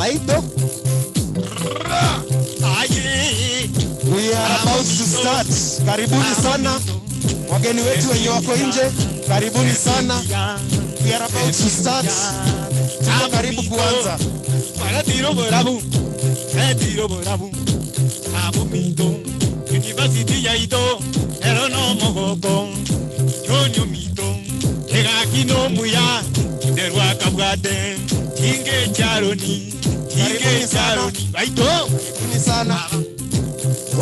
baito. We are about to start. Karibuni sana. Wageni wetu wenye wako nje, karibuni sana. We are about to start. Tuko karibu kuanza. University ya ito, ero no mogoko. Yonyo mito, ega kino muya, derwa kabwate. Inge charoni, baito. Karibuni sana.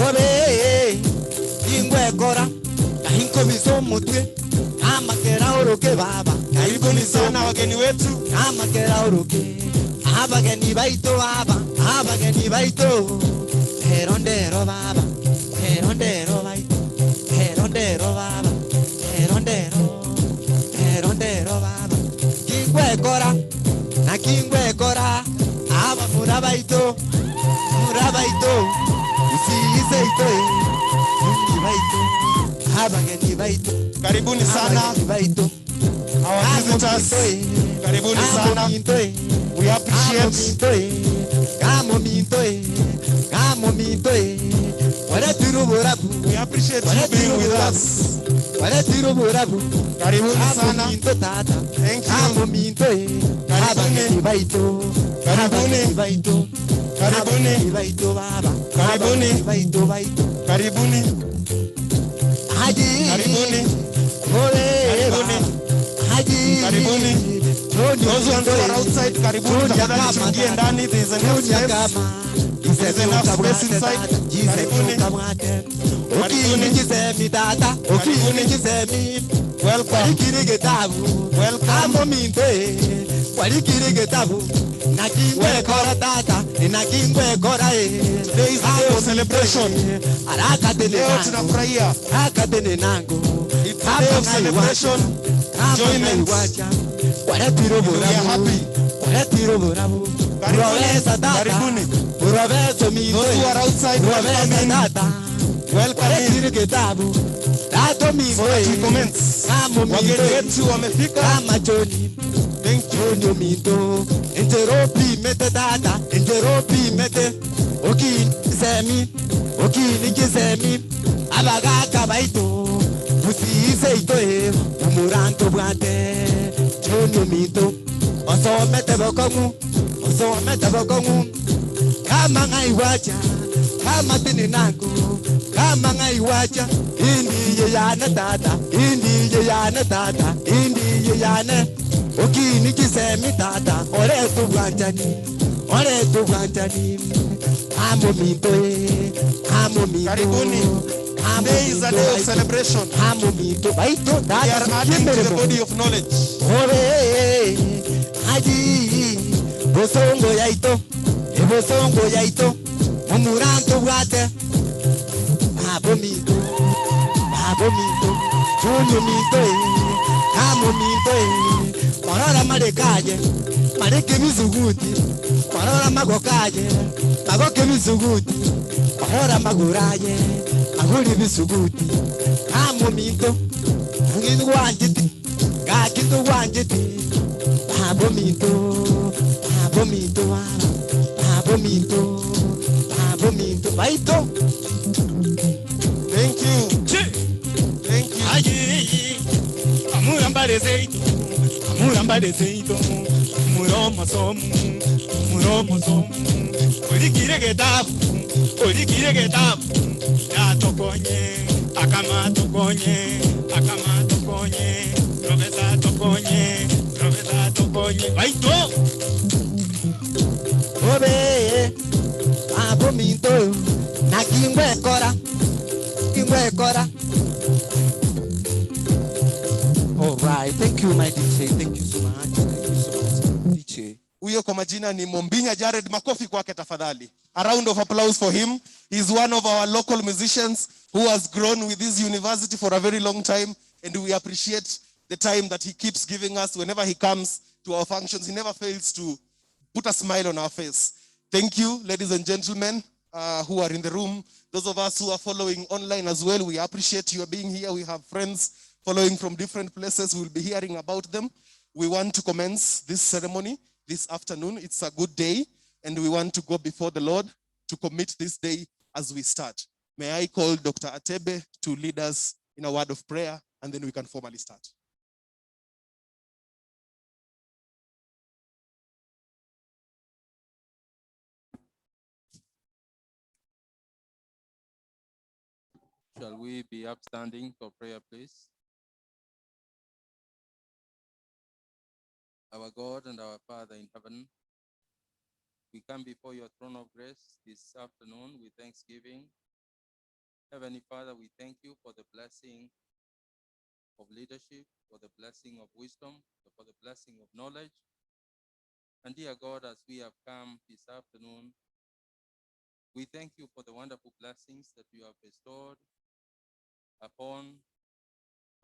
Obe, ingwe kora, kahinko miso mutwe. Amakera oroke baba. Karibuni sana wageni wetu. Amakera oroke. Abageni baito baba, abageni baito. Herondero baba, herondero baito. Herondero baba, herondero baba. Kingwe kora, na kingwe kora. Aba murabaito, usiise ito, baito. Abageni baito. Karibuni sana. Baito. Our visitors. Karibuni sana. We appreciate. We appreciate you being with us. Karibuni sana. Thank you. Karibuni. Those ones who are outside, karibuni tafadhali tuingie ndani. There is enough space. There is enough space inside. Karibuni. Welcome. Today is the day of celebration. Leo tunafurahia. It's a day of celebration. Enjoyment. We are happy. Karibuni. Those who are outside, welcome in. Welcome in. So that we commence. Wageni wetu wamefika. Thank you. Abagaka baito. Usiise itoe. Umuranto bwate. Jonyo mito. Osomete bokongu. Kama ngai wacha. Kama tini nangu. Kama ngai wacha. Indiye yana tata. Indiye yana. Okini kisemi tata. Ore tu bwanjani. Amo mito. Karibuni. Today is a day of celebration. We are adding to the body of knowledge. Bosongo yaito. Umuranto wate. Babo mito. Junyo mito. Kamo mito. Marora marekaje. Mareke mizuguti. Marora magokaje. Magoke mizuguti. Marora maguraje. Maguri mizuguti. Kamo mito. Ngindo wanjiti. Gakindo wanjiti. Babo mito. Baito. Thank you. Amurambare zeito. Muromo somu. Olikire getabu. Ya tokonye. Akama tokonye. Profesa tokonye. Baito. Obe. Babo mito. Na kingwe kora. All right, thank you my DJ, thank you so much DJ. Huyo kwa majina ni Mombinya Jared, makofi kwake tafadhali. A round of applause for him. He's one of our local musicians who has grown with this university for a very long time, and we appreciate the time that he keeps giving us. Whenever he comes to our functions, he never fails to put a smile on our face. Thank you, ladies and gentlemen who are in the room. Those of us who are following online as well, we appreciate you being here. We have friends following from different places. We'll be hearing about them. We want to commence this ceremony this afternoon. It's a good day. and we want to go before the Lord to commit this day as we start. May I call Dr. Atebe to lead us in a word of prayer, and then we can formally start. Shall we be upstanding for prayer, please? Our God and our Father in heaven, we come before your throne of grace this afternoon with thanksgiving. Heavenly Father, we thank you for the blessing of leadership, for the blessing of wisdom, for the blessing of knowledge. And dear God, as we have come this afternoon, we thank you for the wonderful blessings that you have bestowed upon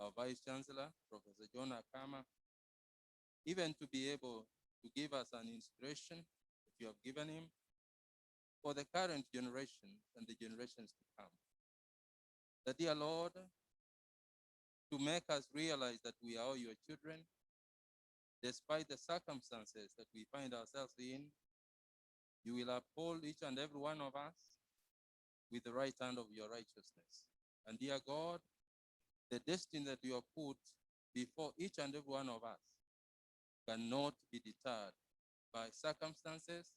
our Vice Chancellor, Professor John Akama, even to be able to give us an inspiration that you have given him for the current generation and the generations to come. That, dear Lord, to make us realize that we are all your children, despite the circumstances that we find ourselves in, you will uphold each and every one of us with the right hand of your righteousness. And dear God, the destiny that you have put before each and every one of us cannot be deterred by circumstances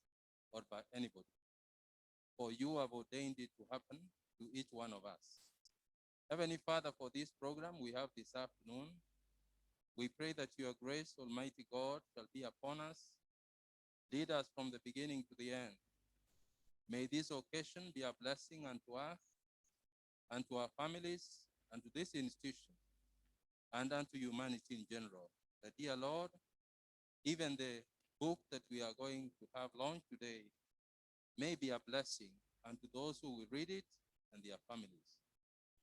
or by anybody. For you have ordained it to happen to each one of us. Heavenly Father, for this program we have this afternoon, we pray that your grace, Almighty God, shall be upon us. Lead us from the beginning to the end. May this occasion be a blessing unto us, and to our families, and to this institution, and unto humanity in general. That, dear Lord, even the book that we are going to have launched today may be a blessing unto those who will read it and their families.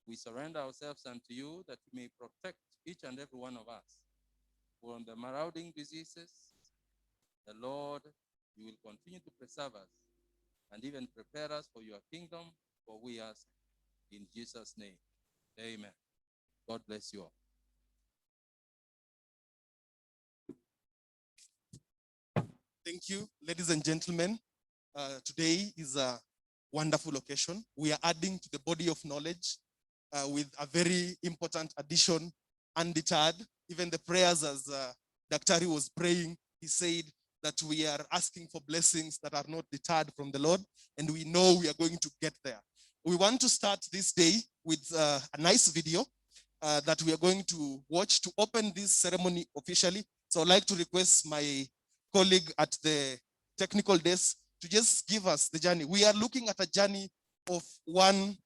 We surrender ourselves unto you that you may protect each and every one of us from the marauding diseases. The Lord, you will continue to preserve us and even prepare us for your kingdom, for we ask in Jesus' name. Amen. God bless you all. Thank you, ladies and gentlemen. Today is a wonderful occasion. We are adding to the body of knowledge with a very important addition, Undeterred. Even the prayers as Daktari was praying, he said that we are asking for blessings that are not deterred from the Lord, and we know we are going to get there. We want to start this day with a nice video that we are going to watch to open this ceremony officially. So I'd like to request my colleague at the technical desk to just give us the journey. We are looking at a journey of one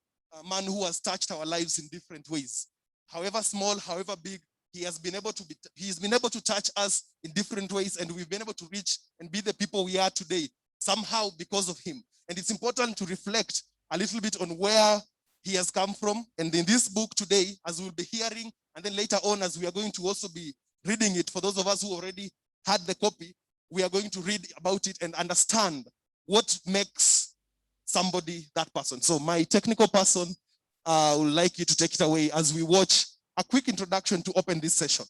man who has touched our lives in different ways. However small, however big, he has been able to touch us in different ways, and we've been able to reach and be the people we are today, somehow because of him. And it's important to reflect a little bit on where he has come from. And in this book today, as we'll be hearing, and then later on, as we are going to also be reading it, for those of us who already had the copy, we are going to read about it and understand what makes somebody that person. So my technical person would like you to take it away as we watch a quick introduction to open this session.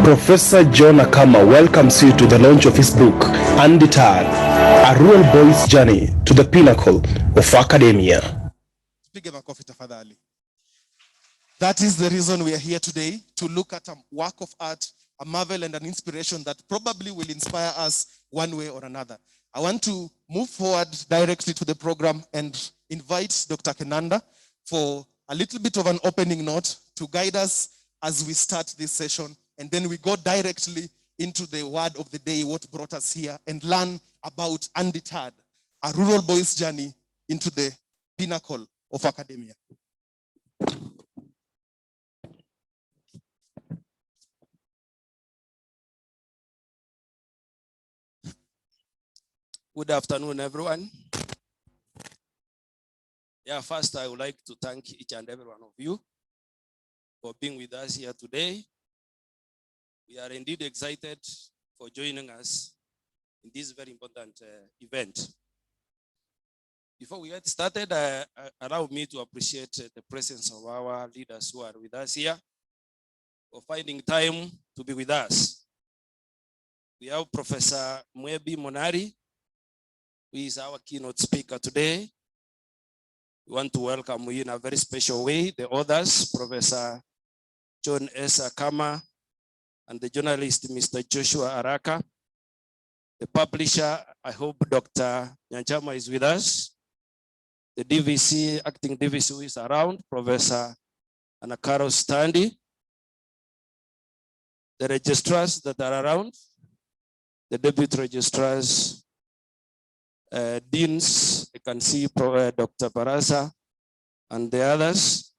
Professor John Akama welcomes you to the launch of his book, Undeterred, a rural boy's journey to the pinnacle of academia. That is the reason we are here today, to look at a work of art, a marvel and an inspiration that probably will inspire us one way or another. I want to move forward directly to the program and invite Dr. Kenanda for a little bit of an opening note to guide us as we start this session. And then we go directly into the word of the day, what brought us here, and learn about Undeterred, a rural boy's journey into the pinnacle of academia. Good afternoon, everyone. Yeah, first I would like to thank each and every one of you for being with us here today. We are indeed excited for joining us in this very important event. Before we get started, allow me to appreciate the presence of our leaders who are with us here for finding time to be with us. We have Professor Mwebi Monari, who is our keynote speaker today. We want to welcome you in a very special way. The others, Professor John S. Akama, and the journalist, Mr. Joshua Araka. The publisher, I hope Dr. Nyanchama is with us. The DVC, acting DVC who is around, Professor Anakaro Standi. The registrars that are around, the deputy registrars, deans, you can see Dr. Barasa and the others,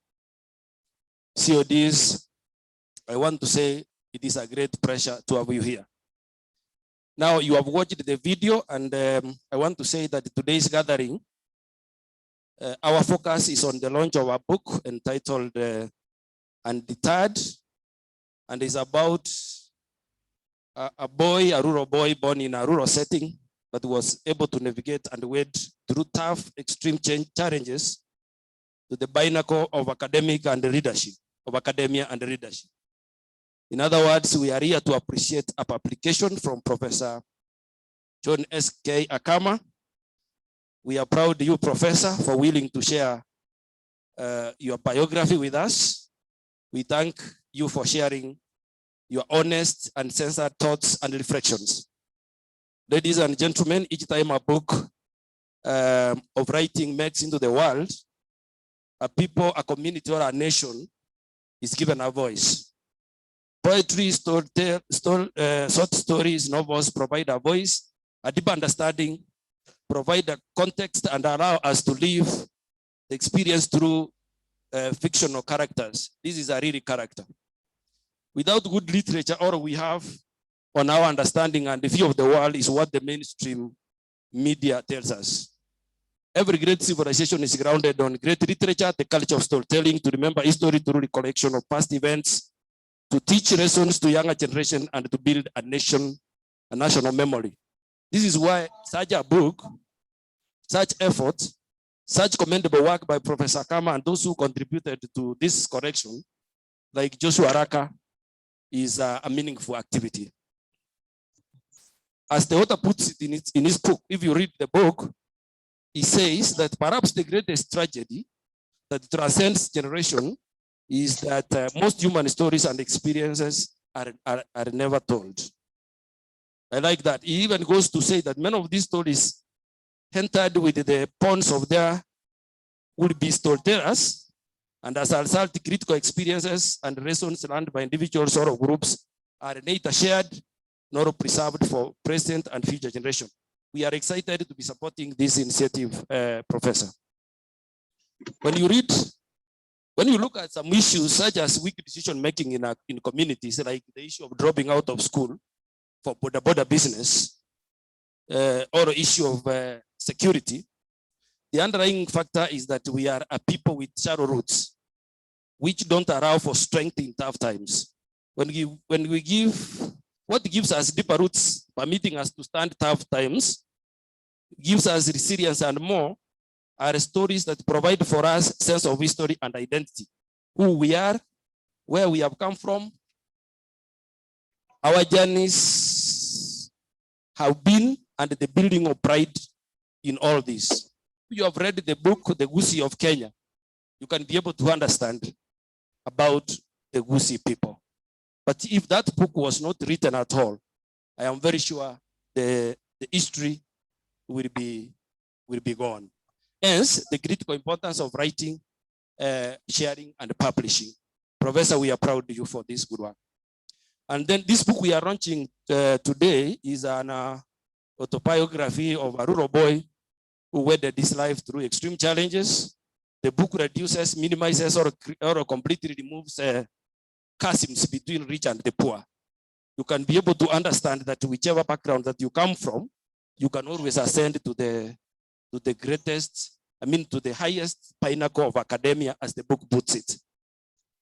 CODs. I want to say it is a great pleasure to have you here. Now you have watched the video, and I want to say that today's gathering, our focus is on the launch of a book entitled Undeterred, and is about a rural boy born in a rural setting, but was able to navigate and wade through tough, extreme challenges to the pinnacle of academia and leadership. In other words, we are here to appreciate a publication from Professor John S.K. Akama. We are proud of you, Professor, for willing to share your biography with us. We thank you for sharing your honest and censored thoughts and reflections. Ladies and gentlemen, each time a book of writing makes into the world, a people, a community, or a nation is given a voice. Poetry, short stories, novels provide a voice, a deep understanding, provide a context, and allow us to live the experience through fictional characters. This is a real character. Without good literature, all we have on our understanding and the view of the world is what the mainstream media tells us. Every great civilization is grounded on great literature, the culture of storytelling, to remember history through recollection of past events, to teach lessons to younger generation, and to build a national memory. This is why such a book, such effort, such commendable work by Professor Akama and those who contributed to this correction, like Joshua Araka, is a meaningful activity. As the author puts it in his book, if you read the book, he says that perhaps the greatest tragedy that transcends generation is that most human stories and experiences are never told. I like that. He even goes to say that many of these stories entered with the pawns of their would-be storytellers, and as a result, critical experiences and lessons learned by individuals or groups are neither shared nor preserved for present and future generation. We are excited to be supporting this initiative, Professor. When you look at some issues such as weak decision-making in communities, like the issue of dropping out of school for border business, or issue of security, the underlying factor is that we are a people with shallow roots, which don't allow for strength in tough times. What gives us deeper roots, permitting us to stand tough times, gives us resilience and more, are stories that provide for us sense of history and identity, who we are, where we have come from. Our journeys have been, and the building of pride in all this. You have read the book, The Gusii of Kenya. You can be able to understand about the Gusii people. But if that book was not written at all, I am very sure the history will be gone. Hence, the critical importance of writing, sharing, and publishing. Professor, we are proud of you for this good work. And then this book we are launching today is an autobiography of a rural boy who weathered his life through extreme challenges. The book reduces, minimizes, or completely removes chasms between rich and the poor. You can be able to understand that whichever background that you come from, you can always ascend to the greatest, to the highest pinnacle of academia, as the book puts it.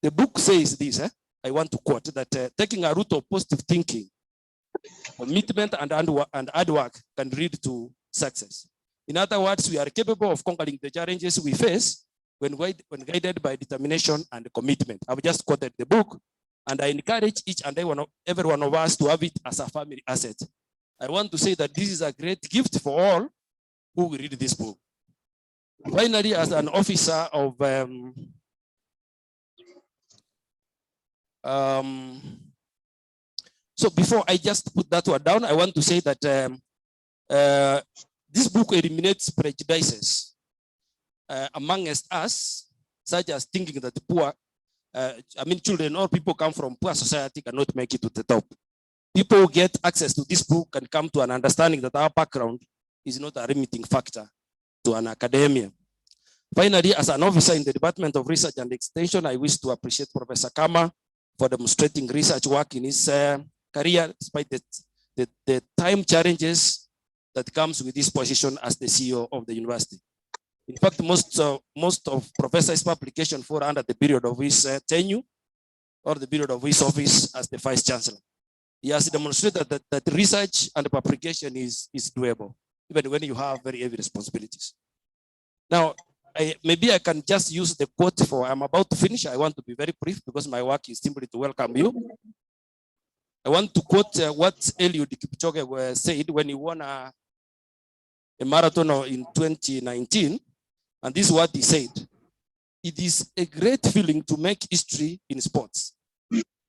The book says this, I want to quote, that taking a route of positive thinking, commitment and hard work can lead to success. In other words, we are capable of conquering the challenges we face when guided by determination and commitment. I've just quoted the book, and I encourage each and every one of us to have it as a family asset. I want to say that this is a great gift for all who will read this book. Finally, as an officer of so before I just put that one down, I want to say that this book eliminates prejudices amongst us, such as thinking that the poor, children or people come from poor society cannot make it to the top. People who get access to this book can come to an understanding that our background is not a limiting factor to an academia. Finally, as an officer in the Department of Research and Extension, I wish to appreciate Professor Akama for demonstrating research work in his career, despite the time challenges that comes with this position as the CEO of the university. In fact, most of Professor's publication fall under the period of his tenure or the period of his office as the Vice Chancellor. He has demonstrated that research and publication is doable, even when you have very heavy responsibilities. Now, maybe I can just use the quote for, I'm about to finish. I want to be very brief because my work is simply to welcome you. I want to quote what Eliud Kipchoge said when he won a marathon in 2019. And this is what he said: "It is a great feeling to make history in sports."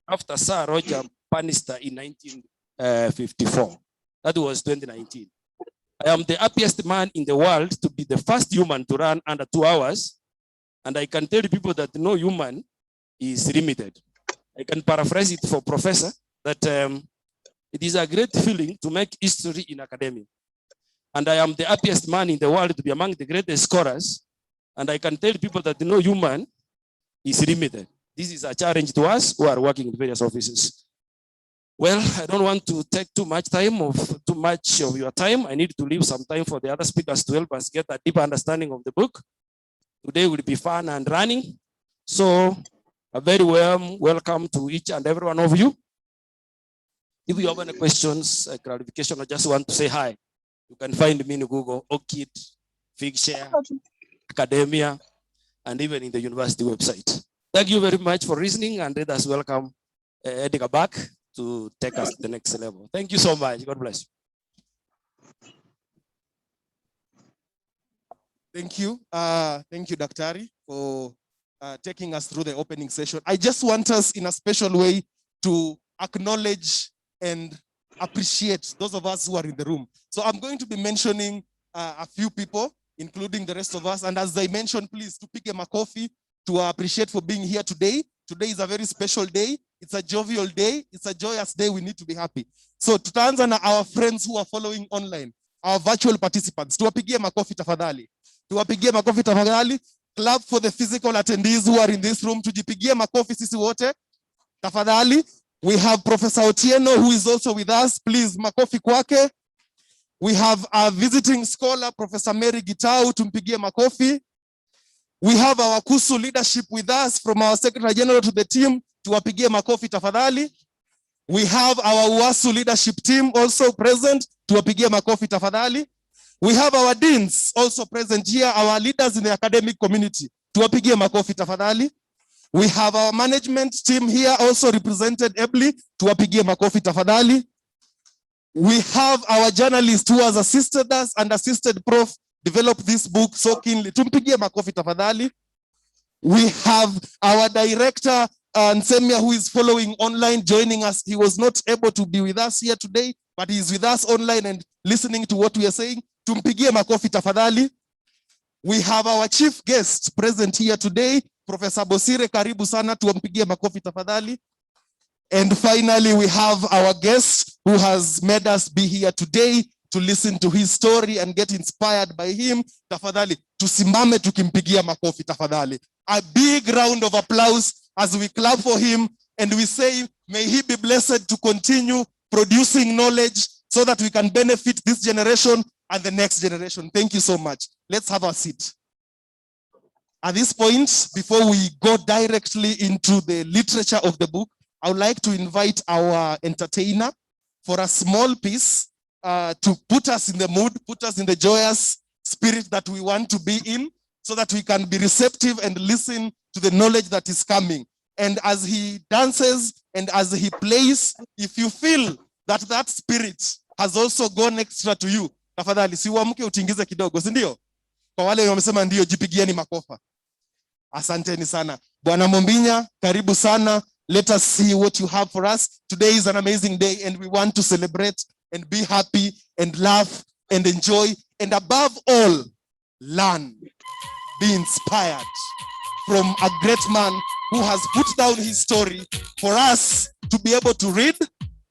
After Sir Roger Bannister in 1954, that was 2019. "I am the happiest man in the world to be the first human to run under 2 hours. And I can tell people that no human is limited." I can paraphrase it for Professor that it is a great feeling to make history in academia. And I am the happiest man in the world to be among the greatest scholars. And I can tell people that no human is limited. This is a challenge to us who are working in various offices. Well, I don't want to take too much of your time. I need to leave some time for the other speakers to help us get a deeper understanding of the book. Today will be fun and running. So a very warm welcome to each and every one of you. If you have any questions, clarification, I just want to say hi. You can find me in Google, ORCID, Figshare, Academia, and even in the university website. Thank you very much for listening, and let us welcome Edgar back to take us to the next level. Thank you so much. God bless you. Thank you. Thank you, Daktari, for taking us through the opening session. I just want us in a special way to acknowledge and appreciate those of us who are in the room. So I'm going to be mentioning a few people, including the rest of us. And as I mentioned, please, to pick a coffee to appreciate for being here today. Today is a very special day. It's a jovial day. It's a joyous day. We need to be happy. So tutaanza na our friends who are following online, our virtual participants. Tuwapigie makofi tafadhali. Tuwapigie makofi tafadhali. Clap for the physical attendees who are in this room. Tujipigie makofi sisi wote tafadhali. We have Professor Otieno, who is also with us. Please, makofi kwake. We have our visiting scholar, Professor Mary Gitau. Tumpigie makofi. We have our KUSU leadership with us, from our Secretary General to the team. Tuwapigie makofi tafadhali. We have our UASU leadership team also present. Tuwapigie makofi tafadhali. We have our deans also present here, our leaders in the academic community. Tuwapigie makofi tafadhali. We have our management team here also represented ably. Tuwapigie makofi tafadhali. We have our journalist who has assisted us and assisted Prof develop this book so keenly. Tumpigie makofi tafadhali. We have our director, Nsemia, who is following online, joining us. He was not able to be with us here today, but he is with us online and listening to what we are saying. Tumpigie makofi tafadhali. We have our chief guest present here today, Professor Bosire, karibu sana, tuampigie makofi tafadhali. And finally, we have our guest who has made us be here today to listen to his story and get inspired by him. Tafadhali, tusimame tukimpigia makofi tafadhali. A big round of applause as we clap for him and we say, may he be blessed to continue producing knowledge so that we can benefit this generation and the next generation. Thank you so much. Let's have a seat. At this point, before we go directly into the literature of the book, I would like to invite our entertainer for a small piece to put us in the mood, put us in the joyous spirit that we want to be in, so that we can be receptive and listen to the knowledge that is coming. And as he dances and as he plays, if you feel that that spirit has also gone extra to you, tafadhali siwamke utingize kidogo, si ndio? Kwa wale wamesema ndio, jipigieni makofa. Asanteni sana. Bwana Mombinya, karibu sana. Let us see what you have for us. Today is an amazing day and we want to celebrate and be happy and laugh and enjoy and above all, learn, be inspired from a great man who has put down his story for us to be able to read,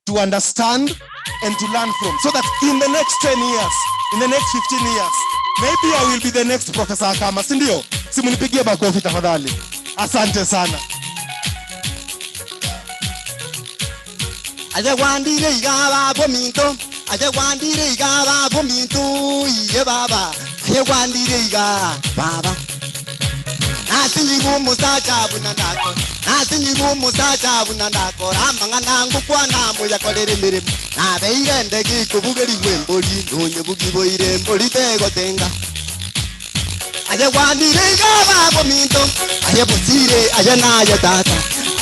to understand and to learn from. So that in the next 10 years, in the next 15 years, maybe I will be the next Professor Akama. Sindio? Simunipigie makofi tafadhali. Asante sana. Aje wandire igaba bominto, aje wandire igaba bominto, iye baba, aje wandire igaba baba. Nasinyigu musacha bunandako, nasinyigu musacha bunandako, ramanga nangu kwa namu ya kolere miremu. Na beirende kikubugeri wemboli, nonye bugibo iremboli tego tenga. Aje wandire igaba bominto, aje busire, aje naya tata,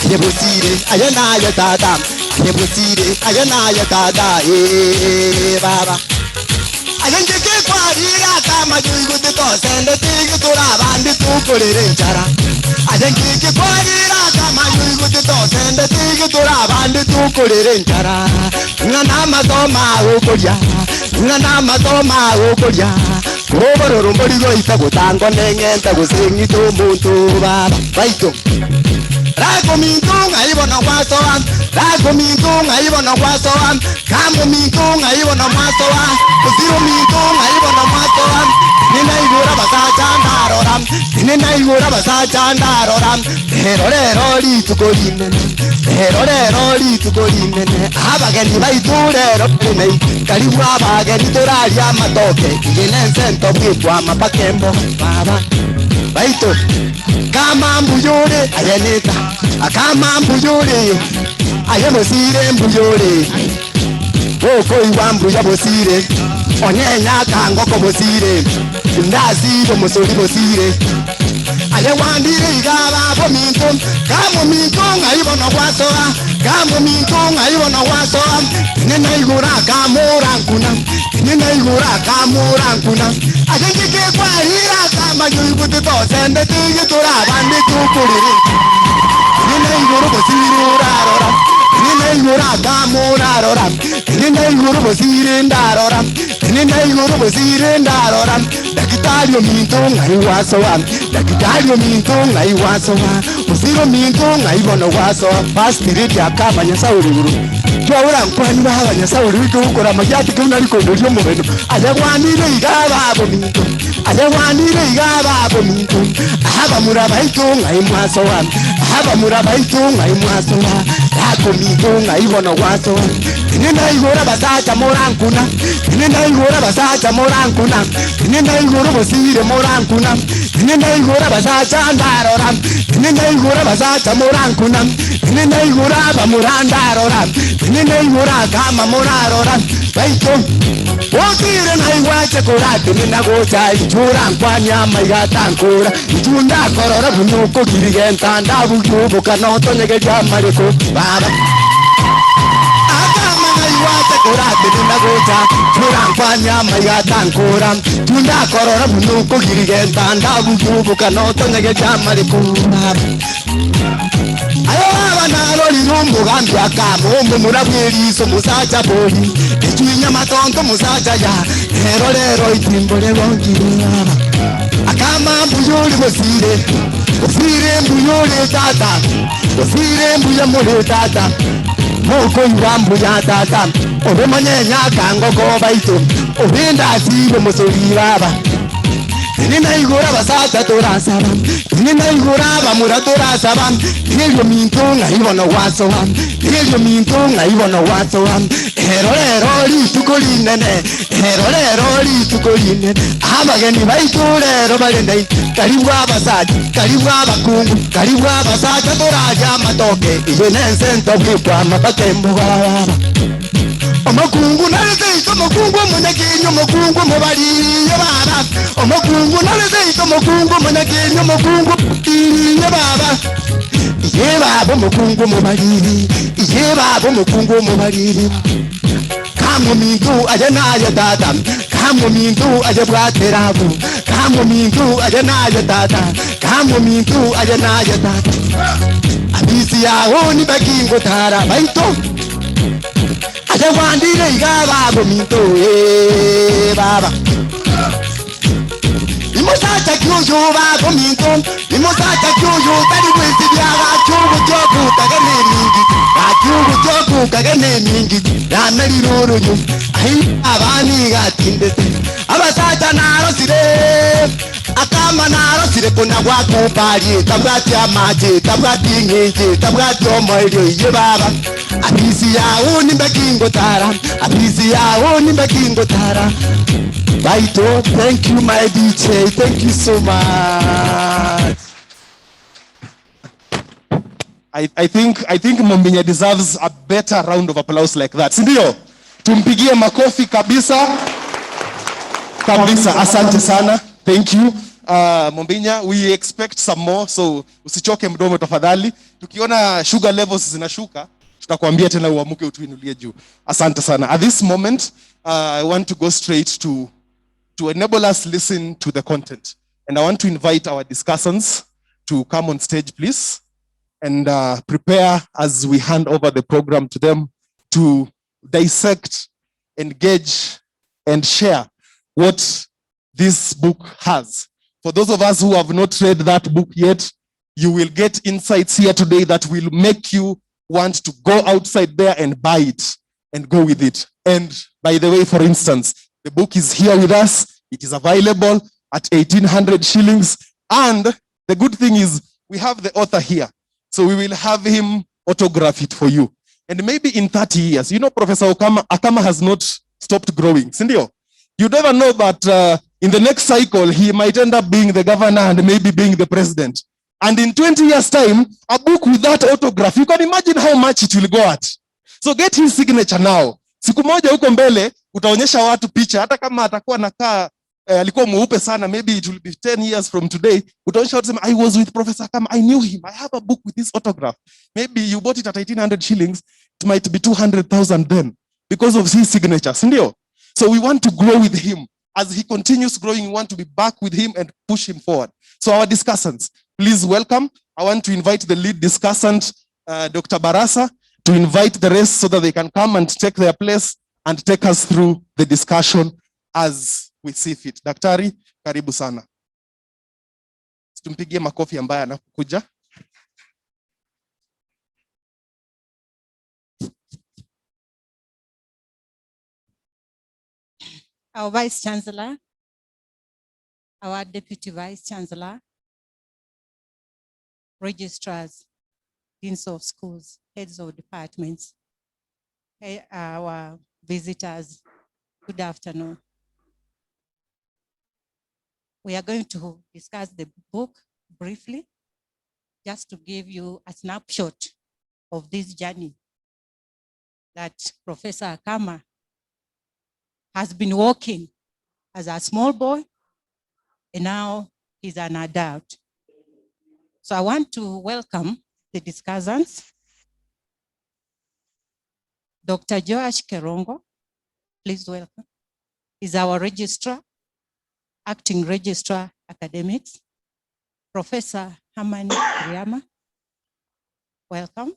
aje busire, aje naya tata. Nebusire ayana ya dada baba ayenje ke kwarira kama yugo de to sende tigi tora bandi tu kolere chara ayenje ke kwarira kama yugo de to sende tigi tora bandi tu kolere chara ngana mazoma okoria ngana mazoma okoria kobororo mborigo itagutango nengenta gusingi tu muntu baba baito Rago mintunga ibona kwasoa, rago mintunga ibona kwasoa, kamu mintunga ibona kwasoa, kuziru mintunga ibona kwasoa. Nina igura basacha ndaroram, nina igura basacha ndaroram. Herore roli tukorimene, abageni baiturero pene, karibu abageni turali amatoke, igene sento bwitwa mapakembo baba. Baito kama mbuyore ayenita akama mbuyore ayemosire mbuyore oko iwambu yabosire onyenya kango ko bosire ndazi ko musori bosire ayewandire igaba bominto kamo minto ngayibona kwasoa kamo minto ngayibona kwasoa nena igura kamurankuna nena igura kamurankuna ajenje kwa hira kama yugutu to sende tigi tura bandi tukuriri nena igura bosire urarora nena igura kamurarora nena igura bosire ndarora nena igura bosire ndarora dakitario minto ngayiwasoa dakitario minto ngayiwasoa usiro minto ngayibona wasoa pastiriti Akama nyasauri guru twawura nkwani baba nyasauri wikukora majati kuna liko ndio mubeno ajagwanire igaba abo minto ajagwanire igaba abo minto ahaba muraba ito ngayimwasoa ahaba muraba ito ngayimwasoa dako minto ngayibona wasoa nina igora basacha morankuna nina igora basacha morankuna nina igora bosire morankuna nina igora basacha ndarora nina igora basacha morankuna nina igora bamurandarora nina igora kama morarora baito okire na igwache korate nina gocha ichura nkwanya maigatankura itunda korora bunuko kirigenta ndabugubo kanoto nyegeja mariko baba Wate korate nina gocha churankanya maigatankura tunda korora bunuko kirigenta ndabugubo kanoto nyegeja mariko ayo abana roli rumbu gambi Akama umbu murabwiriso musacha boli ichinya matonto musacha ya rero itimbole wongiri Akama mbuyuri bosire mbuyuri tata Usire mbuya muri tata Moko iwambu ya tata Obe manyenya kango ko baitu Obinda asibe musuri baba Nina igura basata torasaba Nina igura bamura torasaba Hilyo mintunga ibono waso Hilyo mintunga ibono waso Hero li tukolinene Hero li tukolinene Abageni baiturero balendai Karibu abasata Karibu abakungu Karibu abasata toraja matoke Ibenense ntoke kwa mapakembo baba Omakungu naleze omakungu munyakinyo omakungu mubaliriye baba Omakungu naleze omakungu munyakinyo omakungu mubaliriye baba Iye baba omakungu mubaliri Iye baba omakungu mubaliri Kamu mintu aje naye tata Kamu mintu aje bwaterabu Kamu mintu aje naye tata Kamu mintu aje naye tata Abisi yaho ni bakingo tara baito Aja wandire igaba gominto baba Imosata kyujo ba gominto Imosata kyujo tari wese byaga cyugo cyoku kagane mingi Acyugo cyoku kagane mingi Rameri ruru ahi abani gatinde Abasata narosire Akama narosire kona gwako pali Tabwati amaje tabwati ngeje tabwati omoyo ye baba Abisi yawo ni bakingo tara Abisi yawo ni bakingo tara Baito, thank you my DJ, thank you so much. I think Mombinya deserves a better round of applause like that. Sindio? Tumpigie makofi kabisa. Kabisa, asante sana. Thank you. Mombinya, we expect some more, so usichoke mdomo tafadhali. Tukiona sugar levels zinashuka, tutakwambia tena uamuke utuinulie juu. Asante sana. At this moment, I want to go straight to enable us listen to the content. And I want to invite our discussants to come on stage, please, and prepare as we hand over the program to them to dissect, engage, and share what this book has. For those of us who have not read that book yet, you will get insights here today that will make you want to go outside there and buy it and go with it. And by the way, for instance, the book is here with us. It is available at 1,800 shillings. And the good thing is we have the author here. So we will have him autograph it for you. And maybe in 30 years, you know, Professor Akama has not stopped growing. Sindio? You never know that in the next cycle, he might end up being the governor and maybe being the president. And in 20 years' time, a book with that autograph, you can imagine how much it will go at. So get his signature now. Siku moja huko mbele, utaonyesha watu picha, hata kama atakuwa nakaa, alikuwa mweupe sana, maybe it will be 10 years from today, utaonyesha watu sema, I was with Professor Akama, I knew him, I have a book with his autograph. Maybe you bought it at 1,800 shillings, it might be 200,000 then, because of his signature, sindio? So we want to grow with him. As he continues growing, we want to be back with him and push him forward. So our discussants, please welcome. I want to invite the lead discussant, Dr. Barasa, to invite the rest so that they can come and take their place and take us through the discussion as we see fit. Daktari, karibu sana. Tumpigie makofi ambaye anakuja. Our Vice Chancellor, our Deputy Vice Chancellor, registrars, deans of schools, heads of departments, our visitors, good afternoon. We are going to discuss the book briefly, just to give you a snapshot of this journey that Professor Akama has been walking as a small boy, and now he's an adult. So I want to welcome the discussants. Dr. Joash Kerongo, please welcome. He's our registrar, acting registrar academics. Professor Hamani Riyama, welcome.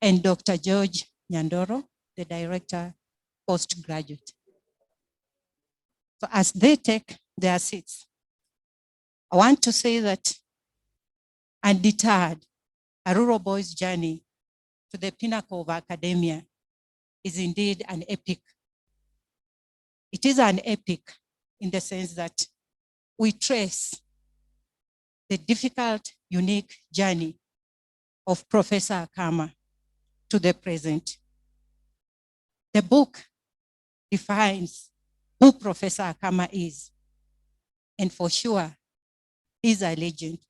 And Dr. George Nyandoro, the director, postgraduate. So as they take their seats, I want to say that Undeterred, A Rural Boy's Journey to the Pinnacle of Academia is indeed an epic. It is an epic in the sense that we trace the difficult, unique journey of Professor Akama to the present. The book defines who Professor Akama is, and for sure, he's a legend.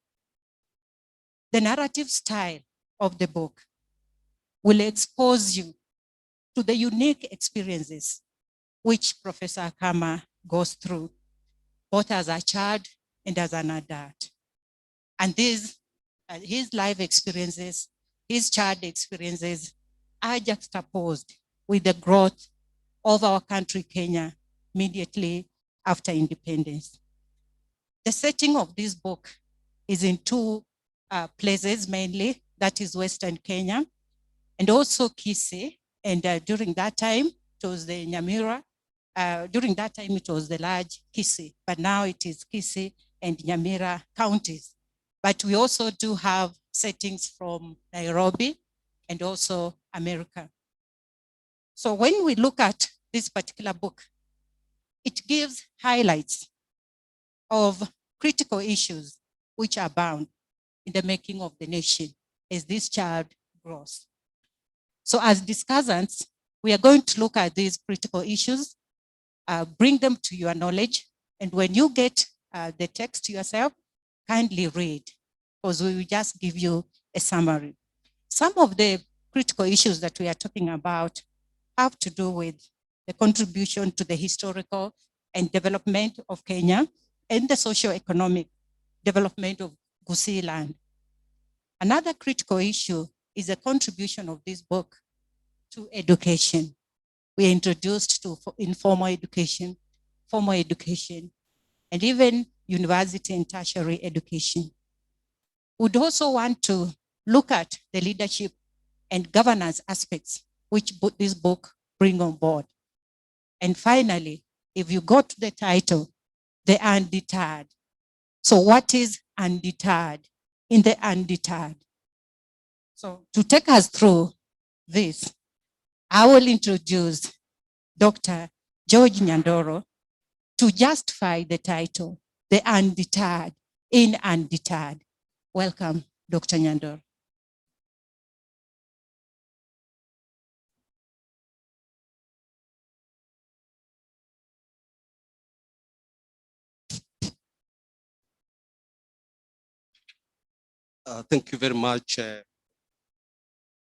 The narrative style of the book will expose you to the unique experiences which Professor Akama goes through, both as a child and as an adult. And these, his life experiences, his child experiences are juxtaposed with the growth of our country, Kenya, immediately after independence. The setting of this book is in two places mainly, that is Western Kenya, and also Kisii. And during that time, it was the Nyamira. During that time, it was the large Kisii, but now it is Kisii and Nyamira counties. But we also do have settings from Nairobi and also America. So when we look at this particular book, it gives highlights of critical issues which are bound in the making of the nation as this child grows. So as discussants, we are going to look at these critical issues, bring them to your knowledge, and when you get the text yourself, kindly read, because we will just give you a summary. Some of the critical issues that we are talking about have to do with the contribution to the historical and development of Kenya and the socio-economic development of Gusii land. Another critical issue is the contribution of this book to education. We are introduced to informal education, formal education, and even university and tertiary education. We'd also want to look at the leadership and governance aspects which this book brings on board. And finally, if you go to the title, The Undeterred. So what is undeterred in the Undeterred? So to take us through this, I will introduce Dr. George Nyandoro to justify the title, The Undeterred in Undeterred. Welcome, Dr. Nyandoro. Thank you very much,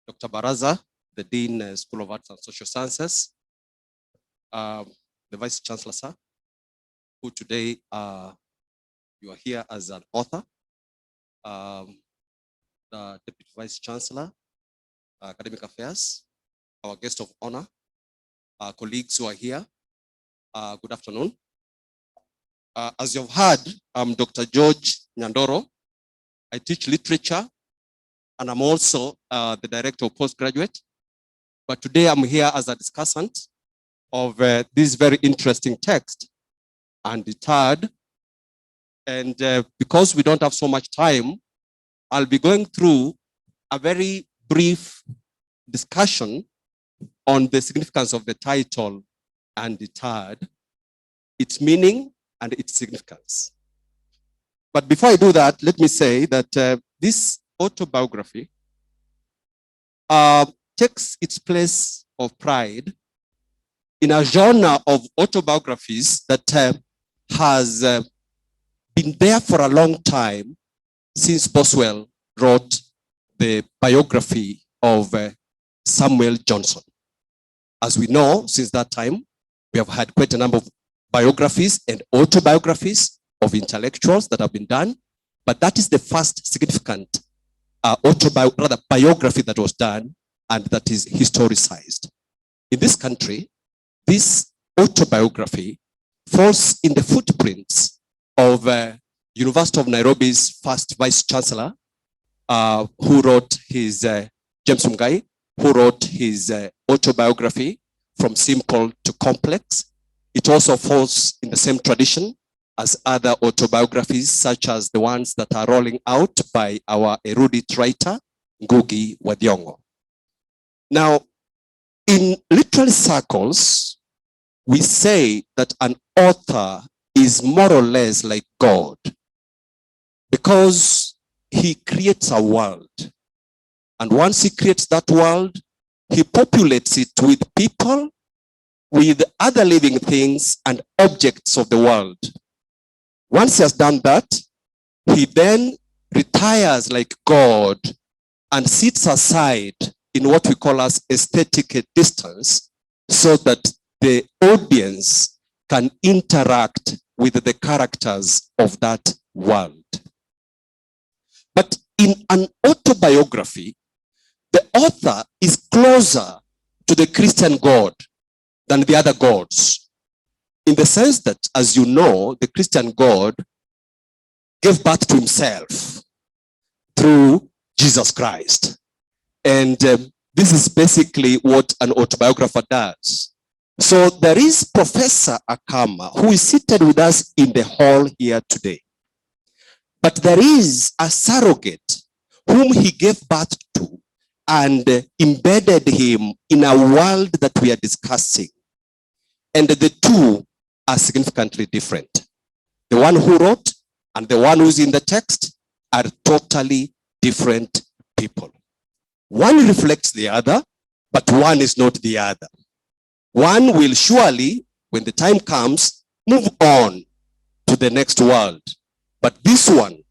Dr. Baraza, the Dean, School of Arts and Social Sciences, the Vice Chancellor, sir, who today you are here as an author, the Deputy Vice Chancellor, Academic Affairs, our guest of honor, our colleagues who are here, good afternoon. As you've heard, I'm Dr. George Nyandoro. I teach literature, and I'm also the director of postgraduate. But today I'm here as a discussant of this very interesting text, Undeterred. And because we don't have so much time, I'll be going through a very brief discussion on the significance of the title, Undeterred, its meaning and its significance. But before I do that, let me say that this autobiography takes its place of pride in a genre of autobiographies that has been there for a long time since Boswell wrote the biography of Samuel Johnson. As we know, since that time, we have had quite a number of biographies and autobiographies of intellectuals that have been done, but that is the first significant biography that was done and that is historicized. In this country, this autobiography falls in the footprints of University of Nairobi's first Vice Chancellor, who wrote his, James Mungai, who wrote his autobiography From Simple to Complex. It also falls in the same tradition as other autobiographies, such as the ones that are rolling out by our erudite writer, Ngugi wa Thiong'o. Now, in literary circles, we say that an author is more or less like God because he creates a world. And once he creates that world, he populates it with people, with other living things and objects of the world. Once he has done that, he then retires like God and sits aside in what we call as aesthetic distance so that the audience can interact with the characters of that world. But in an autobiography, the author is closer to the Christian God than the other gods, in the sense that, as you know, the Christian God gave birth to himself through Jesus Christ. And this is basically what an autobiographer does. So there is Professor Akama, who is seated with us in the hall here today. But there is a surrogate whom he gave birth to and embedded him in a world that we are discussing. And the two are significantly different. The one who wrote and the one who's in the text are totally different people. One reflects the other, but one is not the other. One will surely, when the time comes, move on to the next world. But this one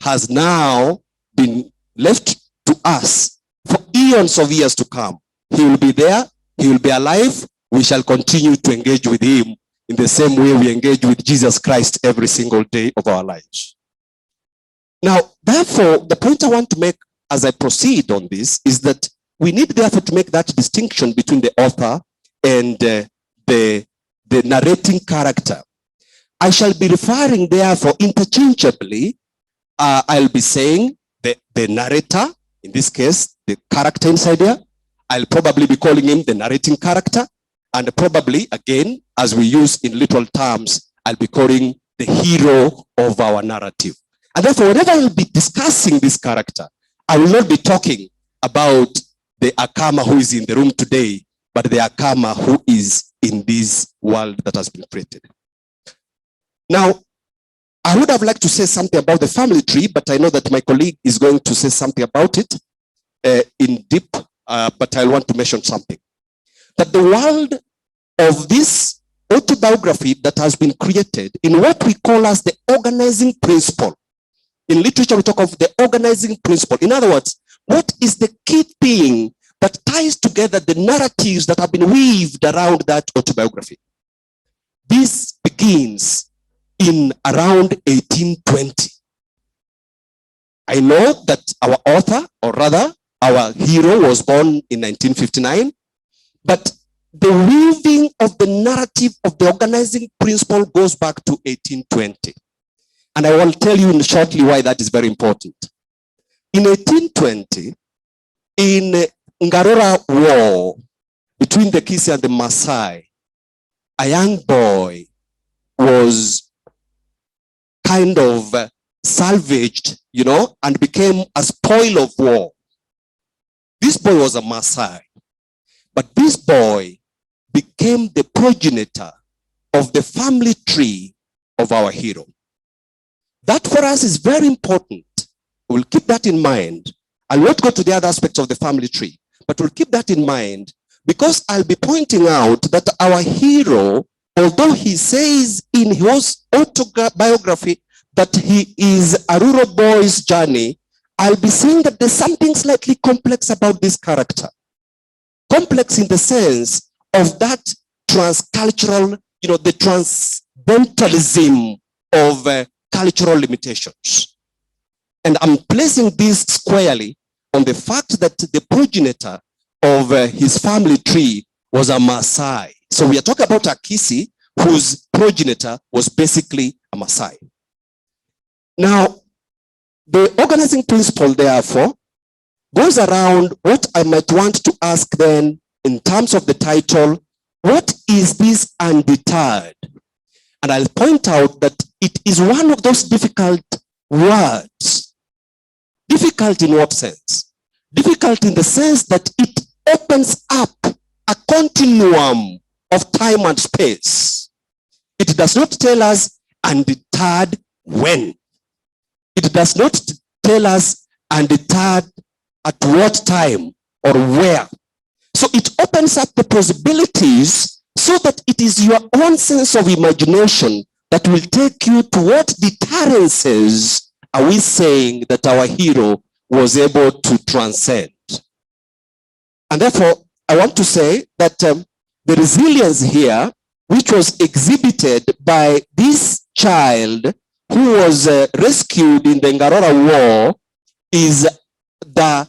has now been left to us for eons of years to come. He will be there, he will be alive. We shall continue to engage with him in the same way we engage with Jesus Christ every single day of our lives. Now, therefore, the point I want to make as I proceed on this is that we need therefore to make that distinction between the author and the narrating character. I shall be referring therefore interchangeably. I'll be saying the narrator, in this case, the character inside here. I'll probably be calling him the narrating character. And probably, again, as we use in literal terms, I'll be calling the hero of our narrative. And therefore, whenever I'll be discussing this character, I will not be talking about the Akama who is in the room today, but the Akama who is in this world that has been created. Now, I would have liked to say something about the family tree, but I know that my colleague is going to say something about it in deep, but I want to mention something. That the world of this autobiography that has been created in what we call as the organizing principle. In literature, we talk of the organizing principle. In other words, what is the key thing that ties together the narratives that have been weaved around that autobiography? This begins in around 1820. I know that our author, or rather, our hero was born in 1959, but the weaving of the narrative of the organizing principle goes back to 1820. And I will tell you shortly why that is very important. In 1820, in Ngarora War between the Kisi and the Maasai, a young boy was kind of salvaged, and became a spoil of war. This boy was a Maasai, but this boy became the progenitor of the family tree of our hero. That for us is very important. We'll keep that in mind. I'll not go to the other aspects of the family tree, but we'll keep that in mind because I'll be pointing out that our hero, although he says in his autobiography that he is a rural boy's journey, I'll be saying that there's something slightly complex about this character. Complex in the sense of that transcultural, the transcendentalism of cultural limitations. And I'm placing this squarely on the fact that the progenitor of his family tree was a Maasai. So we are talking about a Kisi whose progenitor was basically a Maasai. Now, the organizing principle, therefore, goes around what I might want to ask then in terms of the title, what is this undeterred? And I'll point out that it is one of those difficult words. Difficult in what sense? Difficult in the sense that it opens up a continuum of time and space. It does not tell us undeterred when. It does not tell us undeterred at what time or where. So it opens up the possibilities so that it is your own sense of imagination that will take you to what deterrences are we saying that our hero was able to transcend. And therefore, I want to say that the resilience here, which was exhibited by this child who was rescued in the Ngarora War, is the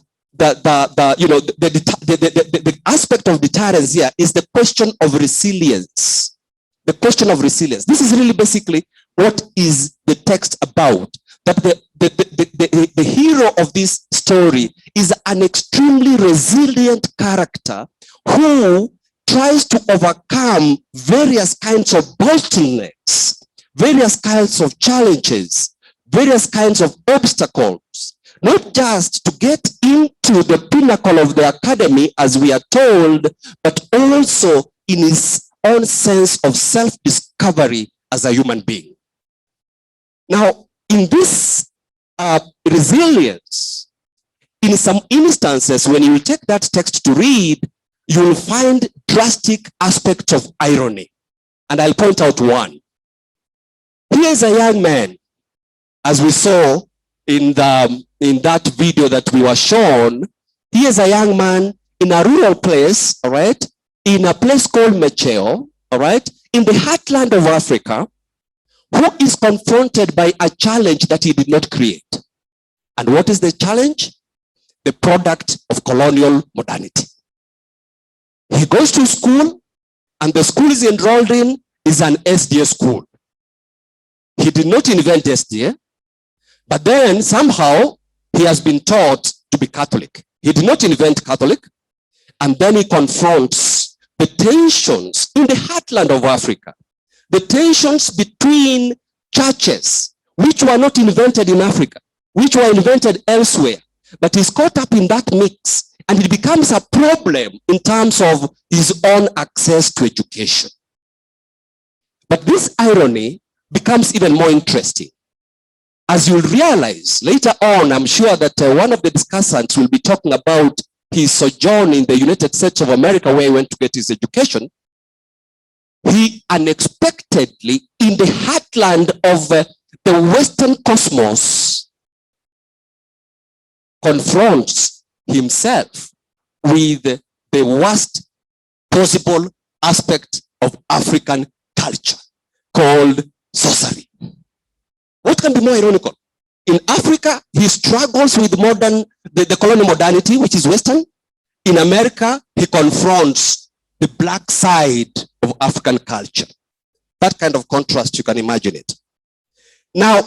aspect of deterrence here is the question of resilience. The question of resilience. This is really basically what is the text about. That the hero of this story is an extremely resilient character who tries to overcome various kinds of bottlenecks, various kinds of challenges, various kinds of obstacles, not just to get into the pinnacle of the academy, as we are told, but also in his own sense of self-discovery as a human being. Now, in this resilience, in some instances, when you take that text to read, you will find drastic aspects of irony. And I'll point out one. Here's a young man, as we saw in that video that we were shown. Here's a young man in a rural place, all right, in a place called Mecheo, all right, in the heartland of Africa, who is confronted by a challenge that he did not create. And what is the challenge? The product of colonial modernity. He goes to school, and the school he's enrolled in is an SDA school. He did not invent SDA, but then somehow he has been taught to be Catholic. He did not invent Catholic, and then he confronts the tensions in the heartland of Africa, the tensions between churches, which were not invented in Africa, which were invented elsewhere, but he's caught up in that mix, and it becomes a problem in terms of his own access to education. But this irony becomes even more interesting. As you'll realize later on, I'm sure that one of the discussants will be talking about his sojourn in the United States of America, where he went to get his education. He unexpectedly, in the heartland of the Western cosmos, confronts himself with the worst possible aspect of African culture, called sorcery. What can be more ironical? In Africa, he struggles with the colonial modernity, which is Western. In America, he confronts the black side of African culture. That kind of contrast, you can imagine it. Now,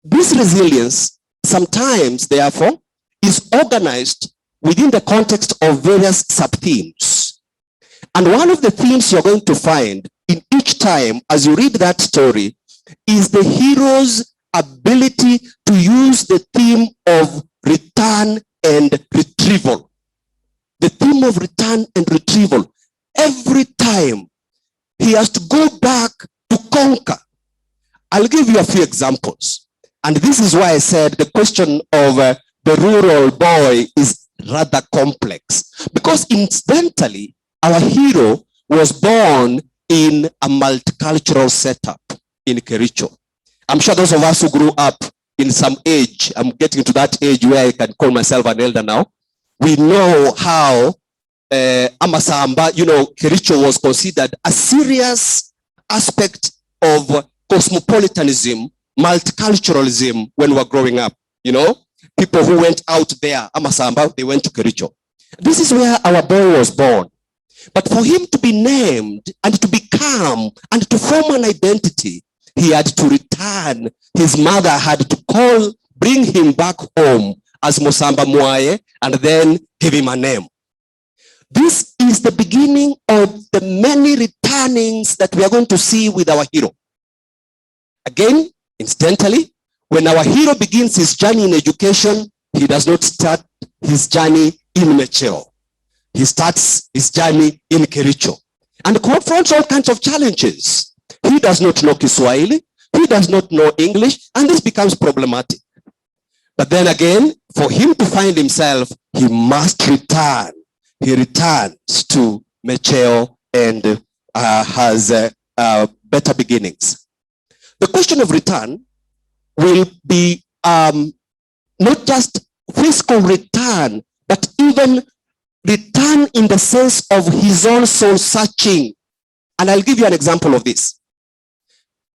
this resilience sometimes, therefore, is organized within the context of various sub-themes. And one of the themes you're going to find in each time as you read that story is the hero's ability to use the theme of return and retrieval. The theme of return and retrieval. Every time he has to go back to conquer. I'll give you a few examples. And this is why I said the question of the rural boy is rather complex. Because incidentally, our hero was born in a multicultural setup in Kericho. I'm sure those of us who grew up in some age, I'm getting to that age where I can call myself an elder now, we know how Amasamba, Kericho was considered a serious aspect of cosmopolitanism, multiculturalism when we were growing up. People who went out there, Amasamba, they went to Kericho. This is where our boy was born. But for him to be named and to become and to form an identity, he had to return. His mother had to bring him back home as Mosamba Mwaye and then give him a name. This is the beginning of the many returnings that we are going to see with our hero. Again, incidentally, when our hero begins his journey in education, he does not start his journey in Mecheo. He starts his journey in Kericho and confronts all kinds of challenges. He does not know Kiswahili, he does not know English, and this becomes problematic. But then again, for him to find himself, he must return. He returns to Mecheo and has better beginnings. The question of return will be not just physical return, but even return in the sense of his own soul searching. And I'll give you an example of this.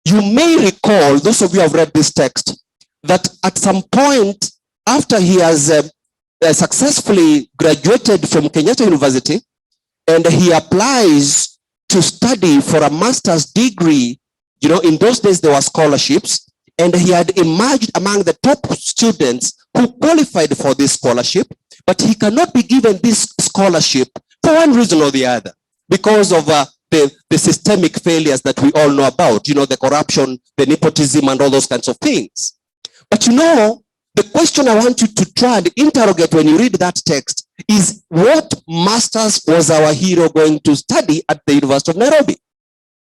You may recall, those of you who have read this text, that at some point after he has successfully graduated from Kenyatta University and he applies to study for a master's degree, you know, in those days there were scholarships, and he had emerged among the top students who qualified for this scholarship, but he cannot be given this scholarship for one reason or the other, because of the systemic failures that we all know about, you know, the corruption, the nepotism, and all those kinds of things. But you know, the question I want you to try and interrogate when you read that text is, what masters was our hero going to study at the University of Nairobi?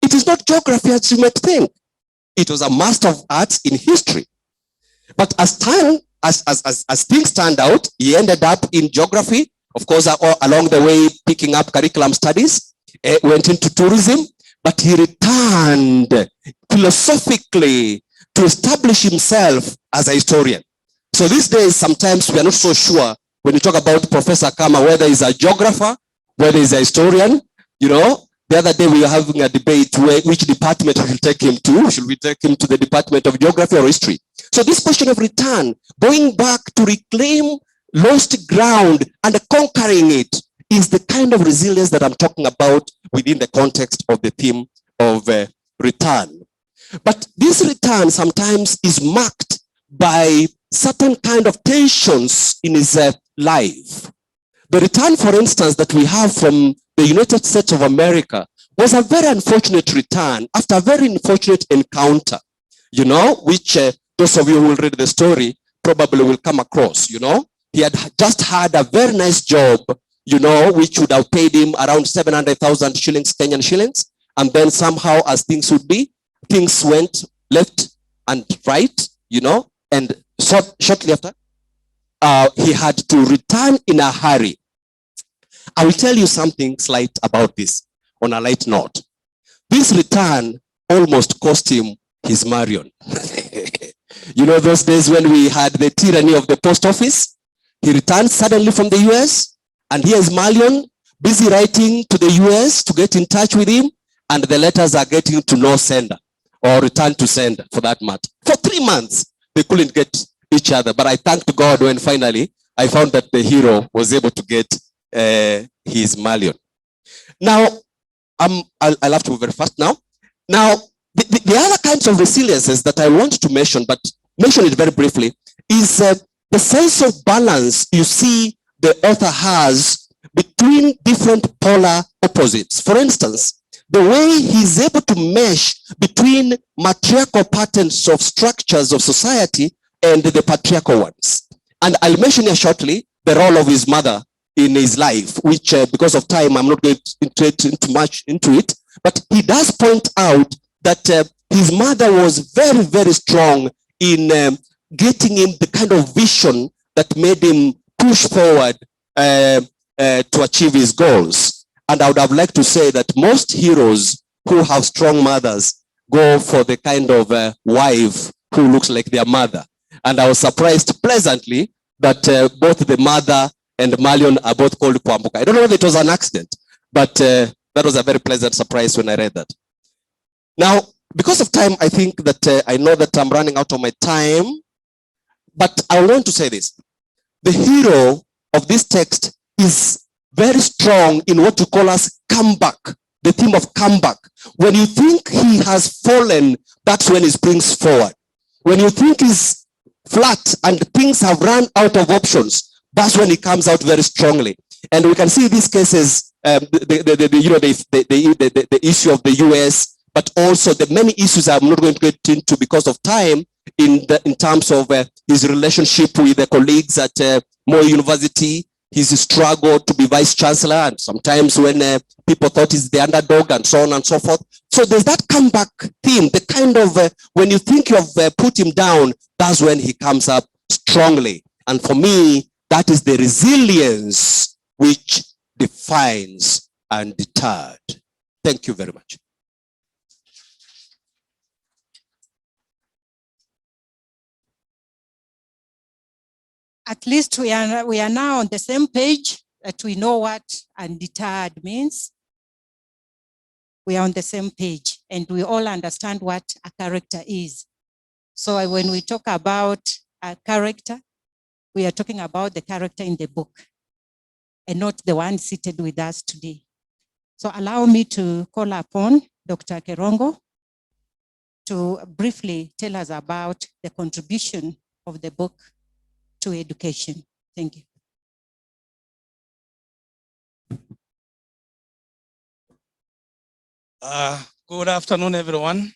It is not geography as you might think. It was a Master of Arts in history. But as things turned out, he ended up in geography, of course, along the way picking up curriculum studies, went into tourism, but he returned philosophically to establish himself as a historian. So these days, sometimes we are not so sure when you talk about Professor Akama, whether he's a geographer, whether he's a historian. You know, the other day we were having a debate which department we will take him to. Should we take him to the Department of Geography or History? So this question of return, going back to reclaim lost ground and conquering it, is the kind of resilience that I'm talking about within the context of the theme of return. But this return sometimes is marked by certain kind of tensions in his life. The return, for instance, that we have from the United States of America was a very unfortunate return after a very unfortunate encounter, you know, which those of you who will read the story probably will come across. You know, he had just had a very nice job, you know, which would have paid him around 700,000 shillings, Kenyan shillings. And then somehow, as things would be, things went left and right, you know, and shortly after, he had to return in a hurry. I will tell you something slight about this on a light note. This return almost cost him his Marion. You know, those days when we had the tyranny of the post office, he returned suddenly from the US, and here's Marion busy writing to the US to get in touch with him, and the letters are getting to no sender, or return to sender for that matter. For 3 months, they couldn't get each other. But I thank to God when finally I found that the hero was able to get his Marion. Now, I'll have to move very fast now. Now, the other kinds of resiliences that I want to mention, but mention it very briefly, is the sense of balance you see the author has between different polar opposites. For instance, the way he's able to mesh between matriarchal patterns of structures of society and the patriarchal ones. And I'll mention here shortly the role of his mother in his life, which because of time, I'm not going to too much into it, but he does point out that his mother was very, very strong in getting him the kind of vision that made him push forward to achieve his goals. And I would have liked to say that most heroes who have strong mothers go for the kind of wife who looks like their mother. And I was surprised pleasantly that both the mother and Marion are both called Kwambuka. I don't know whether it was an accident, but that was a very pleasant surprise when I read that. Now, because of time, I think that I know that I'm running out of my time, but I want to say this. The hero of this text is very strong in what you call as comeback, the theme of comeback. When you think he has fallen, that's when he springs forward. When you think he's flat and things have run out of options, that's when he comes out very strongly. And we can see these cases, the issue of the US, but also the many issues I'm not going to get into because of time, in terms of his relationship with the colleagues at Moi University, his struggle to be vice chancellor, and sometimes when people thought he's the underdog and so on and so forth. So there's that comeback theme, the kind of, when you think you have put him down, that's when he comes up strongly. And for me, that is the resilience which defines Undeterred. Thank you very much. At least we are now on the same page, that we know what undeterred means. We are on the same page and we all understand what a character is. So when we talk about a character, we are talking about the character in the book and not the one seated with us today. So allow me to call upon Dr. Kerongo to briefly tell us about the contribution of the book to education. Thank you. Good afternoon, everyone.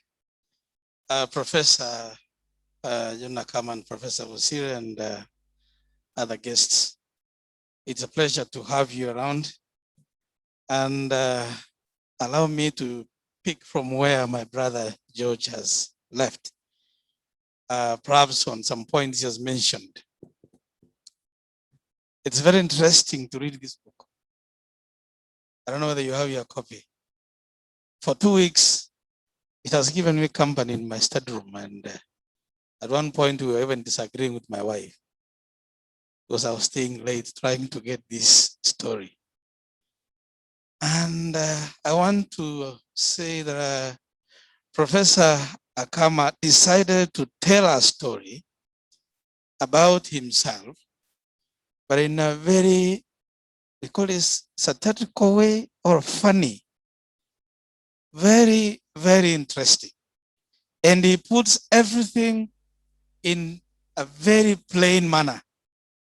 Professor John Akama and Professor Wasiri and other guests. It's a pleasure to have you around. And allow me to pick from where my brother George has left. Perhaps on some points he has mentioned. It's very interesting to read this book. I don't know whether you have your copy. For 2 weeks, it has given me company in my study room, and at one point we were even disagreeing with my wife because I was staying late trying to get this story. And I want to say that Professor Akama decided to tell a story about himself, but in a very, we call it satirical way or funny. Very, very interesting. And he puts everything in a very plain manner,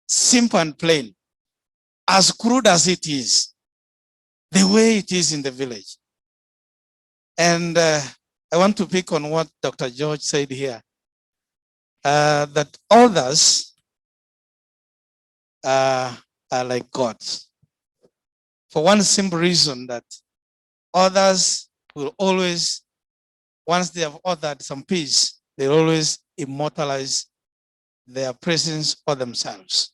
simple and plain, as crude as it is, the way it is in the village. And I want to pick on what Dr. George said here, that others are like gods. For one simple reason, that others will always, once they have authored some piece, they always immortalize their presence or themselves.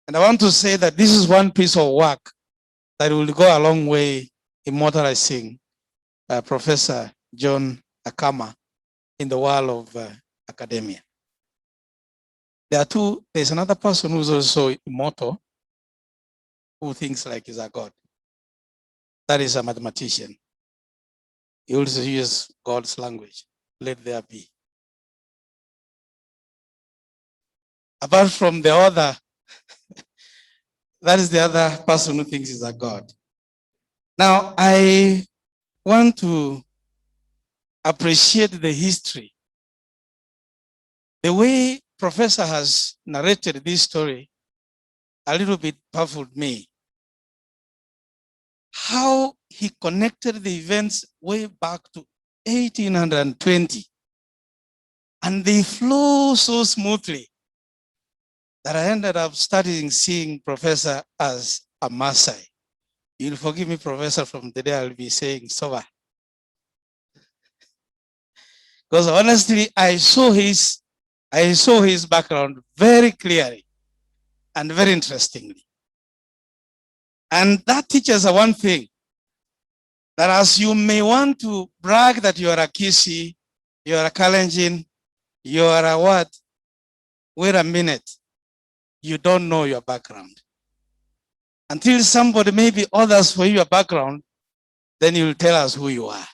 And I want to say that this is one piece of work that will go a long way immortalizing Professor John Akama in the world of academia. There's another person who's also immortal, who thinks like he's a god. That is a mathematician. He also uses God's language, let there be. Apart from the other, that is the other person who thinks he's a god. Now, I want to appreciate the history. The way Professor has narrated this story a little bit baffled me. How he connected the events way back to 1820. And they flow so smoothly that I ended up seeing Professor as a Maasai. You'll forgive me, Professor, from the day I'll be saying Soba. Because honestly, I saw his background very clearly and very interestingly. And that teaches us one thing, that as you may want to brag that you are a Kisi, you are a Kalenjin, you are a what? Wait a minute, you don't know your background. Until somebody, maybe others for your background, then you'll tell us who you are.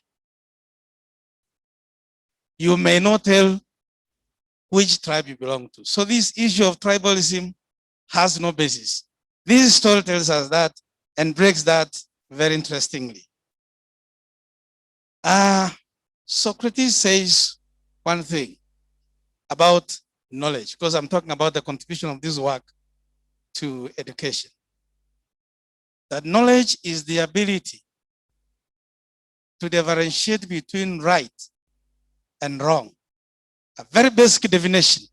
You may not tell which tribe you belong to. So this issue of tribalism has no basis. This story tells us that and breaks that very interestingly. Socrates says one thing about knowledge, because I'm talking about the contribution of this work to education. That knowledge is the ability to differentiate between right and wrong, a very basic definition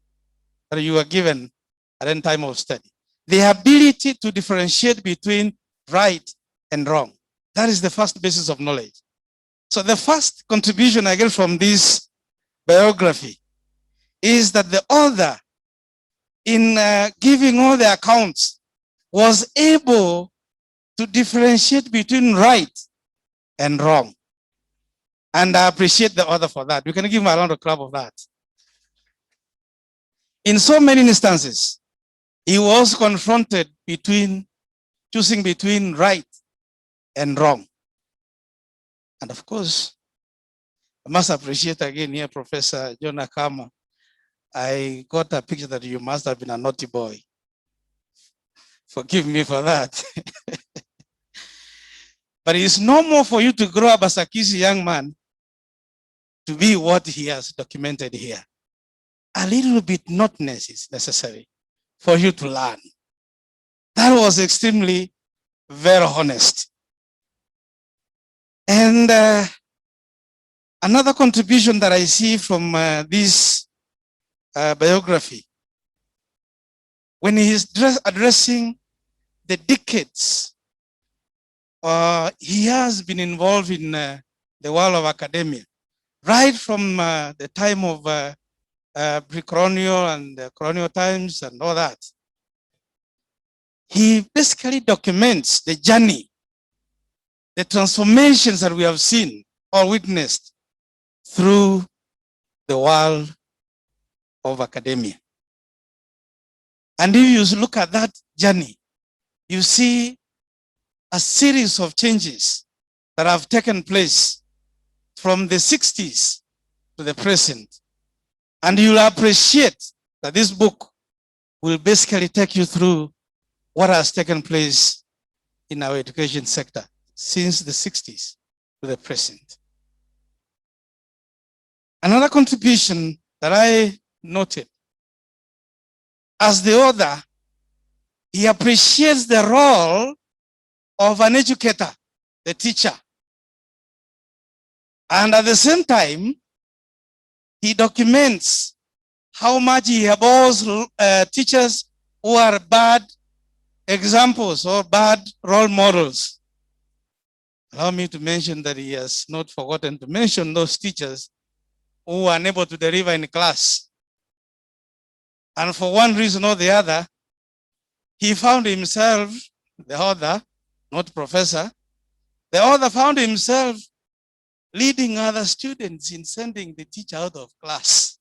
that you were given at any time of study. The ability to differentiate between right and wrong. That is the first basis of knowledge. So the first contribution I get from this biography is that the author, in giving all the accounts, was able to differentiate between right and wrong. And I appreciate the author for that. We can give him a round of applause of that. In so many instances, he was confronted choosing between right and wrong. And of course, I must appreciate again here Professor John Akama. I got a picture that you must have been a naughty boy. Forgive me for that. But it's normal for you to grow up as a kissy young man to be what he has documented here. A little bit naughtiness is necessary for you to learn. That was extremely very honest. And another contribution that I see from this biography, when he is addressing the decades he has been involved in the world of academia, right from the time of pre-colonial and colonial times and all that. He basically documents the journey, the transformations that we have seen or witnessed through the world of academia. And if you look at that journey, you see a series of changes that have taken place from the 60s to the present. And you'll appreciate that this book will basically take you through what has taken place in our education sector since the 60s to the present. Another contribution that I noted, as the author, he appreciates the role of an educator, the teacher. And at the same time, he documents how much he abhors teachers who are bad examples or bad role models. Allow me to mention that he has not forgotten to mention those teachers who are unable to deliver in class. And for one reason or the other, he found himself, the author, not professor, the author found himself leading other students in sending the teacher out of class.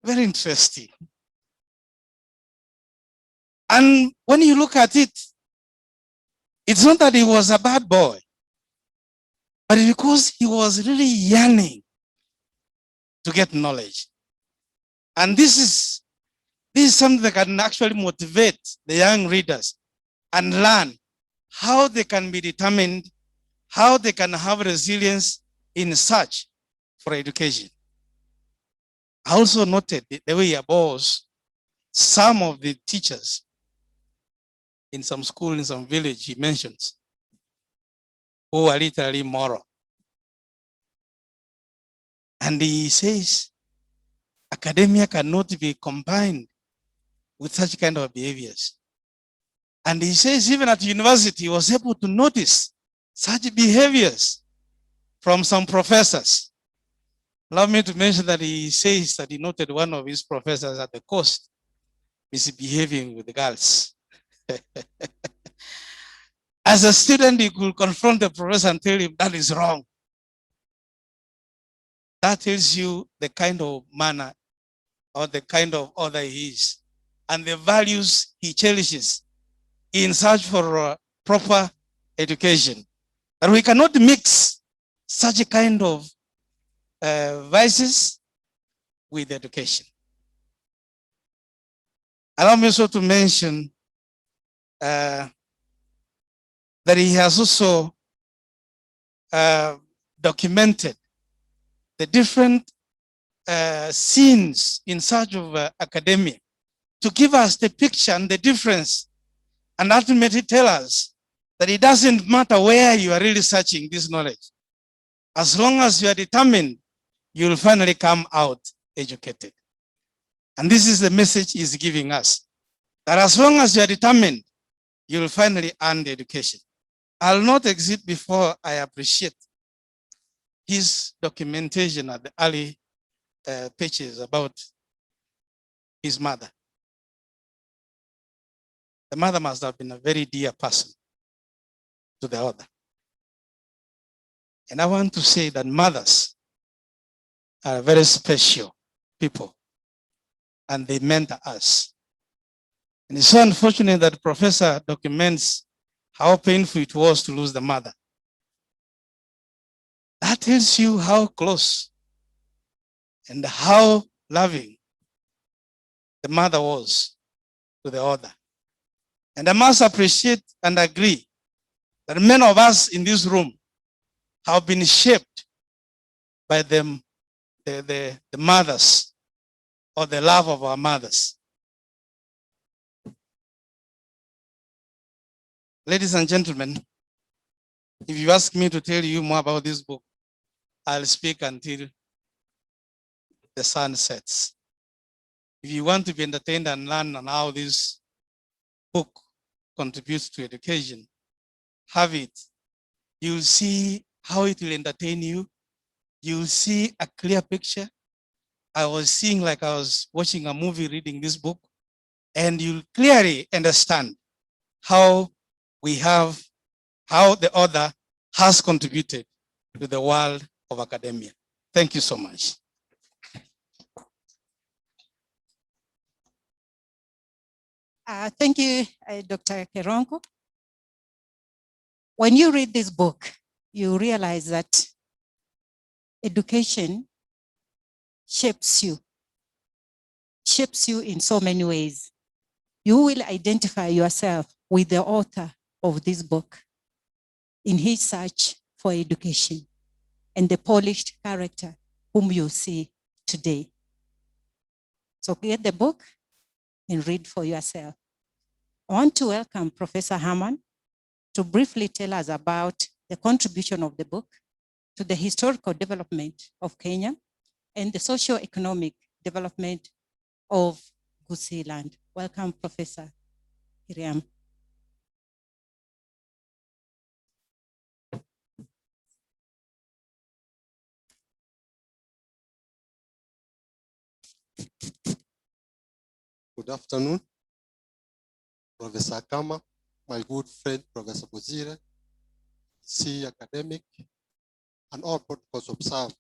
Very interesting. And when you look at it, it's not that he was a bad boy, but because he was really yearning to get knowledge. And this is something that can actually motivate the young readers and learn how they can be determined, how they can have resilience in search for education. I also noted the way he abhors some of the teachers in some school, in some village, he mentions, who are literally moral. And he says, academia cannot be combined with such kind of behaviors. And he says even at university, he was able to notice such behaviors from some professors. Allow me to mention that he says that he noted one of his professors at the coast misbehaving with the girls. As a student, he could confront the professor and tell him that is wrong. That tells you the kind of manner or the kind of author he is and the values he cherishes in search for proper education. And we cannot mix such a kind of vices with education. Allow me also to mention that he has also documented the different scenes in search of academia to give us the picture and the difference, and ultimately tell us that it doesn't matter where you are really searching this knowledge. As long as you are determined you will finally come out educated. And this is the message he's giving us, that as long as you are determined, you will finally earn the education. I'll not exit before I appreciate his documentation at the early pages about his mother. The mother must have been a very dear person to the other. And I want to say that mothers are very special people, and they mentor us. And it's so unfortunate that the professor documents how painful it was to lose the mother. That tells you how close and how loving the mother was to the other. And I must appreciate and agree that many of us in this room have been shaped by the mothers, or the love of our mothers. Ladies and gentlemen, if you ask me to tell you more about this book, I'll speak until the sun sets. If you want to be entertained and learn on how this book contributes to education, have it. You'll see how it will entertain you. You'll see a clear picture. I was seeing like I was watching a movie reading this book, and you'll clearly understand how the author has contributed to the world of academia. Thank you so much. Thank you, Dr. Keronko. When you read this book, you realize that education shapes you in so many ways. You will identify yourself with the author of this book in his search for education and the polished character whom you see today. So get the book and read for yourself. I want to welcome Professor Herman to briefly tell us about the contribution of the book to the historical development of Kenya and the socio-economic development of Gusii land. Welcome, Professor Hiriam. Good afternoon, Professor Akama, my good friend, Professor Bozire, C academic, and all protocols observed.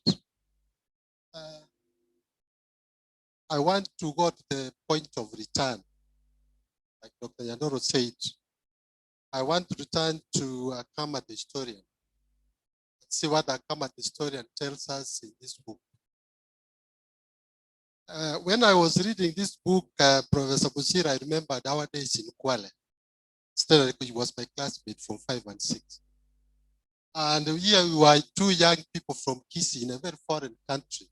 I want to go to the point of return. Like Dr. Yandoro said, I want to return to Akama the historian. Let's see what Akama the historian tells us in this book. When I was reading this book, Professor Bozire, I remembered our days in Kwale. Still, he was my classmate from 5 and 6. And here we were two young people from Kisii in a very foreign country.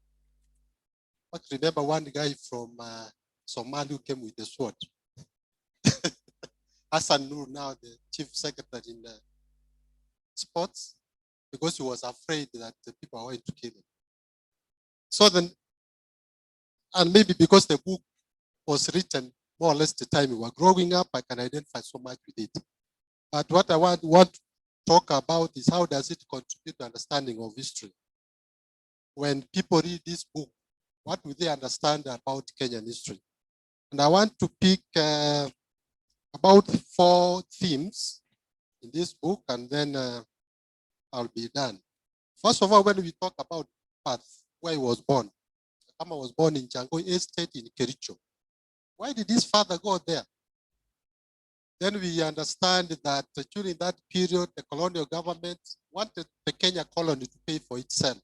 I remember one guy from Somalia who came with a sword. Hassan Nur, now the chief secretary in sports, because he was afraid that the people are going to kill him. So then, and maybe because the book was written more or less the time we were growing up, I can identify so much with it. But what I want to talk about is how does it contribute to understanding of history? When people read this book, what will they understand about Kenyan history? And I want to pick about 4 themes in this book, and then I'll be done. First of all, when we talk about birth, where he was born, Akama was born in Jangoi Estate in Kericho. Why did his father go there? Then we understand that during that period, the colonial government wanted the Kenya colony to pay for itself.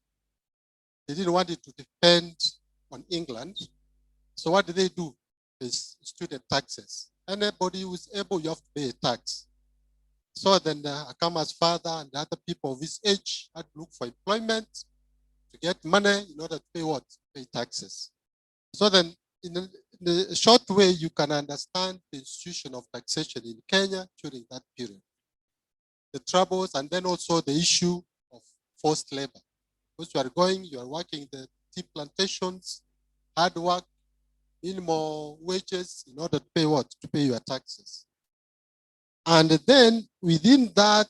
They didn't want it to depend on England. So what did they do? Is student taxes. Anybody who is able, you have to pay a tax. So then Akama's father and the other people of his age had to look for employment to get money in order to pay what? Pay taxes. So then in a short way, you can understand the institution of taxation in Kenya during that period. The troubles, and then also the issue of forced labor. Because you are working the tea plantations, hard work, minimal wages in order to pay what? To pay your taxes. And then within that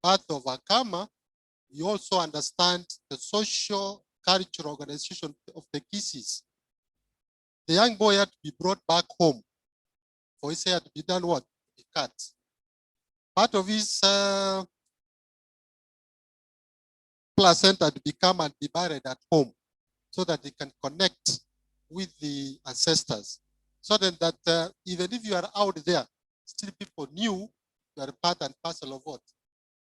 path of Akama, you also understand the social cultural organization of the Kisis. The young boy had to be brought back home for his hair to be done what? Be cut. Part of his placenta to become and be buried at home so that they can connect with the ancestors. So then that even if you are out there, still people knew you are part and parcel of what?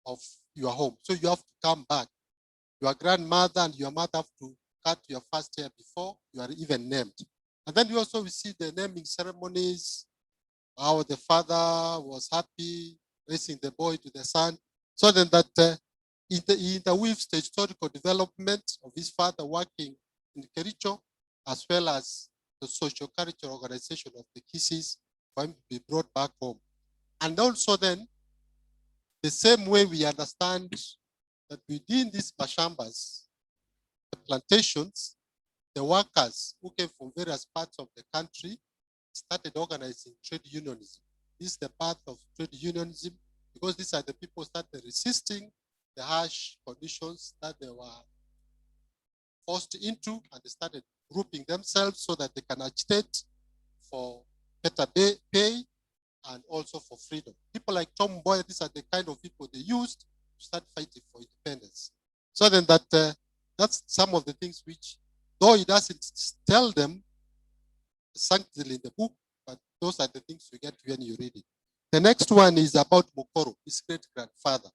Of your home. So you have to come back. Your grandmother and your mother have to cut your first hair before you are even named. And then you also see the naming ceremonies, how the father was happy raising the boy to the son. So then that he interweaves the historical development of his father working in Kericho, as well as the social cultural organization of the Kisis for him to be brought back home. And also then, the same way we understand that within these mashambas, the plantations, the workers who came from various parts of the country started organizing trade unionism. This is the path of trade unionism because these are the people who started resisting the harsh conditions that they were forced into, and they started grouping themselves so that they can agitate for better pay and also for freedom. People like Tom Mboya, these are the kind of people they used to start fighting for independence. So then that's some of the things which, though he doesn't tell them sanctly in the book, but those are the things you get when you read it. The next one is about Mokoro, his great-grandfather.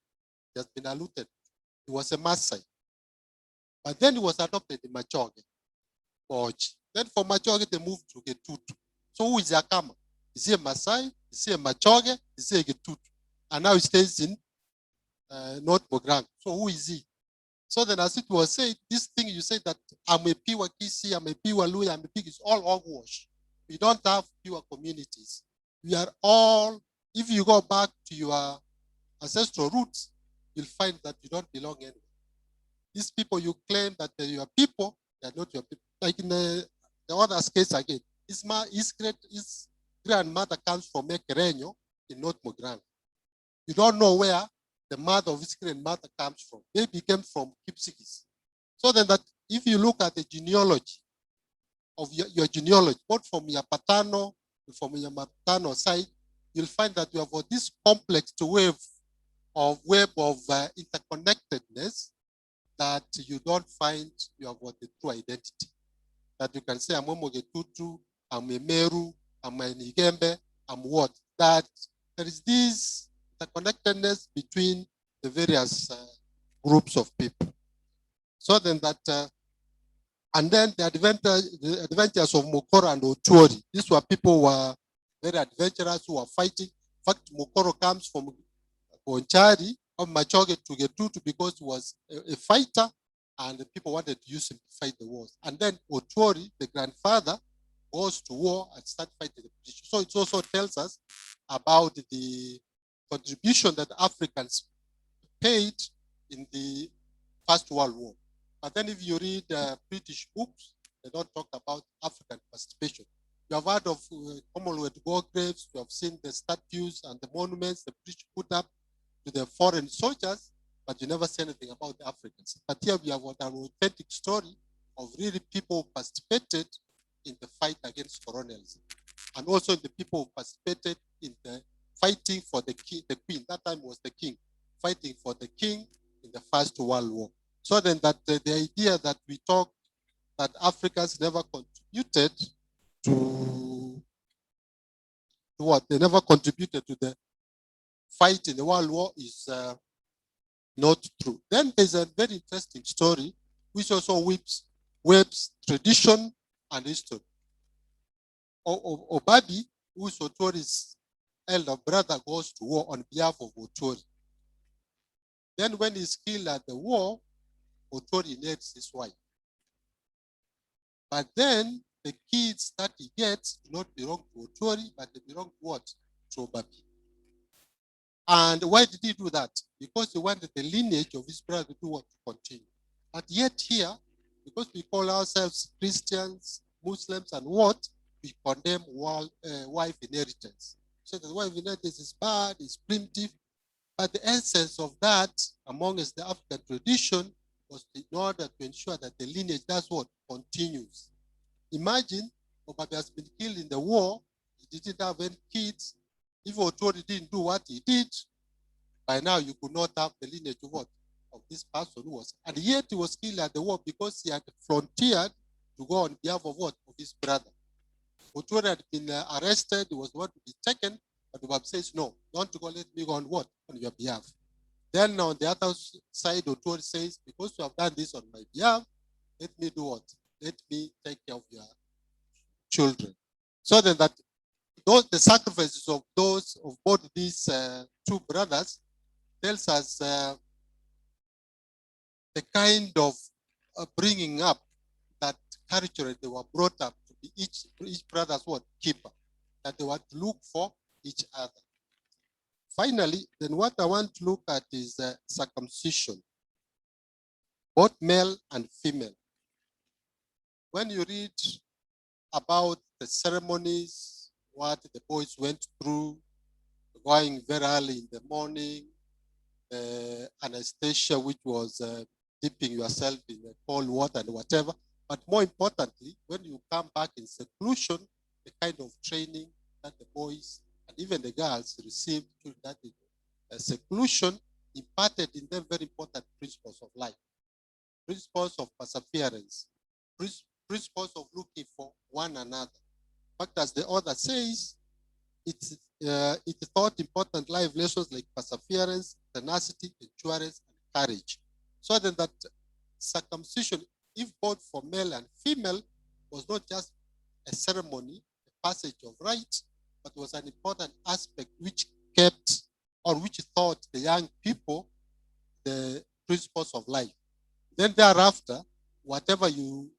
He has been alluded. He was a Maasai. But then he was adopted in Machoge. Then from Machoge, they moved to Getutu. So who is Akama? Is he a Maasai? Is he a Machoge? Is he a Getutu? And now he stays in North Bograng. So who is he? So then as it was said, this thing you say that I'm a pure Kisi, I'm a pure Luya, I'm a pig, is all hogwash. We don't have pure communities. We are all, if you go back to your ancestral roots, you'll find that you don't belong anywhere. These people you claim that they're your people, they're not your people. Like in the other's case again, his grandmother comes from Ekerenyo in North Mograng. You don't know where the mother of his grandmother comes from. They became from Kipsigis. So then that if you look at the genealogy of your genealogy, both from your paternal and from your maternal side, you'll find that you have this complex web of interconnectedness that you don't find you have the true identity. That you can say, I'm Omogetutu, I'm a Meru, I'm a Nigembe, I'm what? That there is this interconnectedness between the various groups of people. So then that, and then the adventures of Mokoro and Otuori. These were people who were very adventurous who were fighting. In fact, Mokoro comes from Bonchari of Machoge to Getutu because he was a fighter and the people wanted to use him to fight the wars. And then Otuori, the grandfather, goes to war and starts fighting the British. So it also tells us about the contribution that Africans paid in the First World War. But then if you read British books, they don't talk about African participation. You have heard of Commonwealth war graves, you have seen the statues and the monuments the British put up to the foreign soldiers, but you never say anything about the Africans. But here we have an authentic story of really people who participated in the fight against colonialism. And also the people who participated in the fighting for the king, the queen, that time was the king, fighting for the king in the First World War. So then that the idea that we talk that Africans never contributed to what? They never contributed to the fight in the World War is not true. Then there's a very interesting story which also webs tradition and history. Obadi, who is Otuori's elder brother, goes to war on behalf of Otuori. Then when he's killed at the war, Otuori inherits his wife. But then the kids that he gets do not belong to Otuori, but they belong to what? To Obabi. And why did he do that? Because he wanted the lineage of his brother to continue. But yet here, because we call ourselves Christians, Muslims, and what? We condemn wife inheritance. So the wife inheritance is bad, it's primitive, but the essence of that amongst the African tradition was in order to ensure that the lineage, that's what, continues. Imagine, Obabi has been killed in the war, he didn't have any kids. If Otori didn't do what he did, by now you could not have the lineage of what? Of this person who was, and yet he was killed at the war because he had frontiered to go on behalf of what? Of his brother. Otori had been arrested, he was about to be taken, but Obabi says, no, don't go, let me go on what? On your behalf. Then on the other side, Otori says, because you have done this on my behalf, let me do what? Let me take care of your children. So then that the sacrifices of those of both these two brothers tells us the kind of bringing up that culturally they were brought up to be each brother's what? Keeper, that they were to look for each other. Finally, then what I want to look at is circumcision, both male and female. When you read about the ceremonies, what the boys went through, going very early in the morning, anesthesia, which was dipping yourself in the cold water and whatever. But more importantly, when you come back in seclusion, the kind of training that the boys and even the girls received through that seclusion imparted in them very important principles of life, principles of perseverance, principles of looking for one another. In fact, as the author says, it taught important life lessons like perseverance, tenacity, endurance, and courage. So then that circumcision, if both for male and female, was not just a ceremony, a passage of rites, but was an important aspect which kept or which taught the young people the principles of life. Then thereafter, whatever you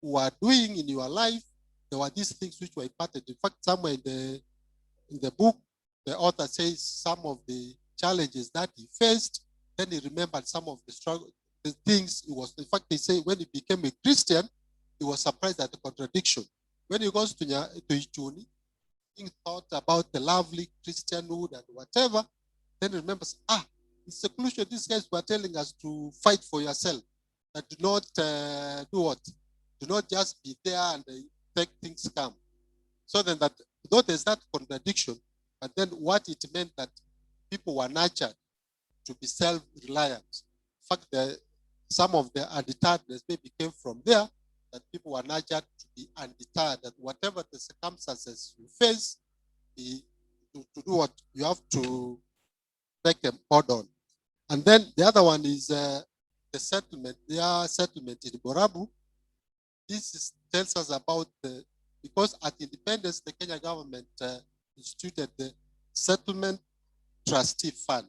were doing in your life, there were these things which were imparted. In fact, somewhere in the book, the author says some of the challenges that he faced, then he remembered some of the struggle, the things he was, in fact, they say when he became a Christian, he was surprised at the contradiction. When he goes to Ichuni, he thought about the lovely Christianhood and whatever, then he remembers, in seclusion, these guys were telling us to fight for yourself, that do not do what? Do not just be there and take things calm. So then that, though there's that contradiction, but then what it meant that people were nurtured to be self-reliant. In fact, some of the undeterredness maybe came from there, that people were nurtured to be undeterred, that whatever the circumstances you face, to do what you have to take a board on. And then the other one is the settlement, their settlement in Borabu. This tells us about because at independence, the Kenya government instituted the Settlement Trustee Fund.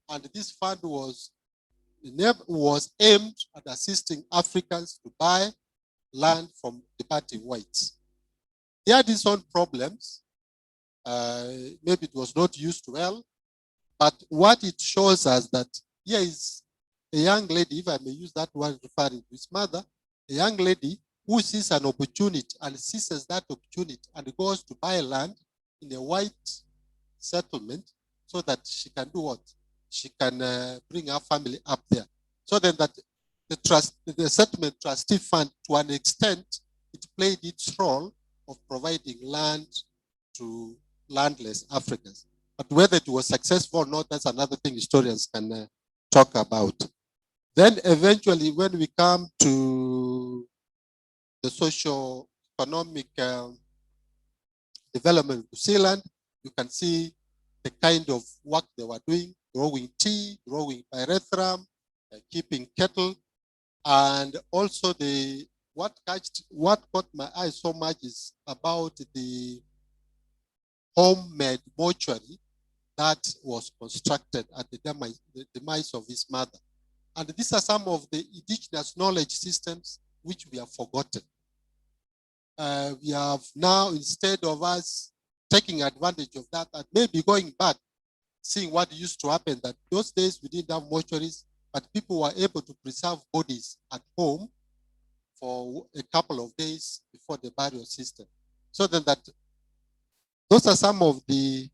And this fund was aimed at assisting Africans to buy land from departing whites. They had its own problems. Maybe it was not used well, but what it shows us that here is a young lady, if I may use that word referring to his mother, a young lady who sees an opportunity and seizes that opportunity and goes to buy land in a white settlement so that she can do what? She can bring her family up there. So then that the Settlement Trustee Fund, to an extent, it played its role of providing land to landless Africans. But whether it was successful or not, that's another thing historians can talk about. Then eventually, when we come to the socio-economic development of New Zealand, you can see the kind of work they were doing, growing tea, growing pyrethrum, keeping cattle, and also what caught my eye so much is about the homemade mortuary that was constructed at the demise of his mother. And these are some of the indigenous knowledge systems which we have forgotten. We have now, instead of us taking advantage of that and maybe going back, seeing what used to happen, that those days we didn't have mortuaries, but people were able to preserve bodies at home for a couple of days before the burial system. So then that those are some of the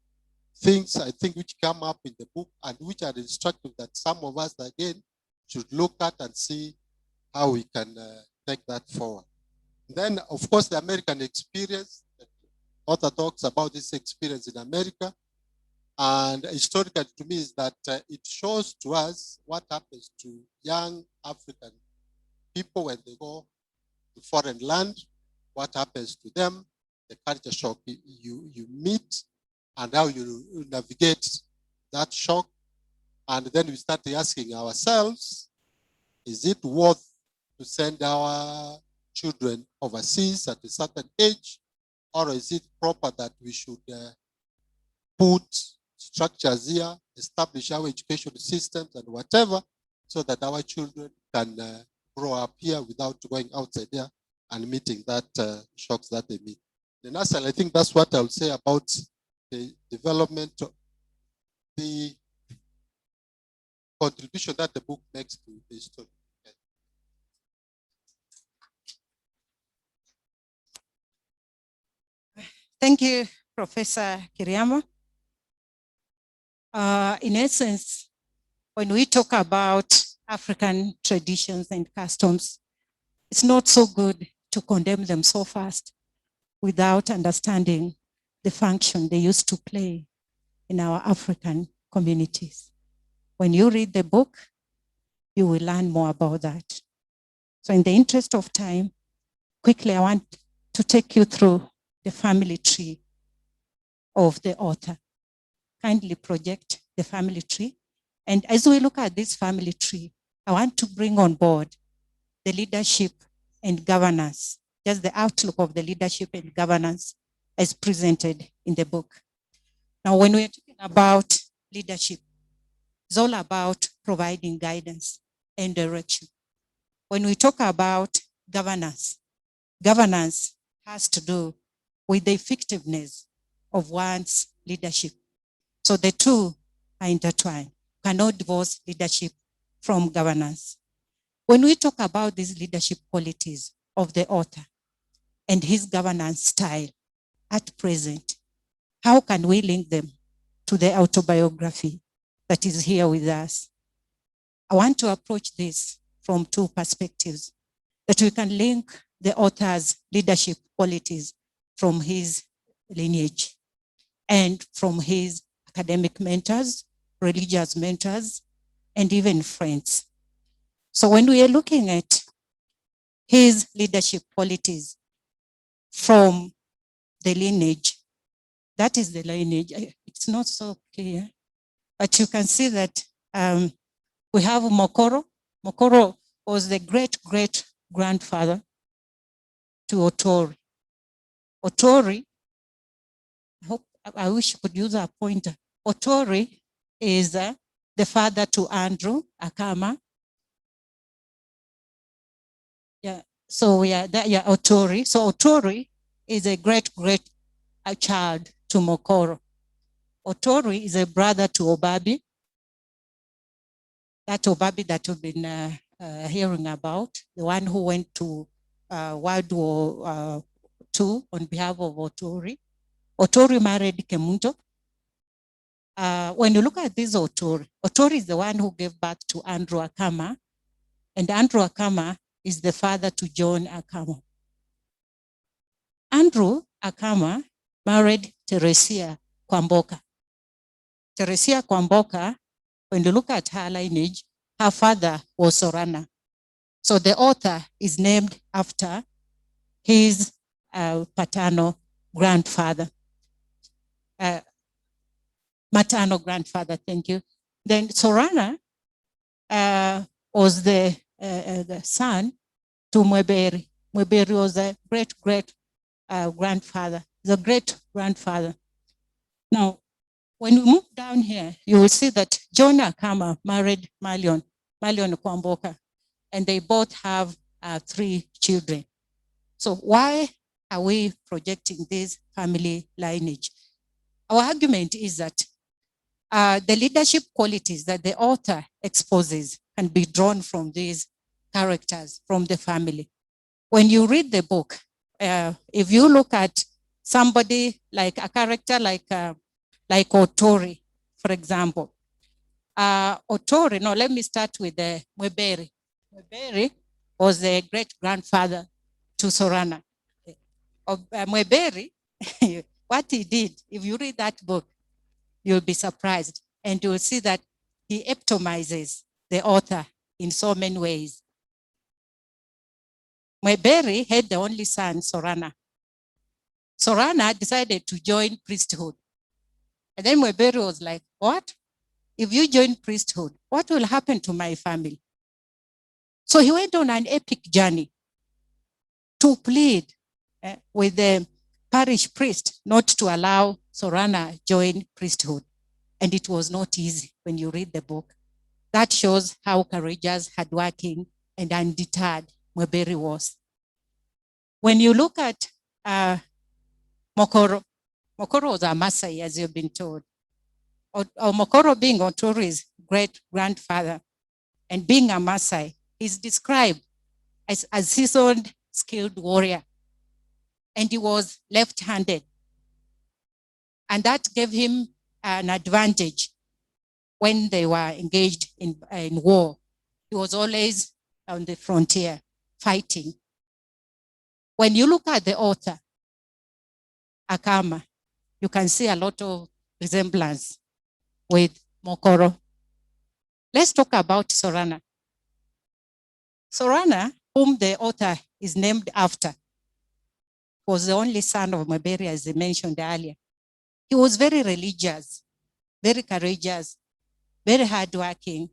things I think which come up in the book and which are instructive that some of us again should look at and see how we can take that forward. Then, of course, the American experience. The author talks about this experience in America. And historically, to me, is that it shows to us what happens to young African people when they go to foreign land, what happens to them, the culture shock you meet, and how you navigate that shock. And then we start asking ourselves, is it worth to send our children overseas at a certain age, or is it proper that we should put structures here, establish our education systems and whatever, so that our children can grow up here without going outside there and meeting that shocks that they meet. And Asal, I think that's what I would say about the development of the contribution that the book makes to the story. Thank you, Professor Kiriama. In essence, when we talk about African traditions and customs, it's not so good to condemn them so fast without understanding the function they used to play in our African communities. When you read the book, you will learn more about that. So in the interest of time, quickly I want to take you through the family tree of the author. Kindly project the family tree. And as we look at this family tree, I want to bring on board the leadership and governance, just the outlook of the leadership and governance as presented in the book. Now, when we're talking about leadership, it's all about providing guidance and direction. When we talk about governance, governance has to do with the effectiveness of one's leadership. So the two are intertwined. You cannot divorce leadership from governance. When we talk about these leadership qualities of the author and his governance style at present, how can we link them to the autobiography that is here with us? I want to approach this from two perspectives, that we can link the author's leadership qualities from his lineage and from his academic mentors, religious mentors, and even friends. So when we are looking at his leadership qualities from the lineage, that is the lineage. It's not so clear, but you can see that we have Mokoro. Mokoro was the great-great-grandfather to Otori. Otori, I wish I could use a pointer. Otori is the father to Andrew Akama. Yeah, so we are that. Yeah, Otori. So Otori is a great child to Mokoro. Otori is a brother to Obabi. That Obabi that we've been hearing about, the one who went to World War II on behalf of Otori. Otori married Kemunto. When you look at this Otori, Otori is the one who gave birth to Andrew Akama, and Andrew Akama is the father to John Akama. Andrew Akama married Teresia Kwamboka. Teresia Kwamboka, when you look at her lineage, her father was Sorana. So the author is named after his paternal grandfather. Maternal grandfather, thank you. Then Sorana was the son to Mweberi. Mweberi was a great-grandfather, the great-grandfather. Now, when we move down here, you will see that John Akama married Malion Kwamboka, and they both have 3 children. So why are we projecting this family lineage? Our argument is that the leadership qualities that the author exposes can be drawn from these characters, from the family. when you read the book, if you look at somebody like a character like Otori, for example, Otori, no, let me start with Mweberi. Mweberi was the great-grandfather to Sorana. Mweberi, what he did, if you read that book, you'll be surprised. And you'll see that he epitomizes the author in so many ways. Mweberi had the only son, Sorana. Sorana decided to join priesthood. And then Mweberi was like, what? If you join priesthood, what will happen to my family? So he went on an epic journey to plead with the parish priest not to allow Sorana join priesthood. And it was not easy when you read the book. That shows how courageous, hardworking, and undeterred Mweberi was. When you look at Mokoro, Mokoro was a Maasai, as you've been told. Mokoro, being Otori's great-grandfather and being a Maasai, is described as a seasoned, skilled warrior. And he was left-handed. And that gave him an advantage when they were engaged in war. He was always on the frontier fighting. When you look at the author, Akama, you can see a lot of resemblance with Mokoro. Let's talk about Sorana. Sorana, whom the author is named after, was the only son of Mweberi, as I mentioned earlier. He was very religious, very courageous, very hardworking,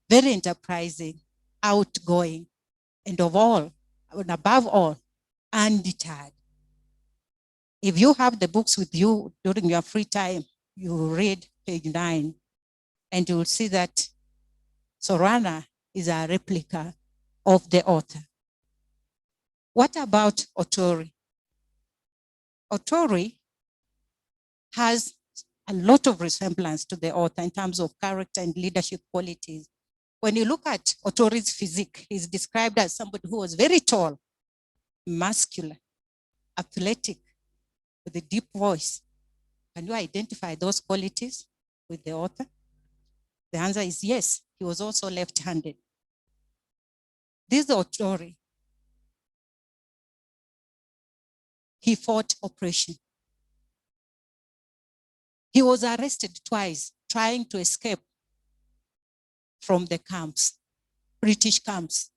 very enterprising, outgoing, and above all, undeterred. If you have the books with you during your free time, you read page 9, and you'll see that Sorana is a replica of the author. What about Otori? Otori has a lot of resemblance to the author in terms of character and leadership qualities. When you look at Otori's physique, he's described as somebody who was very tall, muscular, athletic, with a deep voice. Can you identify those qualities with the author? The answer is yes. He was also left-handed. This Otori, he fought oppression. He was arrested twice trying to escape from the camps, British camps.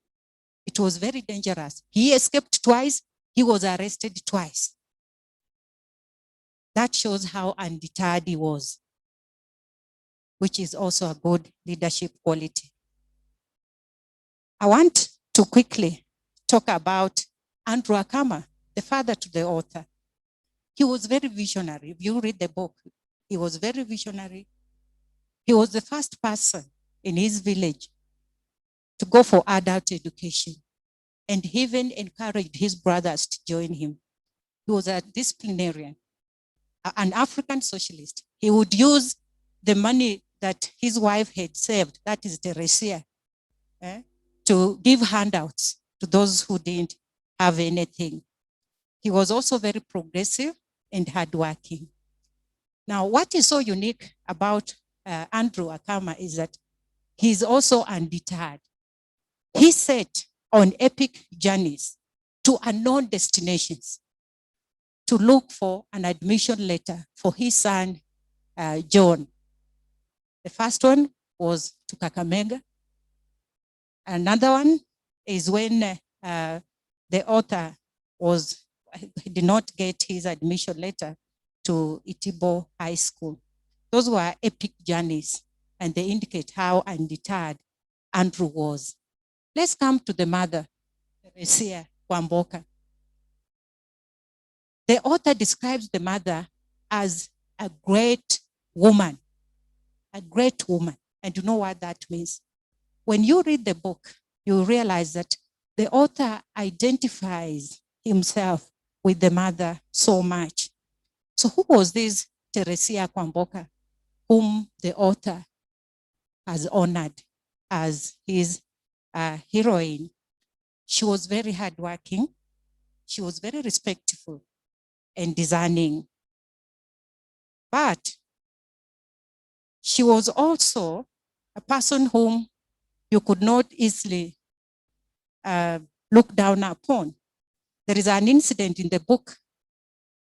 It was very dangerous. He escaped twice. He was arrested twice. That shows how undeterred he was, which is also a good leadership quality. I want to quickly talk about Andrew Akama, the father to the author. He was very visionary. If you read the book, he was very visionary. He was the first person in his village to go for adult education, and he even encouraged his brothers to join him. He was a disciplinarian, an African socialist. He would use the money that his wife had saved, that is Teresia, to give handouts to those who didn't have anything. He was also very progressive and hardworking. Now, what is so unique about Andrew Akama is that he's also undeterred. He set on epic journeys to unknown destinations to look for an admission letter for his son, John. The first one was to Kakamega. Another one is when the author did not get his admission letter to Itibo High School. Those were epic journeys, and they indicate how undeterred Andrew was. Let's come to the mother, Teresia Kwamboka. The author describes the mother as a great woman, And you know what that means. When you read the book, you realize that the author identifies himself with the mother so much. So who was this Teresia Kwamboka, whom the author has honored as his heroine? She was very hardworking. She was very respectful and discerning. But she was also a person whom you could not easily look down upon. There is an incident in the book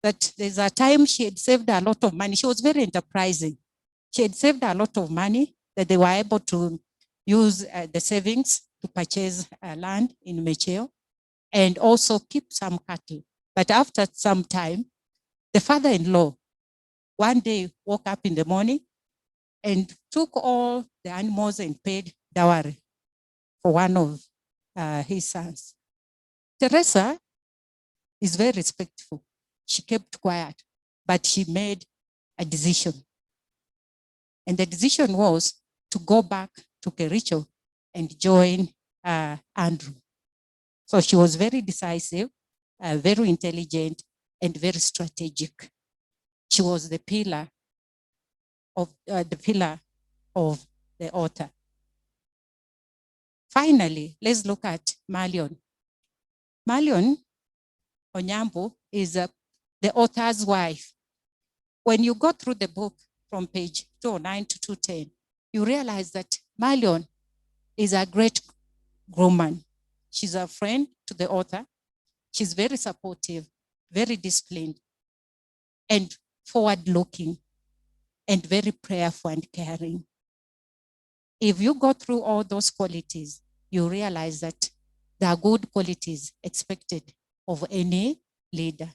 that there's a time she had saved a lot of money. She was very enterprising. She had saved a lot of money that they were able to use the savings to purchase land in Mecheo and also keep some cattle. But after some time, the father-in-law one day woke up in the morning and took all the animals and paid dowry for one of his sons. Teresa is very respectful. She kept quiet, but she made a decision. And the decision was to go back to Kericho and join Andrew. So she was very decisive, very intelligent, and very strategic. She was the pillar of the altar. Finally, let's look at Marion. Marion Onyambo is the author's wife. When you go through the book from page 209 to 210, you realize that Marion is a great woman. She's a friend to the author. She's very supportive, very disciplined, and forward-looking, and very prayerful and caring. If you go through all those qualities, you realize that there are good qualities expected of any leader.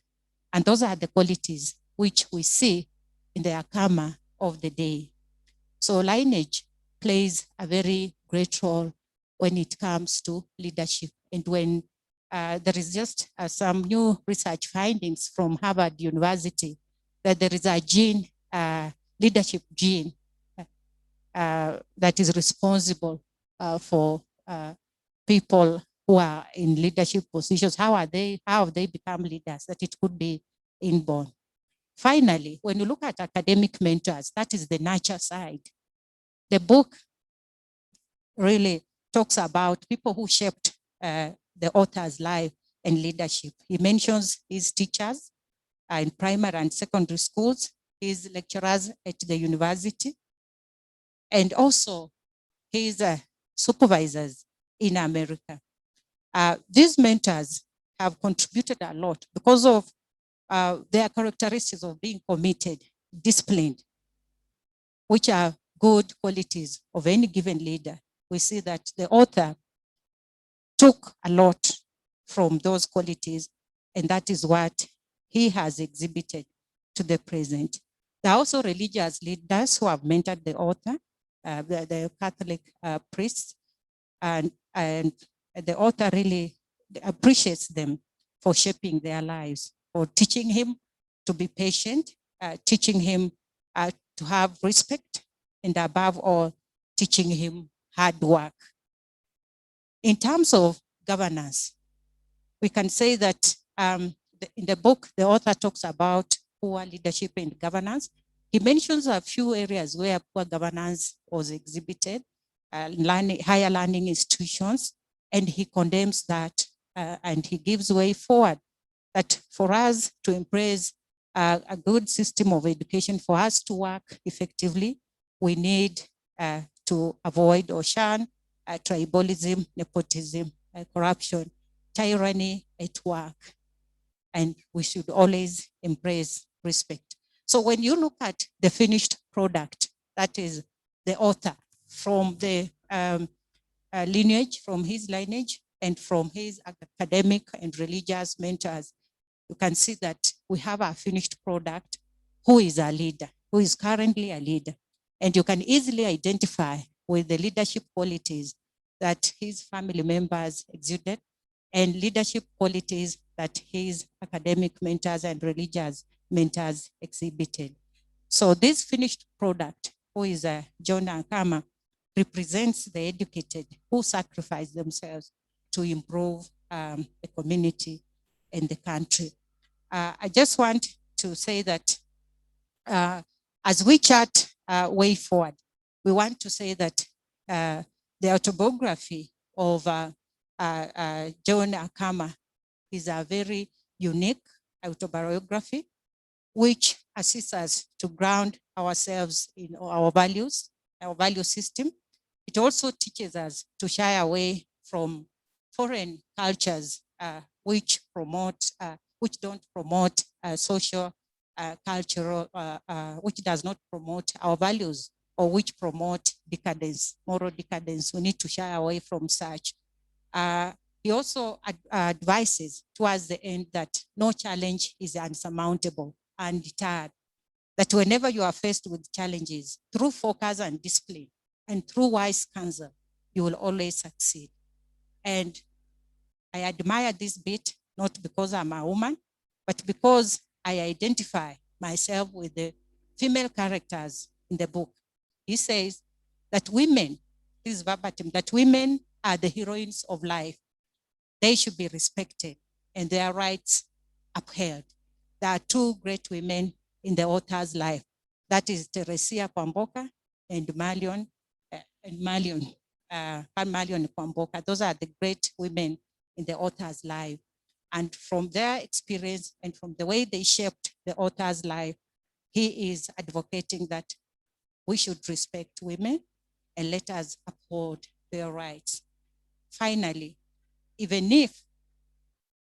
And those are the qualities which we see in the Akama of the day. So lineage plays a very great role when it comes to leadership. And when there is just some new research findings from Harvard University that there is a gene, leadership gene, that is responsible for people who are in leadership positions. How have they become leaders? That it could be inborn. Finally, when you look at academic mentors, that is the nurture side. The book really talks about people who shaped the author's life and leadership. He mentions his teachers in primary and secondary schools, his lecturers at the university, and also his supervisors in America. These mentors have contributed a lot because of their characteristics of being committed, disciplined, which are good qualities of any given leader. We see that the author took a lot from those qualities, and that is what he has exhibited to the present. There are also religious leaders who have mentored the author, the Catholic priests, and the author really appreciates them for shaping their lives, for teaching him to be patient, teaching him to have respect, and above all, teaching him hard work. In terms of governance, we can say that in the book, the author talks about poor leadership and governance. He mentions a few areas where poor governance was exhibited, higher learning institutions, and he condemns that and he gives way forward that for us to embrace a good system of education, for us to work effectively, we need to avoid or shun tribalism, nepotism, corruption, tyranny at work. And we should always embrace respect. So when you look at the finished product, that is the author from the lineage, from his lineage, and from his academic and religious mentors, you can see that we have a finished product who is a leader, who is currently a leader. And you can easily identify with the leadership qualities that his family members exuded and leadership qualities that his academic mentors and religious mentors exhibited. So this finished product, who is John Akama, represents the educated who sacrifice themselves to improve the community and the country. I just want to say that as we chart way forward, we want to say that the autobiography of John Akama is a very unique autobiography, which assists us to ground ourselves in our values, our value system. It also teaches us to shy away from foreign cultures which don't promote social, cultural, which does not promote our values, or which promote decadence, moral decadence. We need to shy away from such. He also advises towards the end that no challenge is unsurmountable, undeterred, that whenever you are faced with challenges, through focus and discipline and through wise counsel, you will always succeed. And I admire this bit, not because I'm a woman, but because I identify myself with the female characters in the book. He says that women, this is verbatim, that women are the heroines of life. They should be respected and their rights upheld. There are two great women in the author's life. That is Teresia Kwamboka and Marion Kwamboka. Those are the great women in the author's life. And from their experience and from the way they shaped the author's life, he is advocating that we should respect women and let us uphold their rights. Finally, even if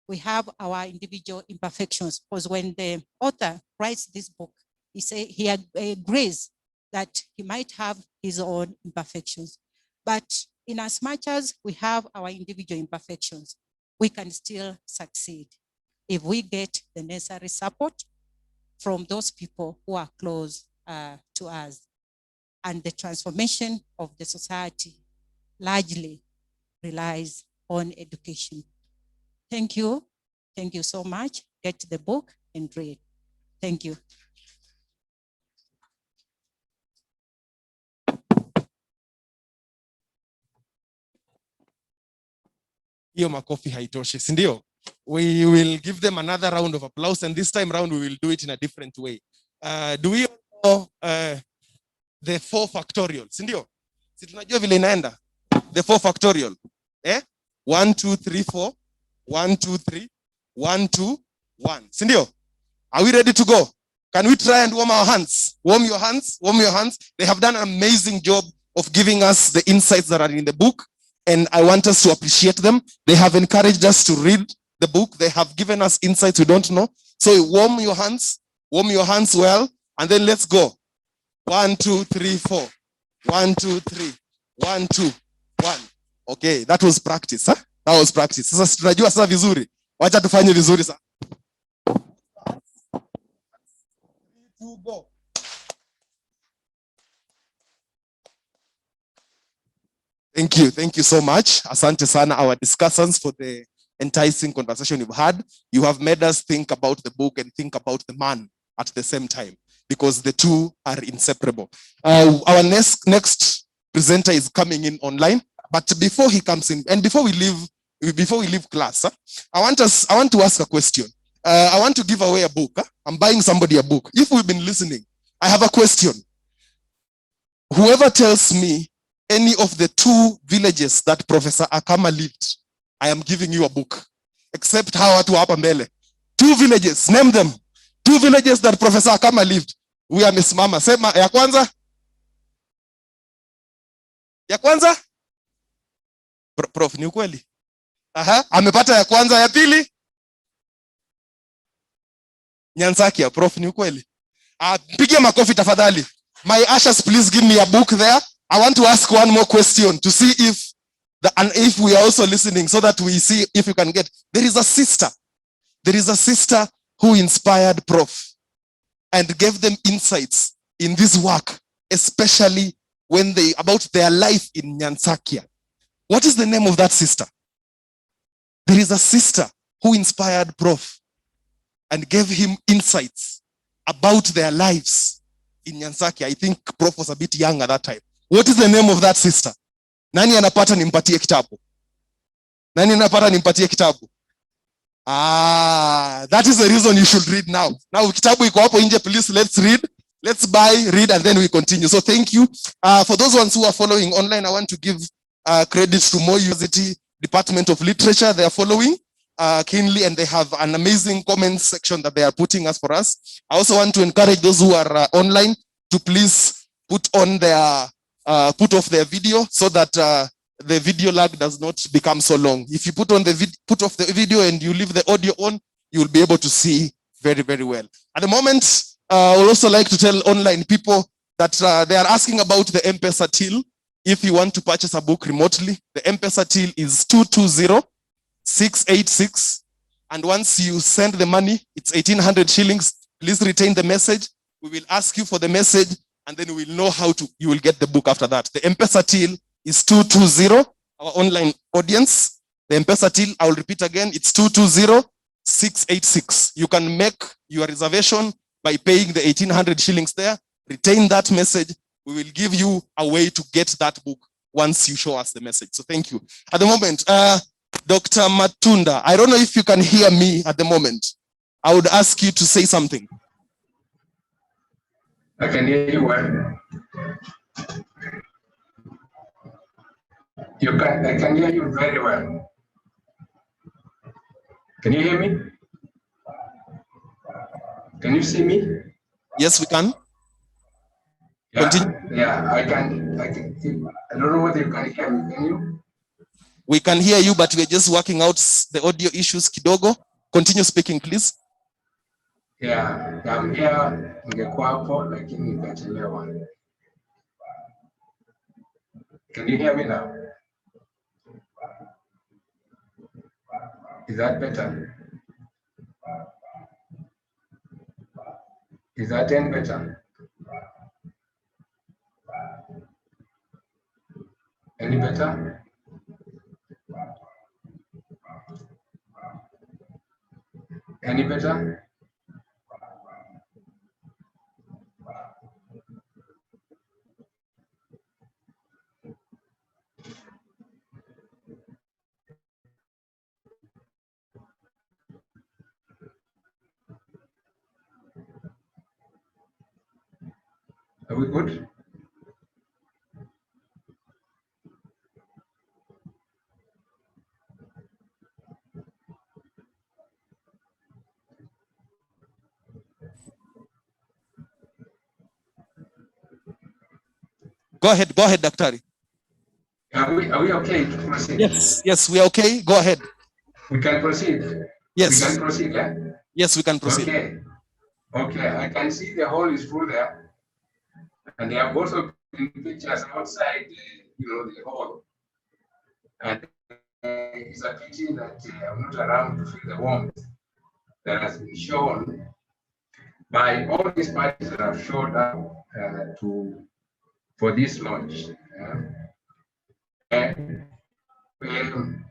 we have our individual imperfections, because when the author writes this book, he agrees that he might have his own imperfections. But in as much as we have our individual imperfections, we can still succeed if we get the necessary support from those people who are close to us. And the transformation of the society largely relies on education. Thank you. Thank you so much. Get the book and read. Thank you. Hiyo makofi haitoshi, si ndio? We will give them another round of applause, and this time round we will do it in a different way. Do we know the 4 factorial, si ndio? Si tunajua vile inaenda? The 4 factorial. 1 2 3 4 1 2 3 1 2 1. Si ndio? Are we ready to go? Can we try and warm our hands? Warm your hands, warm your hands. They have done an amazing job of giving us the insights that are in the book, and I want us to appreciate them. They have encouraged us to read the book. They have given us insights we don't know. So warm your hands well, and then let's go. 1 2 3 4 1 2 3 1 2 1. Okay, that was practice, huh? That was practice. Sasa tunajua sasa vizuri. Wacha tufanye vizuri sasa. Go. Thank you so much. Asante sana, our discussants, for the enticing conversation you've had. You have made us think about the book and think about the man at the same time, because the two are inseparable. Our next presenter is coming in online, but before he comes in, and before we leave class, I want to ask a question. I want to give away a book. I'm buying somebody a book. If we've been listening, I have a question. Whoever tells me any of the 2 villages that Professor Akama lived, I am giving you a book. Except hawa watu hapa mbele. 2 villages, name them. 2 villages that Professor Akama lived. We amesimama. Sema ya kwanza? Ya kwanza? Prof, ni ukweli? Aha, amepata ya kwanza, ya pili? Nyansakia, Prof, ni ukweli? Pigia makofi tafadhali. My ushers, please give me a book there. I want to ask one more question to see if we are also listening, so that we see if you can get. There is a sister who inspired Prof and gave them insights in this work, especially about their life in Nyansakia. What is the name of that sister? There is a sister who inspired Prof and gave him insights about their lives in Nyansakia. I think Prof was a bit young at that time. What is the name of that sister? Nani anapata nimpatie kitabu? Nani anapata nimpatie kitabu? That is the reason you should read now. Now kitabu iko hapo nje, please let's read. Let's buy, read, and then we continue. So thank you. For those ones who are following online, I want to give credit to Moi University. Department of Literature. They are following keenly, and they have an amazing comments section that they are putting us for us. I also want to encourage those who are online to please put on their put off their video so that the video lag does not become so long. If you put off the video and you leave the audio on, you'll be able to see very, very well. At the moment, I would also like to tell online people that they are asking about the M-Pesa till. If you want to purchase a book remotely, the M-Pesa till is 220686. And once you send the money, it's 1,800 shillings. Please retain the message. We will ask you for the message, and then we will know how you will get the book after that. The M-Pesa till is 220. Our online audience, the M-Pesa till, I will repeat again, it's 220686. You can make your reservation by paying the 1,800 shillings there. Retain that message. We will give you a way to get that book once you show us the message. So thank you. At the moment, Dr. Matunda, I don't know if you can hear me at the moment. I would ask you to say something. I can hear you well. I can hear you very well. Can you hear me? Can you see me? Yes, we can. Yeah, Continue. yeah, I can. I don't know whether you can hear me. Can you? We can hear you, but we're just working out the audio issues kidogo. Continue speaking, please. Yeah, I'm here. Ningekuwa hapo lakini nikachelewa. Can you hear me now? Is that better? Is that any better? Any better? Any better? Are we good? Go ahead, Daktari. Are we okay to proceed? Yes, we are okay. Go ahead. We can proceed. Yes. We can proceed, yeah? Yes, we can proceed. Okay, I can see the hole is full there. And there have also been pictures outside, the hall. And it's a pity that I'm not around to feel the warmth that has been shown by all these parties that have showed up for this launch.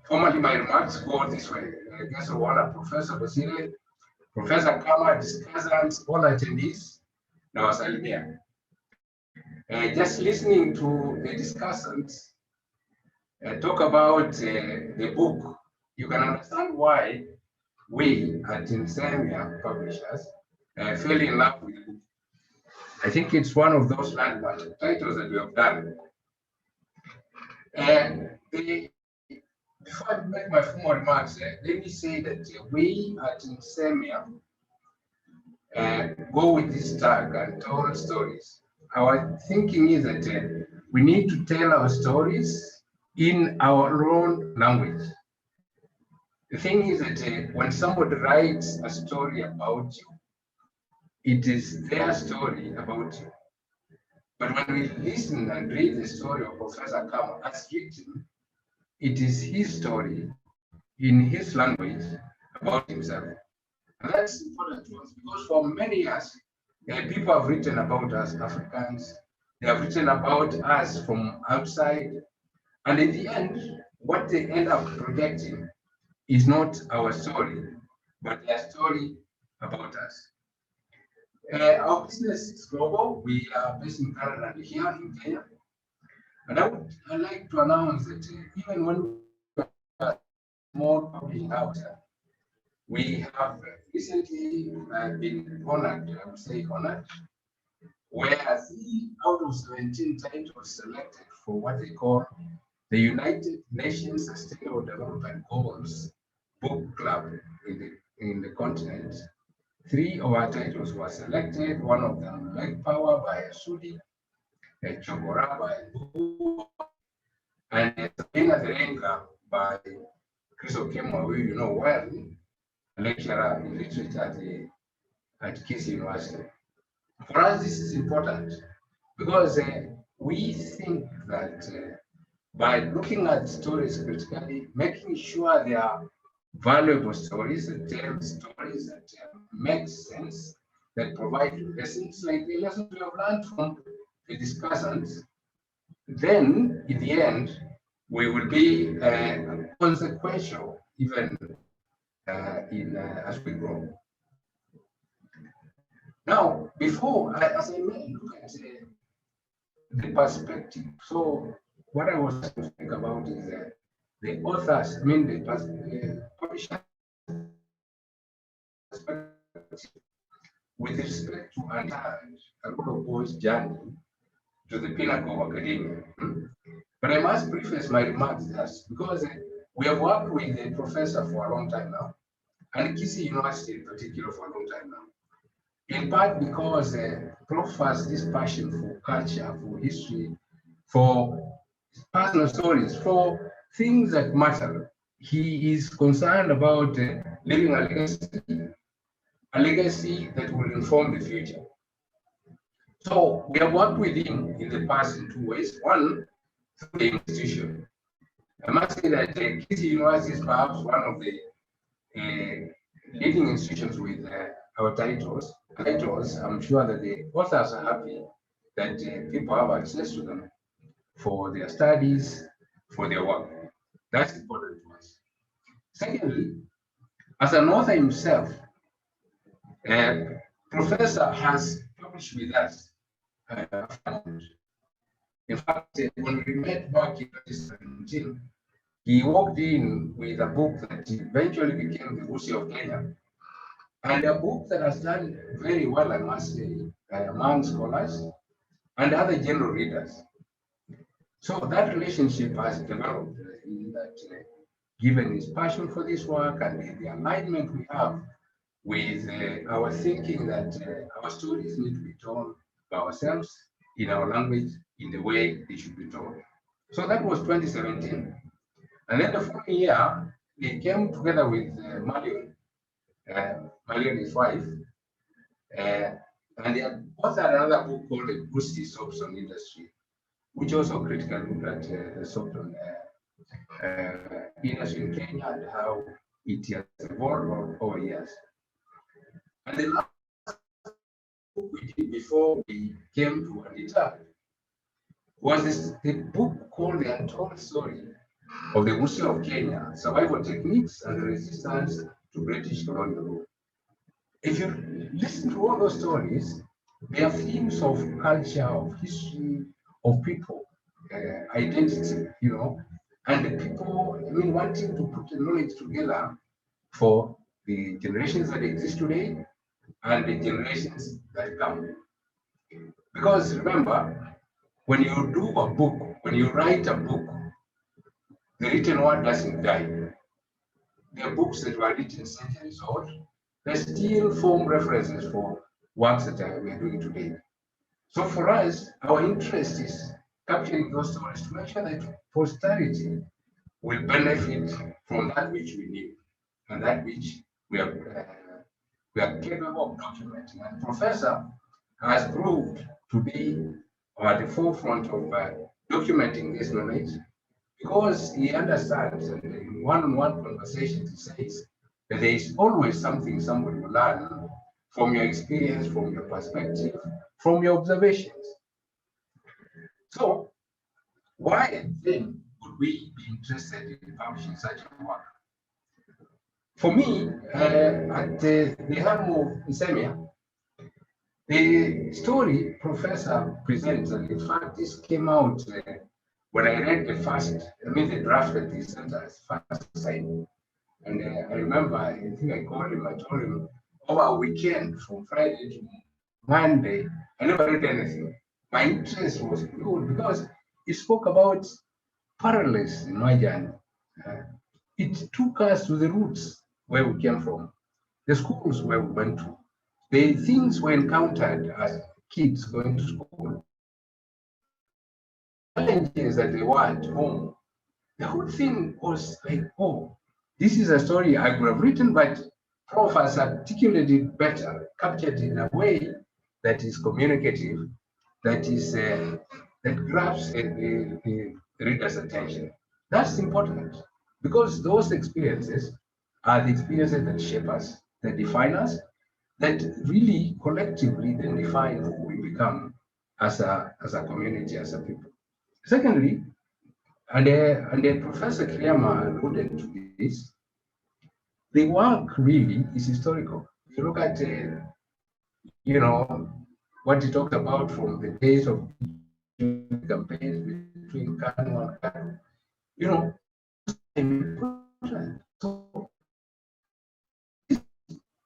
Formally, my remarks go this way. I guess I want Professor Basile, Professor Akama, discussants, all attendees. Now, Salimia. Just listening to the discussants talk about the book, you can understand why we at Insemia Publishers fell in love with the book. I think it's one of those landmark titles that we have done. Before I make my formal remarks, let me say that we at Insemia go with this tag and tell stories. Our thinking is that we need to tell our stories in our own language. The thing is that when somebody writes a story about you, it is their story about you. But when we listen and read the story of Professor Akama as written, it is his story in his language about himself. And that's important to us because for many years, people have written about us Africans, they have written about us from outside, and in the end, what they end up projecting is not our story, but their story about us. Our business is global. We are based in Canada and here in Kenya. And I'd like to announce that even when we are more publishing out, we have recently been honored, I would say honored, where 3 out of 17 titles selected for what they call the United Nations Sustainable Development Goals book club in the continent. 3 of our titles were selected, one of them Lake Power by Sudi, Chogora by Bu, and Sabina Zerenga by Chris Okemo, who you know well, a lecturer in literature at Kisi University. For us, this is important because we think that by looking at stories critically, making sure they are valuable stories that tell stories that make sense, that provide lessons like the lessons we have learned from the discussants, then in the end, we will be consequential even as we grow. Now, before, as I may look at the perspective, so what I was to think about is the authors, I mean the publisher with respect to Undeterred, a little boy's journey to the Pinnacle of Academia. But I must preface my remarks thus, because we have worked with the professor for a long time now, and Kisi University in particular for a long time now. In part because Prof has this passion for culture, for history, for personal stories, for things that matter. He is concerned about leaving a legacy that will inform the future. So we have worked with him in the past in 2 ways. One, through the institution. I must say that Kisi University is perhaps one of the leading institutions with our titles. I'm sure that the authors are happy that people have access to them for their studies, for their work. That's important to us. Secondly, as an author himself, Professor has published with us. In fact, when we met back in 2017, he walked in with a book that eventually became the History of Kenya, and a book that has done very well, I must say, among scholars and other general readers. So that relationship has developed in that, given his passion for this work and the alignment we have with our thinking that our stories need to be told by ourselves, in our language, in the way they should be told. So that was 2017. And then the following year, they came together with Marion, his wife, and they had authored another book called The Boosty Soapstone Industry, which also critically looked at the soapstone industry in Kenya and how it has evolved over years. And the last book we did before we came to Undeterred was the book called The Untold Story of the History of Kenya, Survival Techniques and the Resistance to British Colonial Rule. If you listen to all those stories, they are themes of culture, of history, of people, identity, and the people, wanting to put the knowledge together for the generations that exist today and the generations that come. Because remember, when you do a book, when you write a book, the written word doesn't die. There are books that were written centuries old. They still form references for works that we are doing today. So for us, our interest is capturing those stories to make sure that posterity will benefit from that which we need and that which we are capable of documenting. And Professor has proved to be at the forefront of documenting this knowledge because he understands, and in one-on-one conversations, he says that there is always something somebody will learn from your experience, from your perspective, from your observations. So, why then would we be interested in publishing such a work? For me, at the helm of Isemia, the story Professor presents, and in fact, this came out when I read the draft that he sent us first sign. And I remember, I think I called him, I told him, over a weekend from Friday to Monday, I never read anything. My interest was good because he spoke about parallels in my journey. It took us to the roots where we came from, the schools where we went to, the things we encountered as kids going to school, challenges that they were at home. The whole thing was like, oh, this is a story I could have written, but Prof has articulated better, captured in a way that is communicative, that is that grabs the reader's attention. That's important because those experiences are the experiences that shape us, that define us, that really collectively then define who we become as a community, as a people. Secondly, and Professor Kiyama alluded to this, the work really is historical. If you look at, what he talked about from the days of campaigns between Kanu and Kanu, so this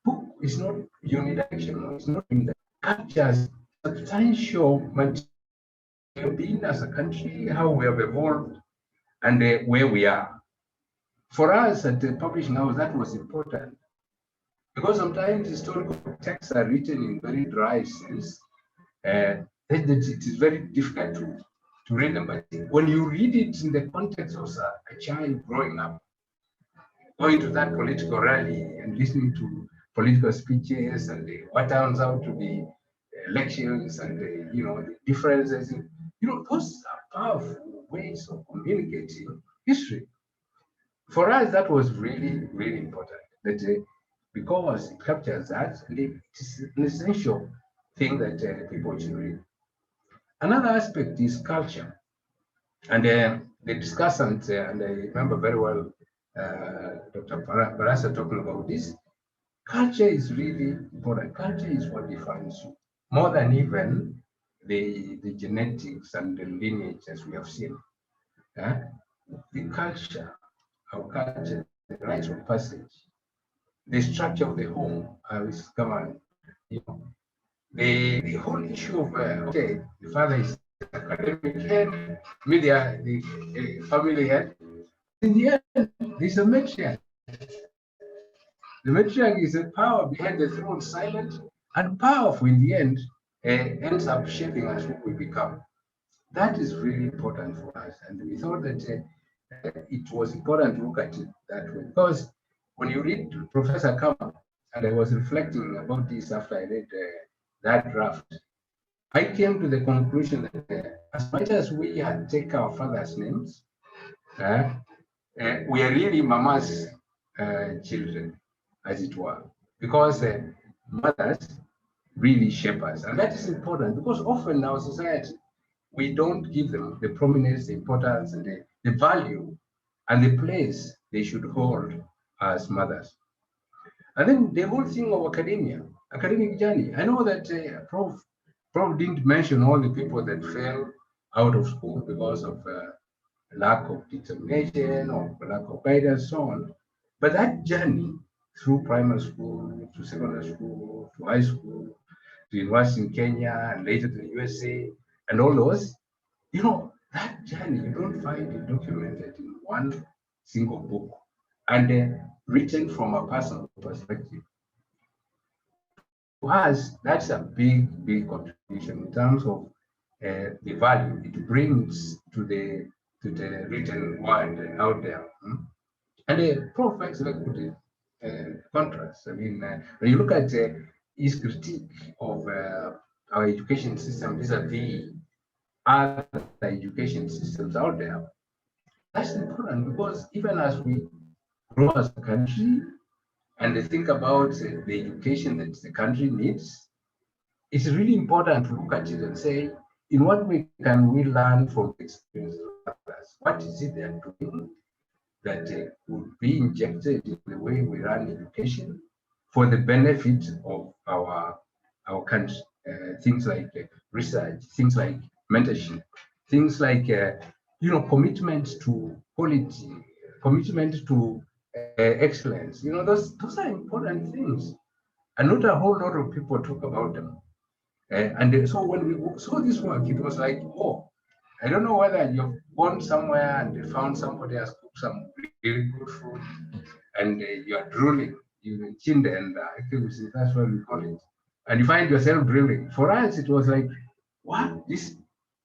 book is not unidirectional, it's not unidirectional. Captures substantial material being as a country, how we have evolved, and where we are. For us at the Publishing House, that was important because sometimes historical texts are written in very dry sense. It is very difficult to read them. But when you read it in the context of a child growing up, going to that political rally and listening to political speeches and what turns out to be elections and the differences, those are powerful ways of communicating history. For us, that was really, really important. That because it captures that, and it is an essential thing that people should read. Another aspect is culture, and the discussant, and I remember very well Dr. Barasa talking about this. Culture is really important. Culture is what defines you, more than even the genetics and the lineage as we have seen. The culture, our culture, the rites of passage, the structure of the home, is governed. The whole issue of the father is academic head, media, the family head. In the end, there's a matriarch. The matriarch is a power behind the throne, silent and powerful in the end, ends up shaping us who we become. That is really important for us. And we thought that it was important to look at it that way. Because when you read Professor Akama, and I was reflecting about this after I read that draft, I came to the conclusion that as much as we had taken our father's names, we are really mama's children, as it were, because mothers really shape us. And that is important because often in our society, we don't give them the prominence, the importance, and the value and the place they should hold as mothers. And then the whole thing of academia, academic journey. I know that Prof didn't mention all the people that fell out of school because of lack of determination or lack of guidance, so on. But that journey through primary school, to secondary school, to high school, to university in Kenya, and later to the USA, and all those, that journey, you don't find it documented in one single book and written from a personal perspective. To us, that's a big, big contribution in terms of the value it brings to the written word out there. And the Prof actually put it contrast. I mean, when you look at his critique of our education system vis-a-vis other education systems out there, that's important because even as we grow as a country and they think about the education that the country needs, it's really important to look at it and say, in what way can we learn from the experiences of others? What is it they're doing that would be injected in the way we run education for the benefit of our country? Things like research, things like mentorship, things like commitment to quality, commitment to excellence. Those are important things, and not a whole lot of people talk about them. And so when we saw this work, it was like, oh, I don't know whether you've gone somewhere and found somebody has cooked some really good food and you are drooling, you chinned and accuracy, that's what we call it. And you find yourself drooling. For us, it was like, what? This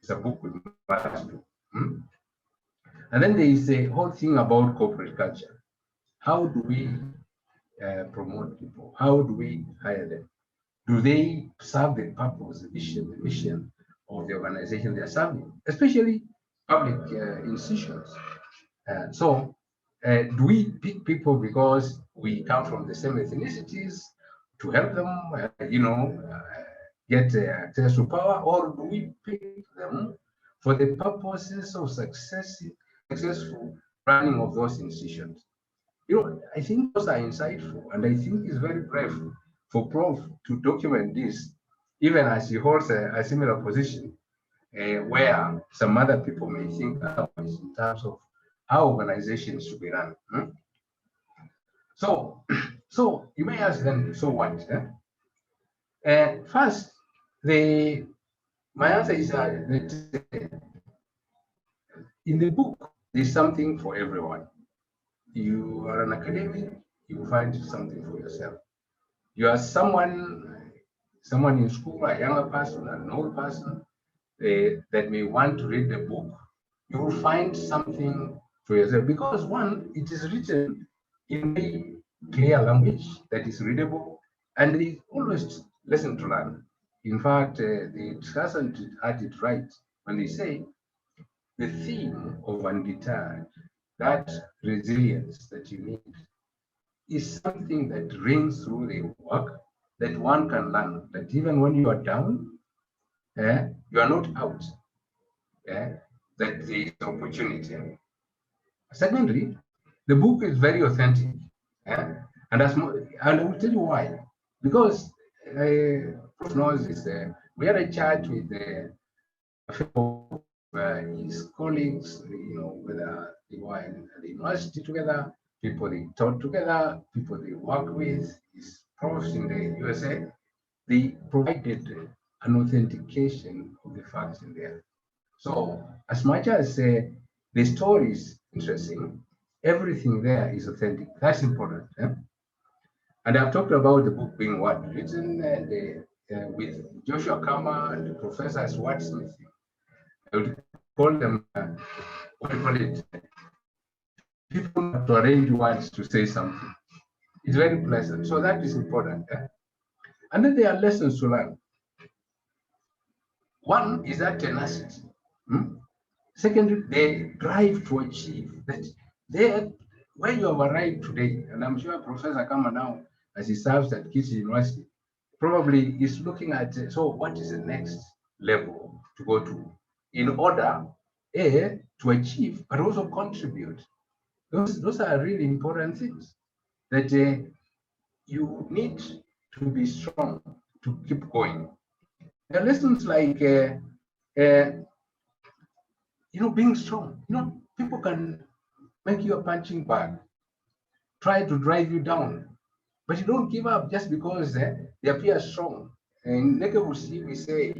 is a book we must do. Hmm? And then there is a whole thing about corporate culture. How do we promote people? How do we hire them? Do they serve the purpose, the mission of the organization they are serving, especially public institutions? Do we pick people because we come from the same ethnicities to help them, get access to power, or do we pick them for the purposes of successful running of those institutions? I think those are insightful, and I think it's very brave for Prof to document this, even as he holds a similar position, where some other people may think otherwise in terms of how organizations should be run. So, so you may ask then, so what? First, my answer is that in the book, there's something for everyone. You are an academic, you will find something for yourself. You are someone in school, a younger person, an old person that may want to read the book, you will find something for yourself. Because one, it is written in a clear language that is readable, and there is always lesson to learn. In fact, the discussant had it right when they say the theme of Undeterred, that resilience that you need, is something that rings through the work, that one can learn, that even when you are down, you are not out, that there is opportunity. Secondly, the book is very authentic, and I will tell you why. Because Prof knows this, we had a chat with his colleagues, whether they were in the university together, people they taught together, people they work with, his profs in the USA, they provided an authentication of the facts in there. So as much as the story is interesting, everything there is authentic. That's important. And I've talked about the book being what? Written with Joshua Akama and the professors wordsmithing. I would call them, what do you call it? People have to arrange words to say something. It's very pleasant. So that is important. And then there are lessons to learn. One is that tenacity. Secondly, the drive to achieve that there, where you have arrived today, and I'm sure Professor Akama now, as he serves at Kisi University, probably is looking at, so what is the next level to go to in order, to achieve, but also contribute. Those are really important things that you need to be strong to keep going. There are lessons like, being strong. People can make you a punching bag, try to drive you down, but you don't give up just because they appear strong. In Nekebusi, we say,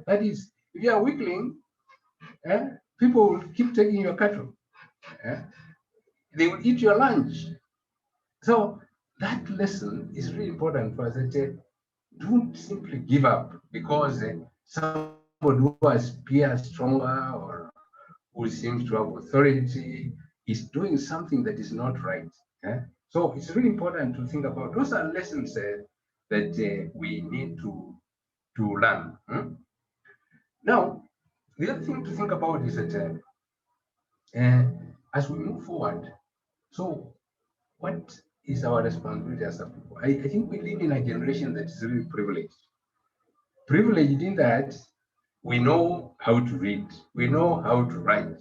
that is, if you are weakling, people will keep taking your cattle. They will eat your lunch. So that lesson is really important for us. That don't simply give up because somebody who appears stronger or who seems to have authority is doing something that is not right. So it's really important to think about. Those are lessons that we need to learn. Now, the other thing to think about is that as we move forward, so what is our responsibility as a people? I think we live in a generation that is really privileged. Privileged in that we know how to read, we know how to write,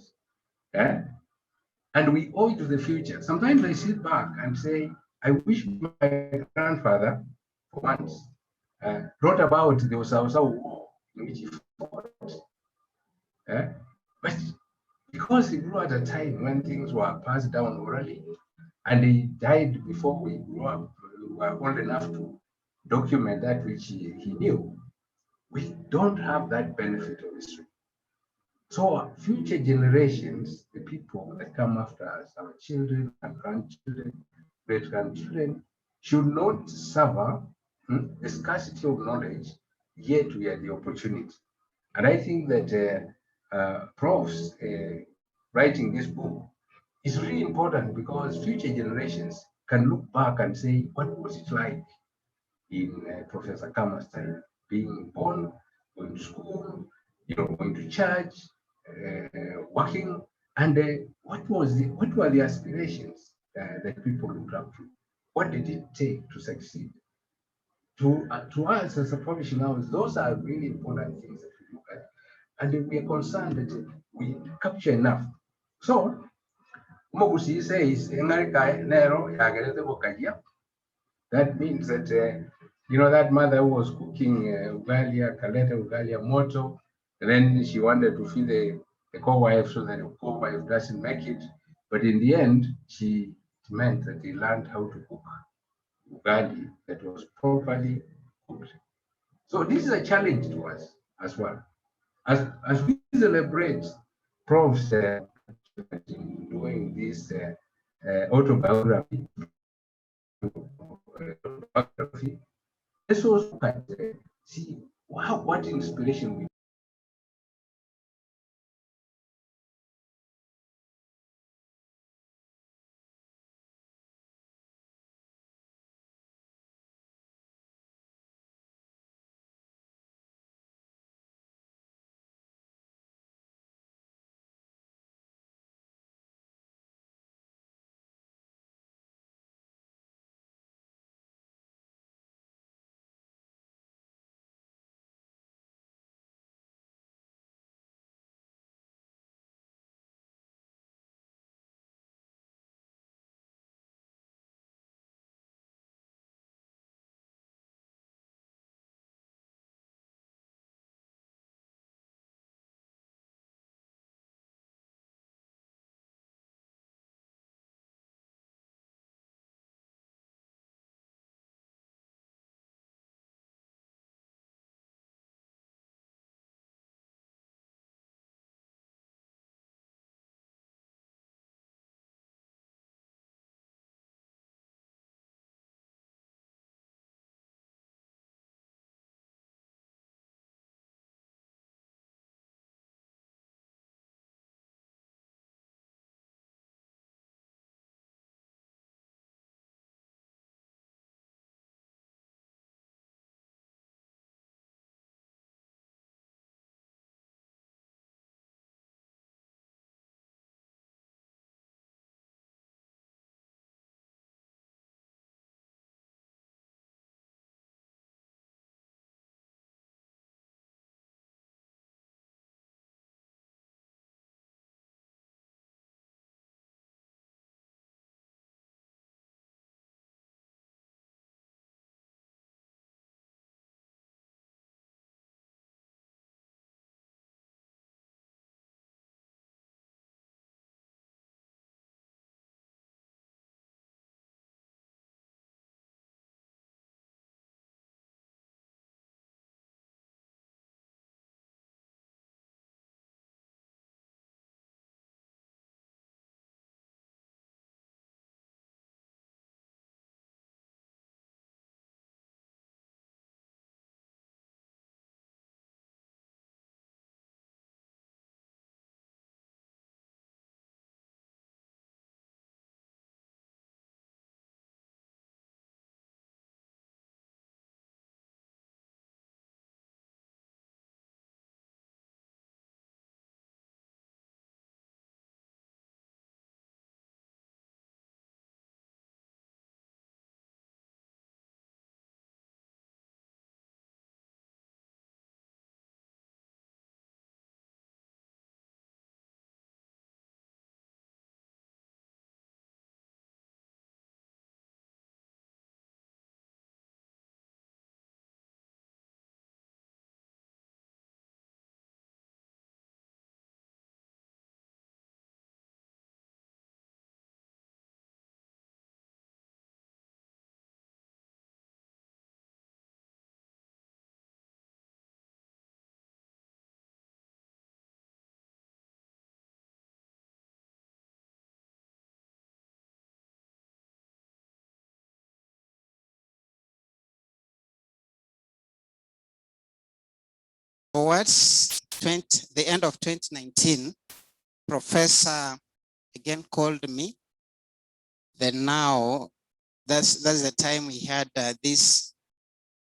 and we owe it to the future. Sometimes I sit back and say, I wish my grandfather, for once, wrote about the Osawasa War in which he fought. But because he grew at a time when things were passed down orally, and he died before we grew up, we were old enough to document that which he knew. we don't have that benefit of history. So future generations, the people that come after us, our children and grandchildren, great grandchildren, should not suffer the scarcity of knowledge, yet we have the opportunity. And I think that Prof's writing this book is really important because future generations can look back and say, what was it like in Professor Akama's time, being born, going to school, going to church, working, and what were the aspirations that people looked up to? What did it take to succeed? To us as a publishing house, those are really important things that we look at, and we are concerned that we capture enough. So, Mogusi says, that means that, that mother who was cooking ugalia, kaleta ugalia moto, and then she wanted to feed the co-wife so that the co-wife doesn't make it. But in the end, it meant that he learned how to cook ugali that was properly cooked. So this is a challenge to us as well. As we celebrate Prof's doing this autobiography, let's also look at see what inspiration we Towards the end of 2019, Professor again called me. Then now, that's the time we had the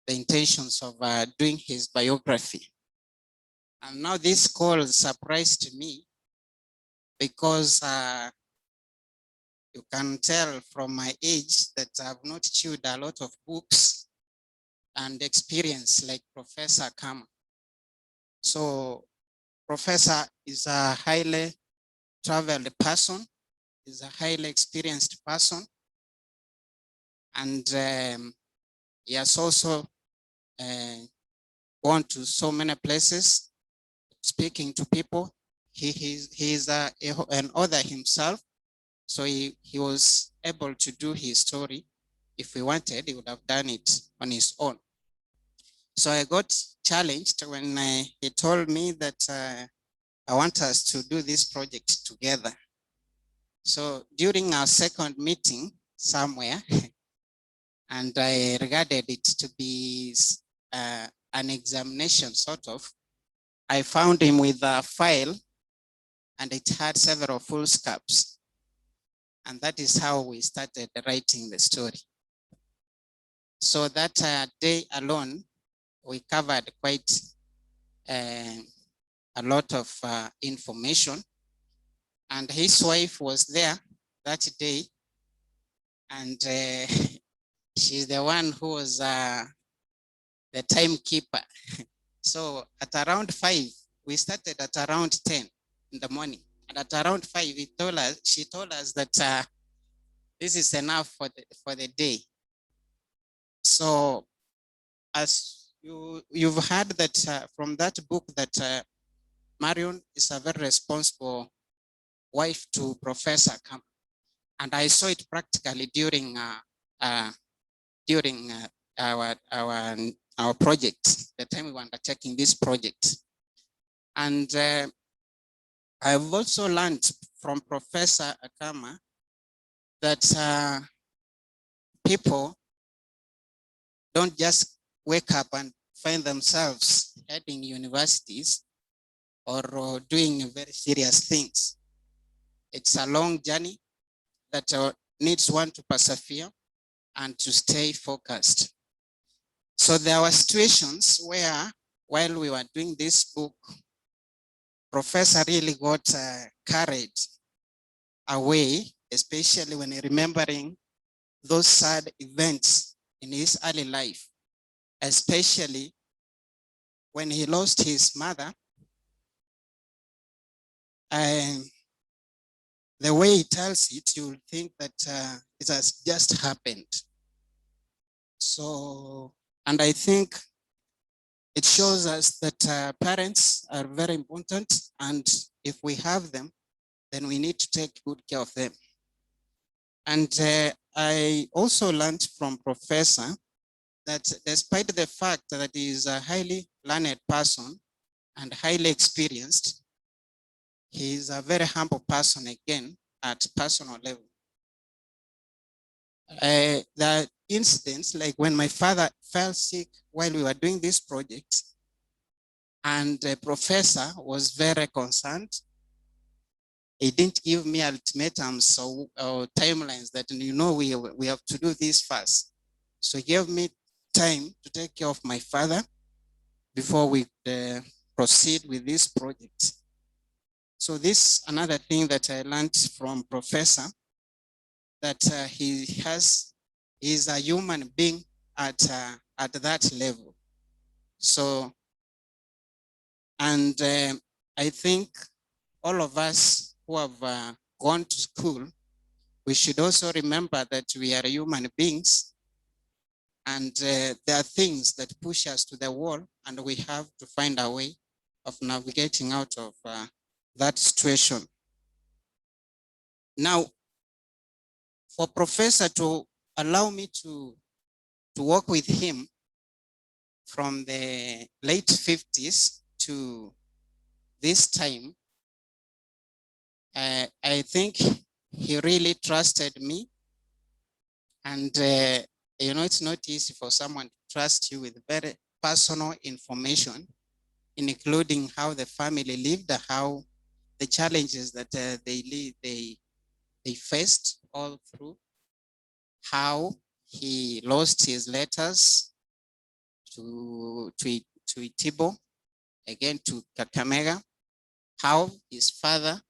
intentions of doing his biography. And now this call surprised me because you can tell from my age that I've not chewed a lot of books and experience like Professor Akama. So Professor is a highly traveled person, is a highly experienced person, and he has also gone to so many places, speaking to people. He is an author himself, so he was able to do his story. If he wanted, he would have done it on his own. So I got challenged when he told me that I want us to do this project together. So during our second meeting somewhere, and I regarded it to be an examination sort of, I found him with a file and it had several foolscaps. And that is how we started writing the story. So that day alone, we covered quite a lot of information. And his wife was there that day. And she's the one who was the timekeeper. So at around 5, we started at around 10 in the morning. And at around 5, she told us that this is enough for the day. So as you've heard that from that book that Marion is a very responsible wife to Professor Akama. And I saw it practically during our project, the time we were undertaking this project. And I've also learned from Professor Akama that people don't just wake up and find themselves heading universities or doing very serious things. It's a long journey that needs one to persevere and to stay focused. So there were situations where, while we were doing this book, Professor really got carried away, especially when remembering those sad events in his early life, especially when he lost his mother. And the way he tells it, you'll think that it has just happened. So, and I think it shows us that parents are very important, and if we have them, then we need to take good care of them. And I also learned from Professor that despite the fact that he is a highly learned person and highly experienced, he is a very humble person again at personal level. The incidents, like when my father fell sick while we were doing this project, and the professor was very concerned. He didn't give me ultimatums or timelines that, you know, we have to do this fast. So he gave me time to take care of my father before we proceed with this project. So this another thing that I learned from Professor, that he is a human being at that level. So, and I think all of us who have gone to school, we should also remember that we are human beings, and there are things that push us to the wall, and we have to find a way of navigating out of that situation. Now, for Professor to allow me to work with him from the late 50s to this time, I think he really trusted me. And, you know, it's not easy for someone to trust you with very personal information. including how the family lived, how the challenges that they faced all through, how he lost his letters to Itibo, again to Kakamega, how his father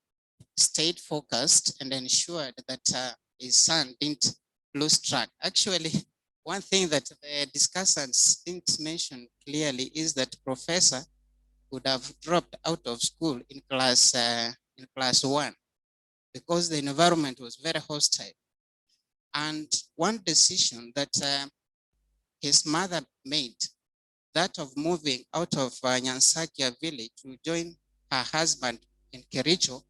stayed focused and ensured that his son didn't lose track. Actually, one thing that the discussants didn't mention clearly is that Professor would have dropped out of school in class 1 because the environment was very hostile. And one decision that his mother made, that of moving out of Nyansakia village to join her husband in Kericho,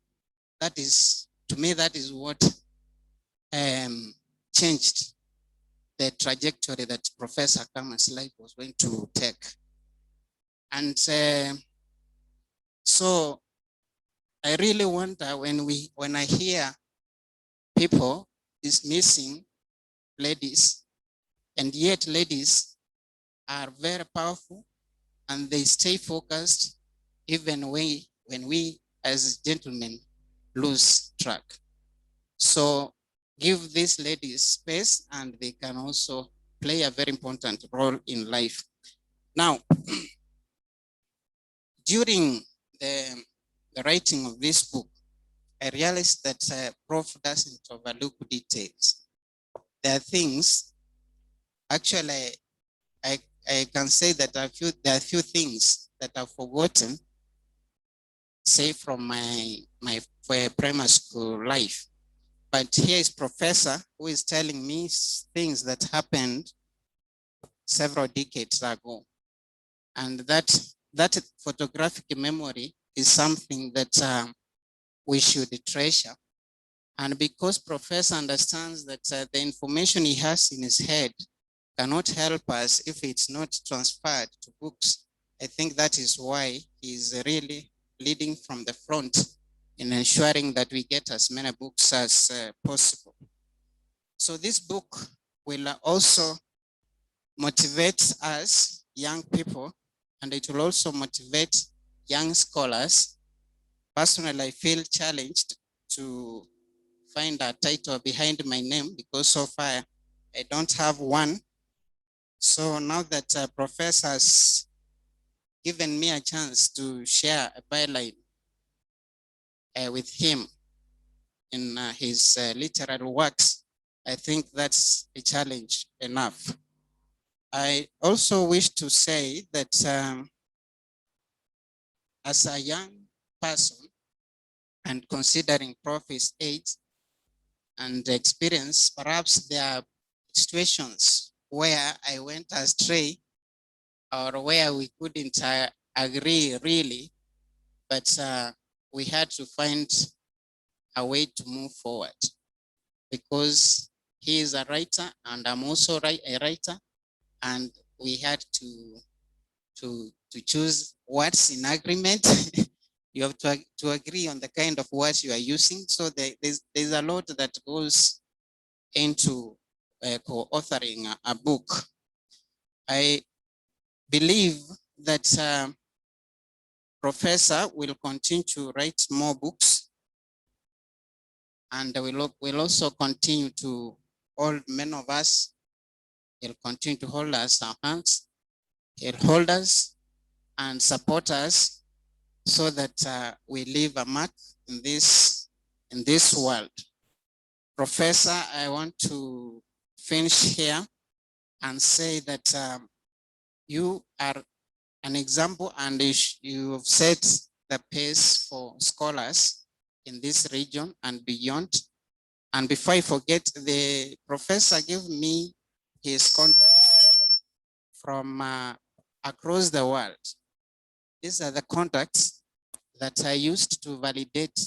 that is, to me, that is what changed the trajectory that Professor Akama's life was going to take. And so I really wonder when I hear people dismissing ladies, and yet ladies are very powerful and they stay focused even when we as gentlemen lose track. So give these ladies space and they can also play a very important role in life. Now, during the writing of this book, I realized that Prof doesn't overlook details. There are things, actually, I can say that there are a few things that I've forgotten, say from my primary school life. But here is Professor who is telling me things that happened several decades ago. And that photographic memory is something that we should treasure. And because Professor understands that the information he has in his head cannot help us if it's not transferred to books, I think that is why he's really leading from the front in ensuring that we get as many books as possible. So this book will also motivate us, young people, and it will also motivate young scholars. Personally, I feel challenged to find a title behind my name because so far I don't have one. So now that Professor has given me a chance to share a byline with him in his literary works, I think that's a challenge enough. I also wish to say that as a young person and considering Prof's age and experience, perhaps there are situations where I went astray or where we couldn't agree really, but we had to find a way to move forward because he is a writer and I'm also a writer, and we had to choose words in agreement. You have to agree on the kind of words you are using. So there's a lot that goes into co-authoring a book. I believe that Professor will continue to write more books, and will also continue to hold many of us. He'll continue to hold us our hands. He'll hold us and support us so that we leave a mark in this world. Professor, I want to finish here and say that you are an example, and you have set the pace for scholars in this region and beyond. And before I forget, the professor gave me his contact from across the world. These are the contacts that I used to validate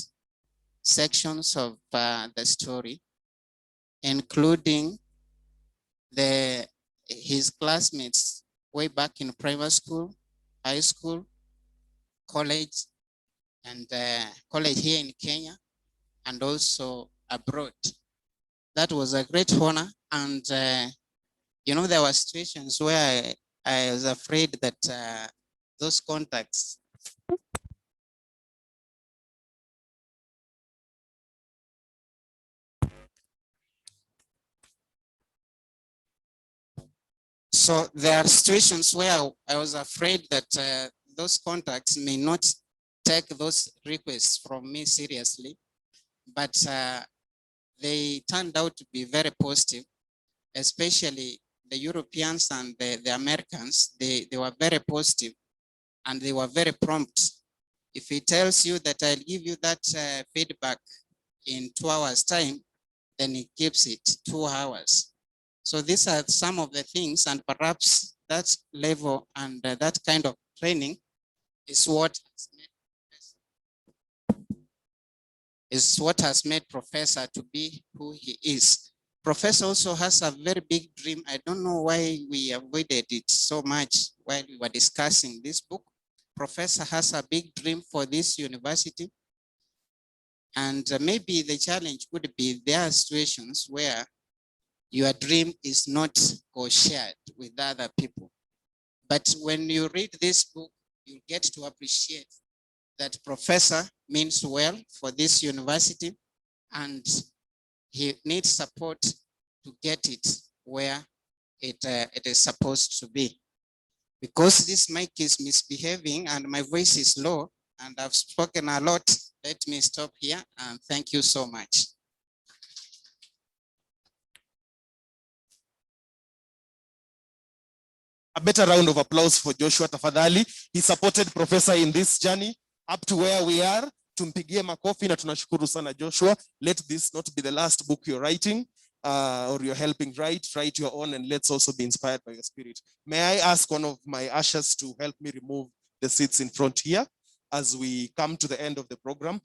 sections of the story, including his classmates way back in primary school, high school, college, and college here in Kenya, and also abroad. That was a great honor. And you know, there were situations where I was afraid that those contacts. So there are situations where I was afraid that those contacts may not take those requests from me seriously, but they turned out to be very positive, especially the Europeans and the Americans. They were very positive and they were very prompt. If he tells you that I'll give you that feedback in 2 hours time, then he gives it 2 hours. So these are some of the things, and perhaps that level and that kind of training is what has made Professor to be who he is. Professor also has a very big dream. I don't know why we avoided it so much while we were discussing this book. Professor has a big dream for this university. And maybe the challenge would be there are situations where your dream is not co-shared with other people. But when you read this book, you get to appreciate that Professor means well for this university, and he needs support to get it where it is supposed to be. Because this mic is misbehaving and my voice is low and I've spoken a lot, let me stop here and thank you so much. A better round of applause for Joshua tafadhali. He supported Professor in this journey up to where we are. Tumpigie makofi na tunashukuru sana Joshua. Let this not be the last book you're writing or you're helping write. Write your own, and let's also be inspired by your spirit. May I ask one of my ushers to help me remove the seats in front here as we come to the end of the program.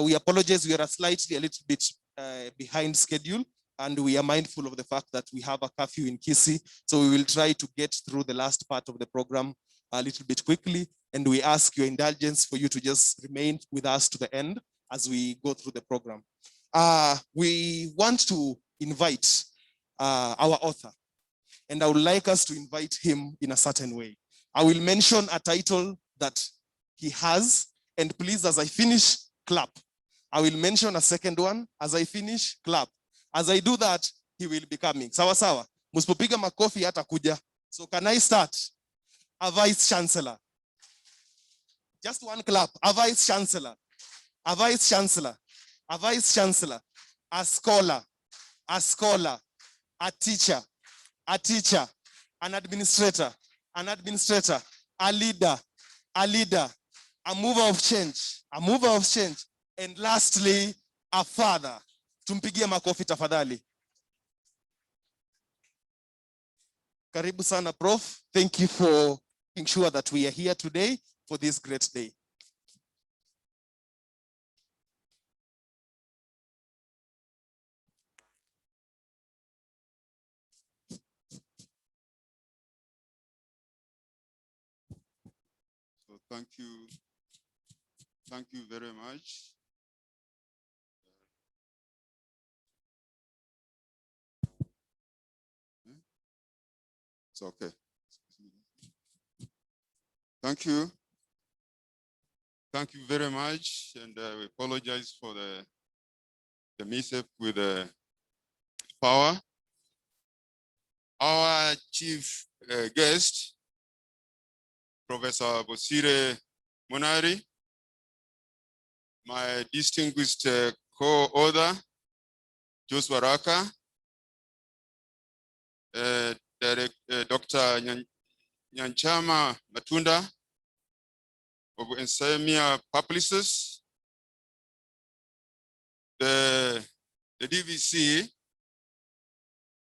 We apologize, we are a little bit behind schedule. And we are mindful of the fact that we have a curfew in Kisii. So we will try to get through the last part of the program a little bit quickly. And we ask your indulgence for you to just remain with us to the end as we go through the program. We want to invite our author. And I would like us to invite him in a certain way. I will mention a title that he has. And please, as I finish, clap. I will mention a second one. As I finish, clap. As I do that, he will be coming. Sawa sawa. Musipopiga makofi hata kuja. So can I start? A vice chancellor. Just one clap. A vice chancellor. A vice chancellor. A vice chancellor. A scholar. A scholar. A teacher. A teacher. An administrator. An administrator. A leader. A leader. A mover of change. A mover of change. And lastly, a father. Tumpigie makofi tafadhali. Karibu sana, Prof. Thank you for making sure that we are here today for this great day. So thank you very much. It's okay. Thank you. Thank you very much. And we apologize for the mishap with the power. Our chief guest, Professor Bosire Munari, my distinguished co-author, Joshua Raka, Dr. Nyanchama Matunda of Ensemia Publicis, the DVC,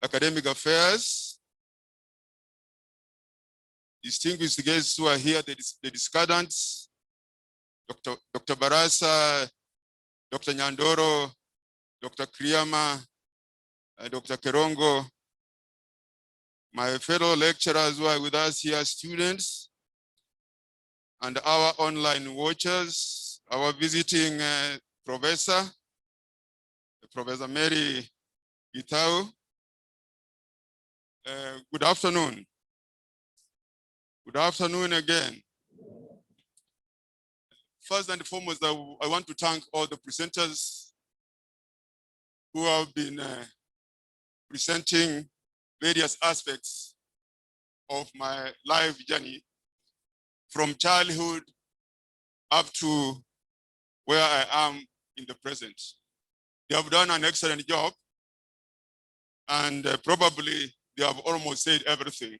Academic Affairs, distinguished guests who are here, the discardants, Dr. Barasa, Dr. Nyandoro, Dr. Kriama, Dr. Kerongo, my fellow lecturers who are with us here, students, and our online watchers, our visiting professor, Professor Mary Itau. Good afternoon. Good afternoon again. first and foremost, I want to thank all the presenters who have been presenting various aspects of my life journey from childhood up to where I am in the present. They have done an excellent job, and probably they have almost said everything.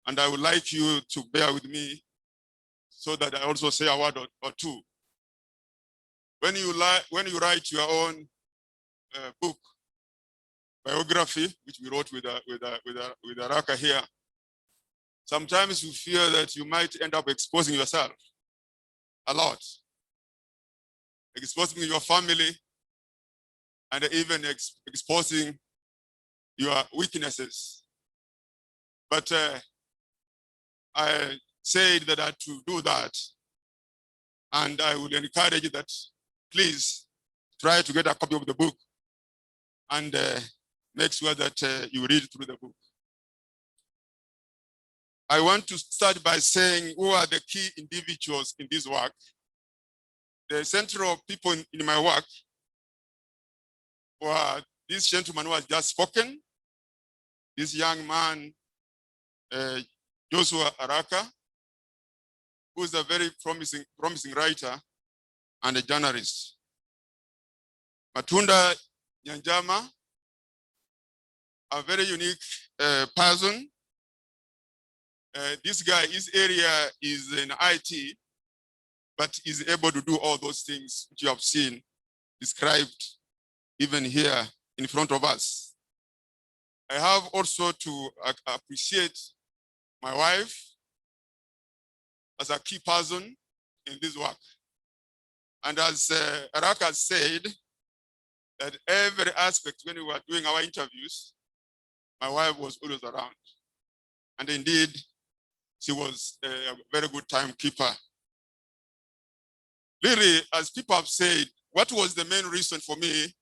And I would like you to bear with me so that I also say a word or two. When you write your own book, biography, which we wrote with Araka here, sometimes you fear that you might end up exposing yourself a lot, exposing your family, and even exposing your weaknesses. But I said that I had to do that, and I would encourage you that please try to get a copy of the book and make sure that you read through the book. I want to start by saying who are the key individuals in this work. The central people in my work were this gentleman who has just spoken, this young man, Joshua Araka, who is a very promising writer and a journalist. Matunda Nyanjama, a very unique person. This guy, his area is in IT, but is able to do all those things which you have seen described even here in front of us. I have also to appreciate my wife as a key person in this work. And as Araka said, that every aspect when we were doing our interviews, my wife was always around. And indeed, she was a very good timekeeper. Really, as people have said, what was the main reason for me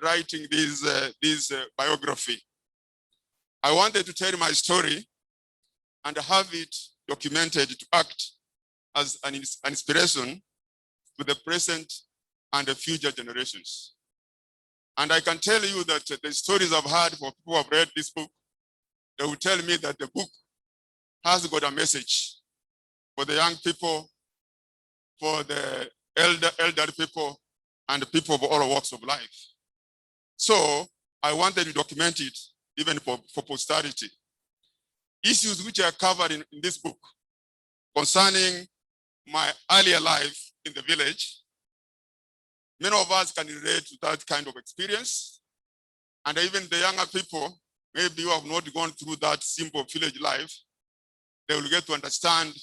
writing this biography? I wanted to tell my story and have it documented to act as an inspiration to the present and the future generations. And I can tell you that the stories I've heard for people who have read this book, they will tell me that the book has got a message for the young people, for the elder people, and the people of all walks of life. So I wanted to document it even for posterity. Issues which are covered in this book concerning my earlier life in the village. Many of us can relate to that kind of experience. And even the younger people, maybe who have not gone through that simple village life, they will get to understand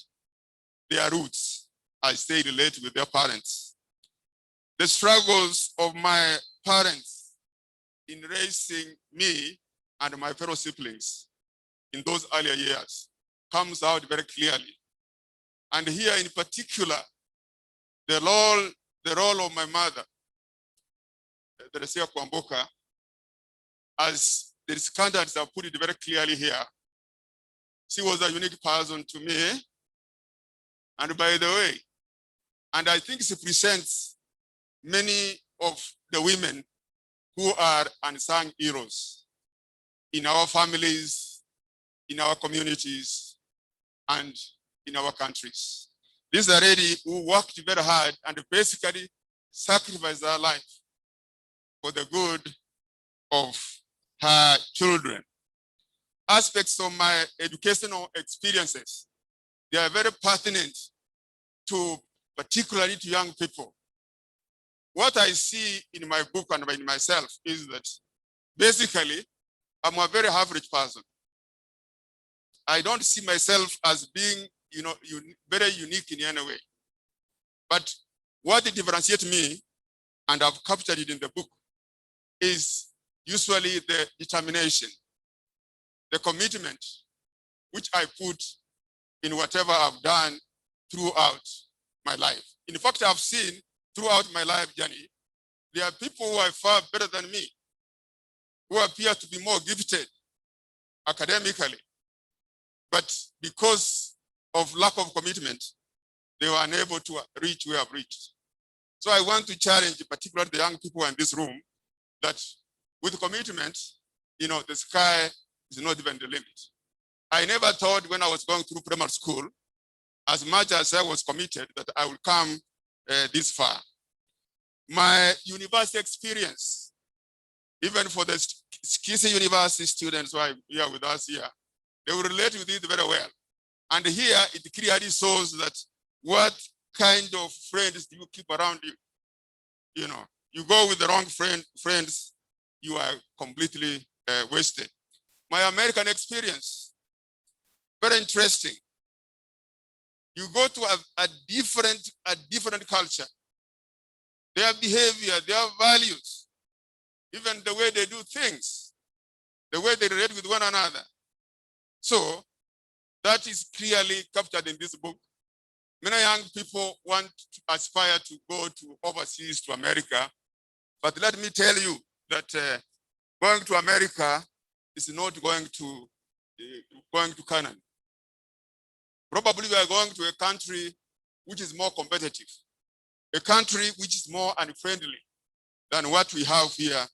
their roots as they relate with their parents. The struggles of my parents in raising me and my fellow siblings in those earlier years comes out very clearly. And here in particular, the role of my mother, Teresia Kwamboka, as the standards have put it very clearly here, she was a unique person to me. And by the way, and I think she presents many of the women who are unsung heroes in our families, in our communities, and in our countries. This is a lady who worked very hard and basically sacrificed her life for the good of her children. Aspects of my educational experiences, they are very pertinent to particularly to young people. What I see in my book and in myself is that basically I'm a very average person. I don't see myself as being, very unique in any way. But what differentiates me, and I've captured it in the book, is usually the determination, the commitment, which I put in whatever I've done throughout my life. In fact, I've seen throughout my life journey, there are people who are far better than me, who appear to be more gifted academically, but because of lack of commitment, they were unable to reach where I've reached. So I want to challenge particularly the young people in this room that with commitment, the sky is not even the limit. I never thought when I was going through primary school, as much as I was committed, that I would come this far. My university experience, even for the Skisi University students who are here with us here, they will relate with it very well. And here it clearly shows that what kind of friends do you keep around you? You go with the wrong friends, you are completely wasted. My American experience, very interesting. You go to a different culture. Their behavior, their values, even the way they do things, the way they relate with one another. So that is clearly captured in this book. Many young people want to aspire to go to overseas to America, but let me tell you that going to America is not going to Canaan. Probably we are going to a country which is more competitive, a country which is more unfriendly than what we have here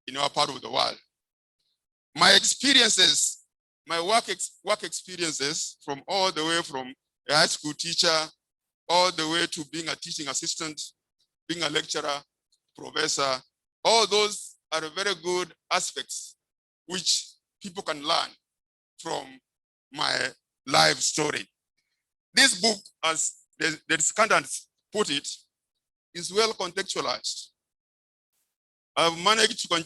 in our part of the world. My experiences, my work experiences from all the way from a high school teacher, all the way to being a teaching assistant, being a lecturer, professor, all those are very good aspects which people can learn from my life story. This book, as the discussions put it, is well contextualized. I've managed to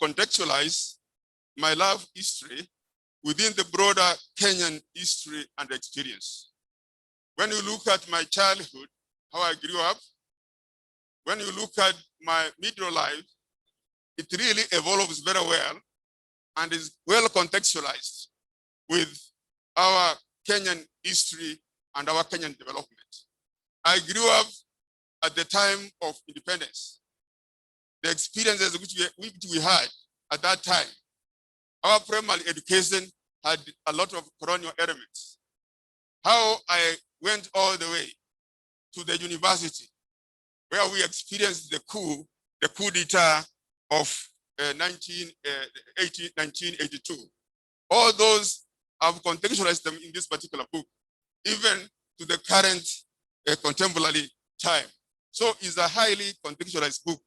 contextualize my life history within the broader Kenyan history and experience. When you look at my childhood, how I grew up, when you look at my middle life, it really evolves very well and is well contextualized with our Kenyan history and our Kenyan development. I grew up at the time of independence. The experiences which we had at that time, our primary education had a lot of colonial elements. How I went all the way to the university where we experienced the coup d'etat of 1982. All those, I've contextualized them in this particular book, even to the current contemporary time. So it's a highly contextualized book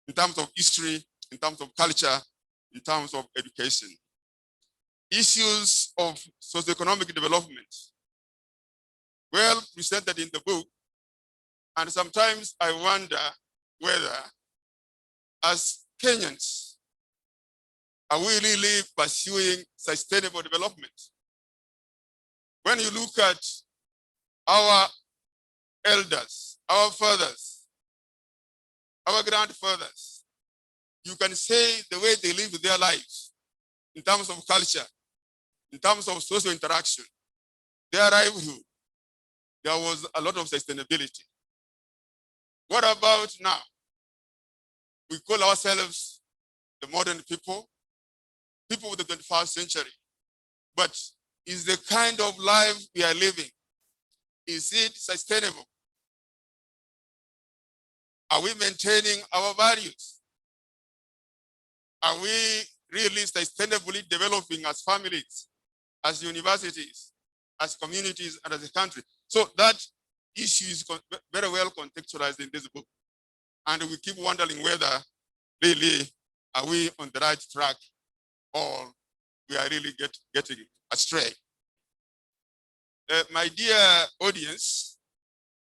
in terms of history, in terms of culture, in terms of education. Issues of socioeconomic development, well presented in the book, and sometimes I wonder whether, as Kenyans, are we really pursuing sustainable development? When you look at our elders, our fathers, our grandfathers, you can say the way they live their lives in terms of culture, in terms of social interaction, their livelihood, there was a lot of sustainability. What about now? We call ourselves the modern people, people of the 21st century. But is the kind of life we are living, is it sustainable? Are we maintaining our values? Are we really sustainably developing as families, as universities, as communities, and as a country? So that issue is very well contextualized in this book. And we keep wondering whether really are we on the right track or we are really getting astray. My dear audience,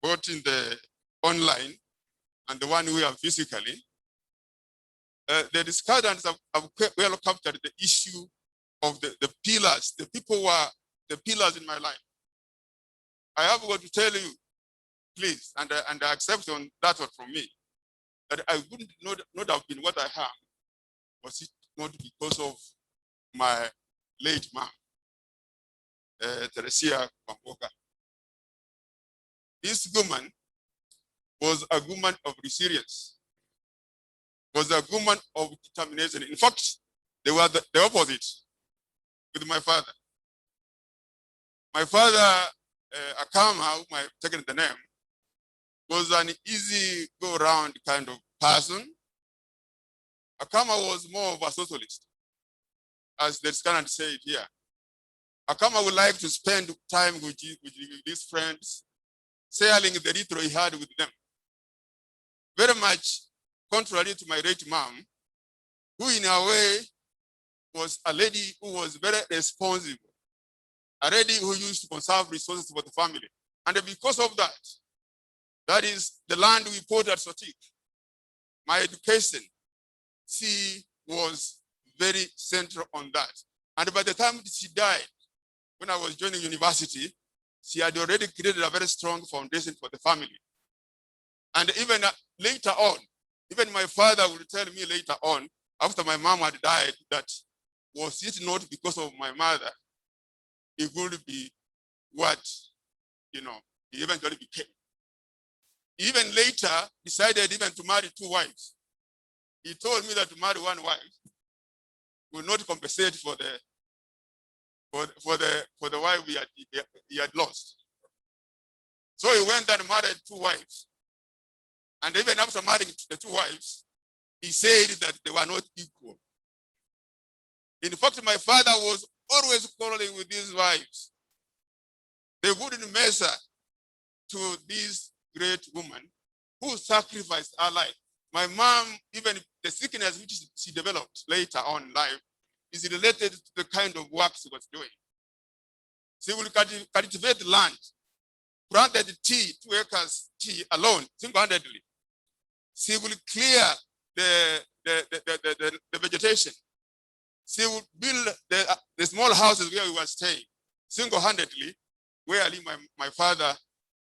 both in the online and the one we are physically, the discussions have well captured the issue of the pillars. The people were the pillars in my life. I have got to tell you, please, and accept on that one from me, that I wouldn't not have been what I am, was it not because of my late mom, Teresia Kwamboka. This woman was a woman of resilience, was a woman of determination. In fact, they were the opposite with my father. My father Akama, whom I've taken the name, was an easy go-around kind of person. Akama was more of a socialist, as the scanner said here. Akama would like to spend time with his friends, sharing the little he had with them. Very much contrary to my late mom, who in a way was a lady who was very responsible, a lady who used to conserve resources for the family. And because of that, that is the land we put at Sotik. My education, she was very central on that. And by the time she died, when I was joining university, she had already created a very strong foundation for the family. And even later on, even my father would tell me later on, after my mom had died, that was it not because of my mother, he would be what, he eventually became. Even later, decided even to marry 2 wives. He told me that to marry 1 wife will not compensate for the wife he had lost. So he went and married 2 wives. And even after marrying the 2 wives, he said that they were not equal. In fact, my father was always quarreling with these wives. They wouldn't measure to this great woman who sacrificed her life. My mom, even the sickness which she developed later on in life, is related to the kind of work she was doing. She will cultivate land, planted tea, 2 acres tea alone, single-handedly. She will clear the vegetation. She will build the small houses where we were staying, single-handedly, where my father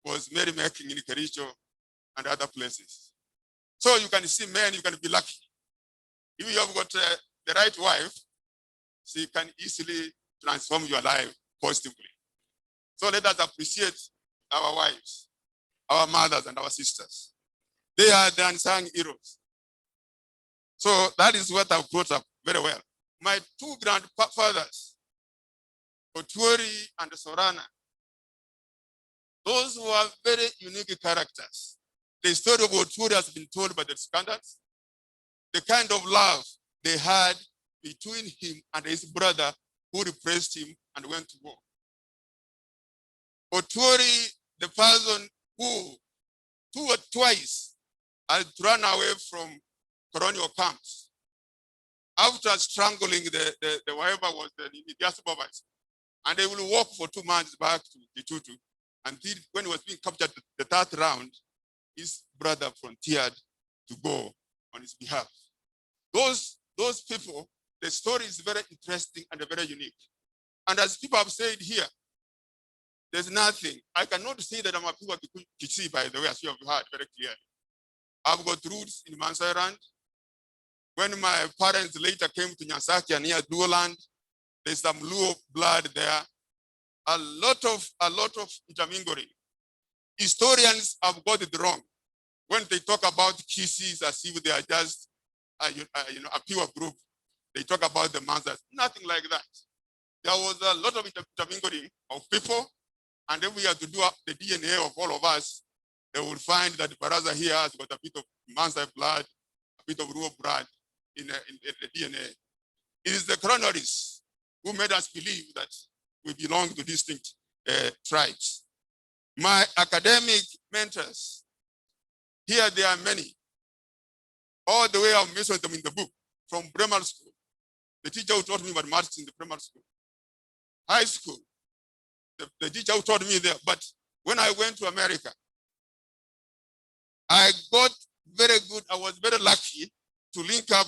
was merrymaking in Kericho and other places. So you can see, men, you can be lucky. If you have got the right wife, she can easily transform your life positively. So let us appreciate our wives, our mothers, and our sisters. They are the unsung heroes. So that is what I've brought up very well. My 2 grandfathers, Otuori and Sorana, those were very unique characters. The story of Otuori has been told by the Scandals. The kind of love they had between him and his brother who repressed him and went to war. Otuori, the person who 2 or twice had run away from colonial camps after strangling the whoever was the their supervisor. And they will walk for 2 months back to Kitutu until when he was being captured the 3rd round, his brother frontiered to go on his behalf. Those people, the story is very interesting and very unique. And as people have said here, there's nothing. I cannot say that I'm a people Kichi, by the way, as you have heard very clearly. I've got roots in Mansailand. When my parents later came to Nyansaki and near Duoland, there's some Luo blood there. A lot of intermingling. Historians have got it wrong when they talk about Kisis as if they are just a pure group. They talk about the Mansais. Nothing like that. There was a lot of intermingling of people, and then we have to do the DNA of all of us. They will find that Baraza here has got a bit of Mansai blood, a bit of Luo blood in the DNA. It is the colonialists who made us believe that we belong to distinct tribes. My academic mentors, here there are many. All the way I've mentioned them in the book, from primary school. The teacher who taught me mathematics in the primary school. High school, the teacher who taught me there. But when I went to America, I got very good, I was very lucky to link up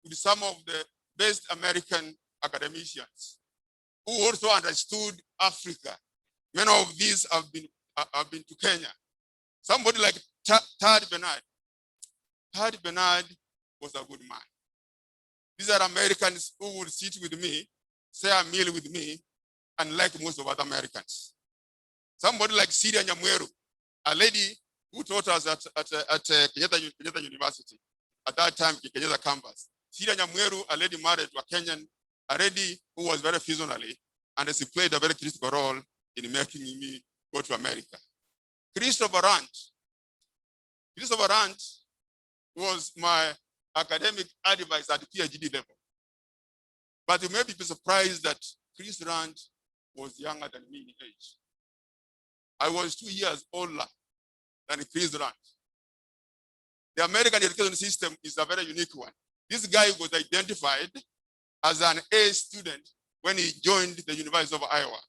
with some of the best American academicians who also understood Africa. Many of these have been to Kenya. Somebody like Tad Bernard. Tad Bernard was a good man. These are Americans who would sit with me, share a meal with me, unlike most of other Americans. Somebody like Sidia Nyamweru, a lady who taught us at Kenyatta University, at that time, Kenyatta campus. Sidia Nyamweru, a lady married to a Kenyan, a lady who was very visionary, and she played a very critical role in making me go to America. Christopher Rand was my academic advisor at PhD level. But you may be surprised that Chris Rand was younger than me in age. I was 2 years older than Chris Rand. The American education system is a very unique one. This guy was identified as an A student when he joined the University of Iowa.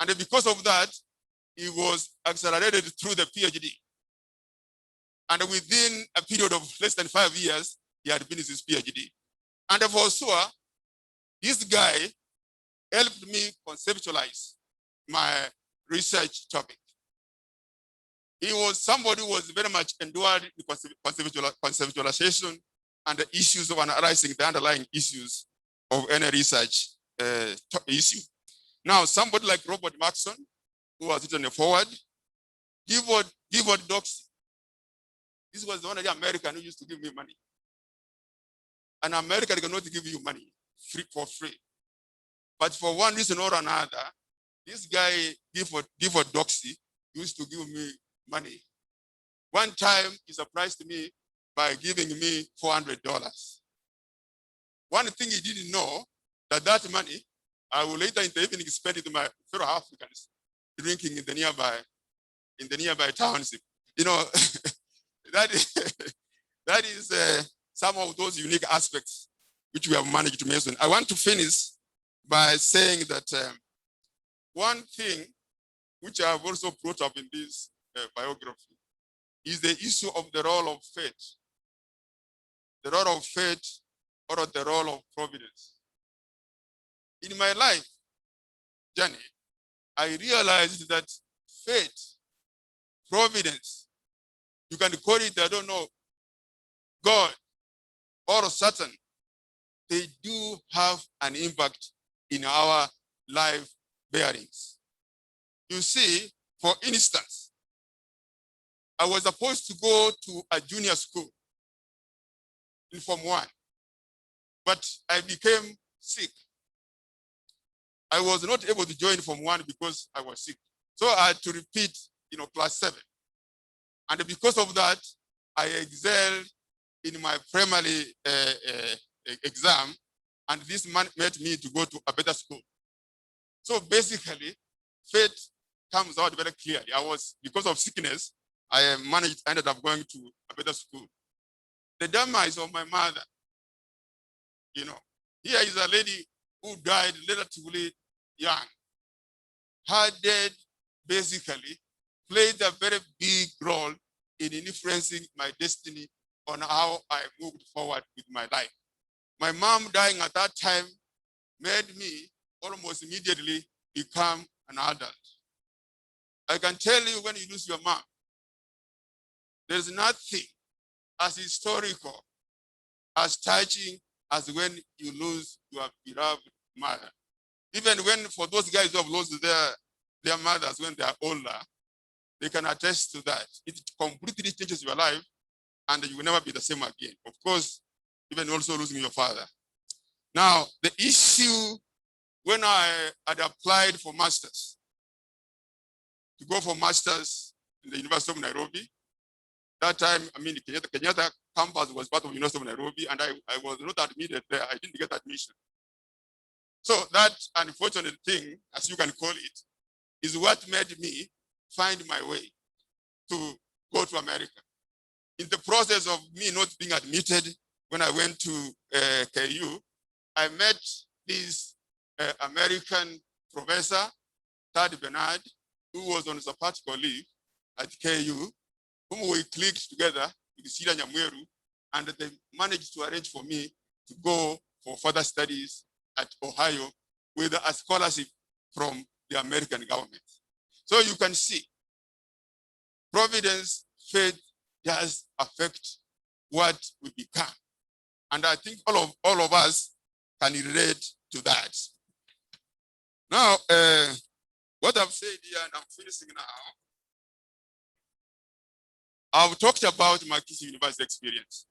And because of that, he was accelerated through the PhD. And within a period of less than 5 years, he had finished his PhD. And for sure, this guy helped me conceptualize my research topic. He was somebody who was very much endured in conceptualization and the issues of analyzing the underlying issues of any research issue. Now, somebody like Robert Maxson, who was written forward, Gifford Doxey. This was the only American who used to give me money. An American cannot give you money for free. But for one reason or another, this guy, Gifford Doxey, used to give me money. One time, he surprised me by giving me $400. One thing he didn't know, that money, I will later in the evening spend it with my fellow Africans drinking in the nearby towns. You know, that is some of those unique aspects which we have managed to mention. I want to finish by saying that one thing which I have also brought up in this biography is the issue of the role of faith. The role of faith or the role of providence. In my life journey, I realized that faith, providence, you can call it, I don't know, God or Satan, they do have an impact in our life bearings. You see, for instance, I was supposed to go to a junior school in Form 1, but I became sick. I was not able to join Form 1 because I was sick. So I had to repeat, class 7. And because of that, I excelled in my primary exam, and this made me to go to a better school. So basically, faith comes out very clearly. Because of sickness, I ended up going to a better school. The demise of my mother, here is a lady who died relatively young. Her death basically played a very big role in influencing my destiny on how I moved forward with my life. My mom dying at that time made me almost immediately become an adult. I can tell you, when you lose your mom, there's nothing as historical, as touching as when you lose your beloved mother. Even when, for those guys who have lost their mothers when they are older, they can attest to that. It completely changes your life and you will never be the same again. Of course, even also losing your father. Now, the issue when I had applied for masters, to go for masters in the University of Nairobi, that time, Kenyatta campus was part of the University of Nairobi, and I was not admitted there. I didn't get admission. So that unfortunate thing, as you can call it, is what made me find my way to go to America. In the process of me not being admitted, when I went to KU, I met this American professor, Tad Bernard, who was on sabbatical leave at KU, whom we clicked together with Sira Nyamweru, and they managed to arrange for me to go for further studies at Ohio with a scholarship from the American government. So you can see, providence, faith does affect what we become. And I think all of us can relate to that. Now, what I've said here, and I'm finishing now, I've talked about my Kisi University experience,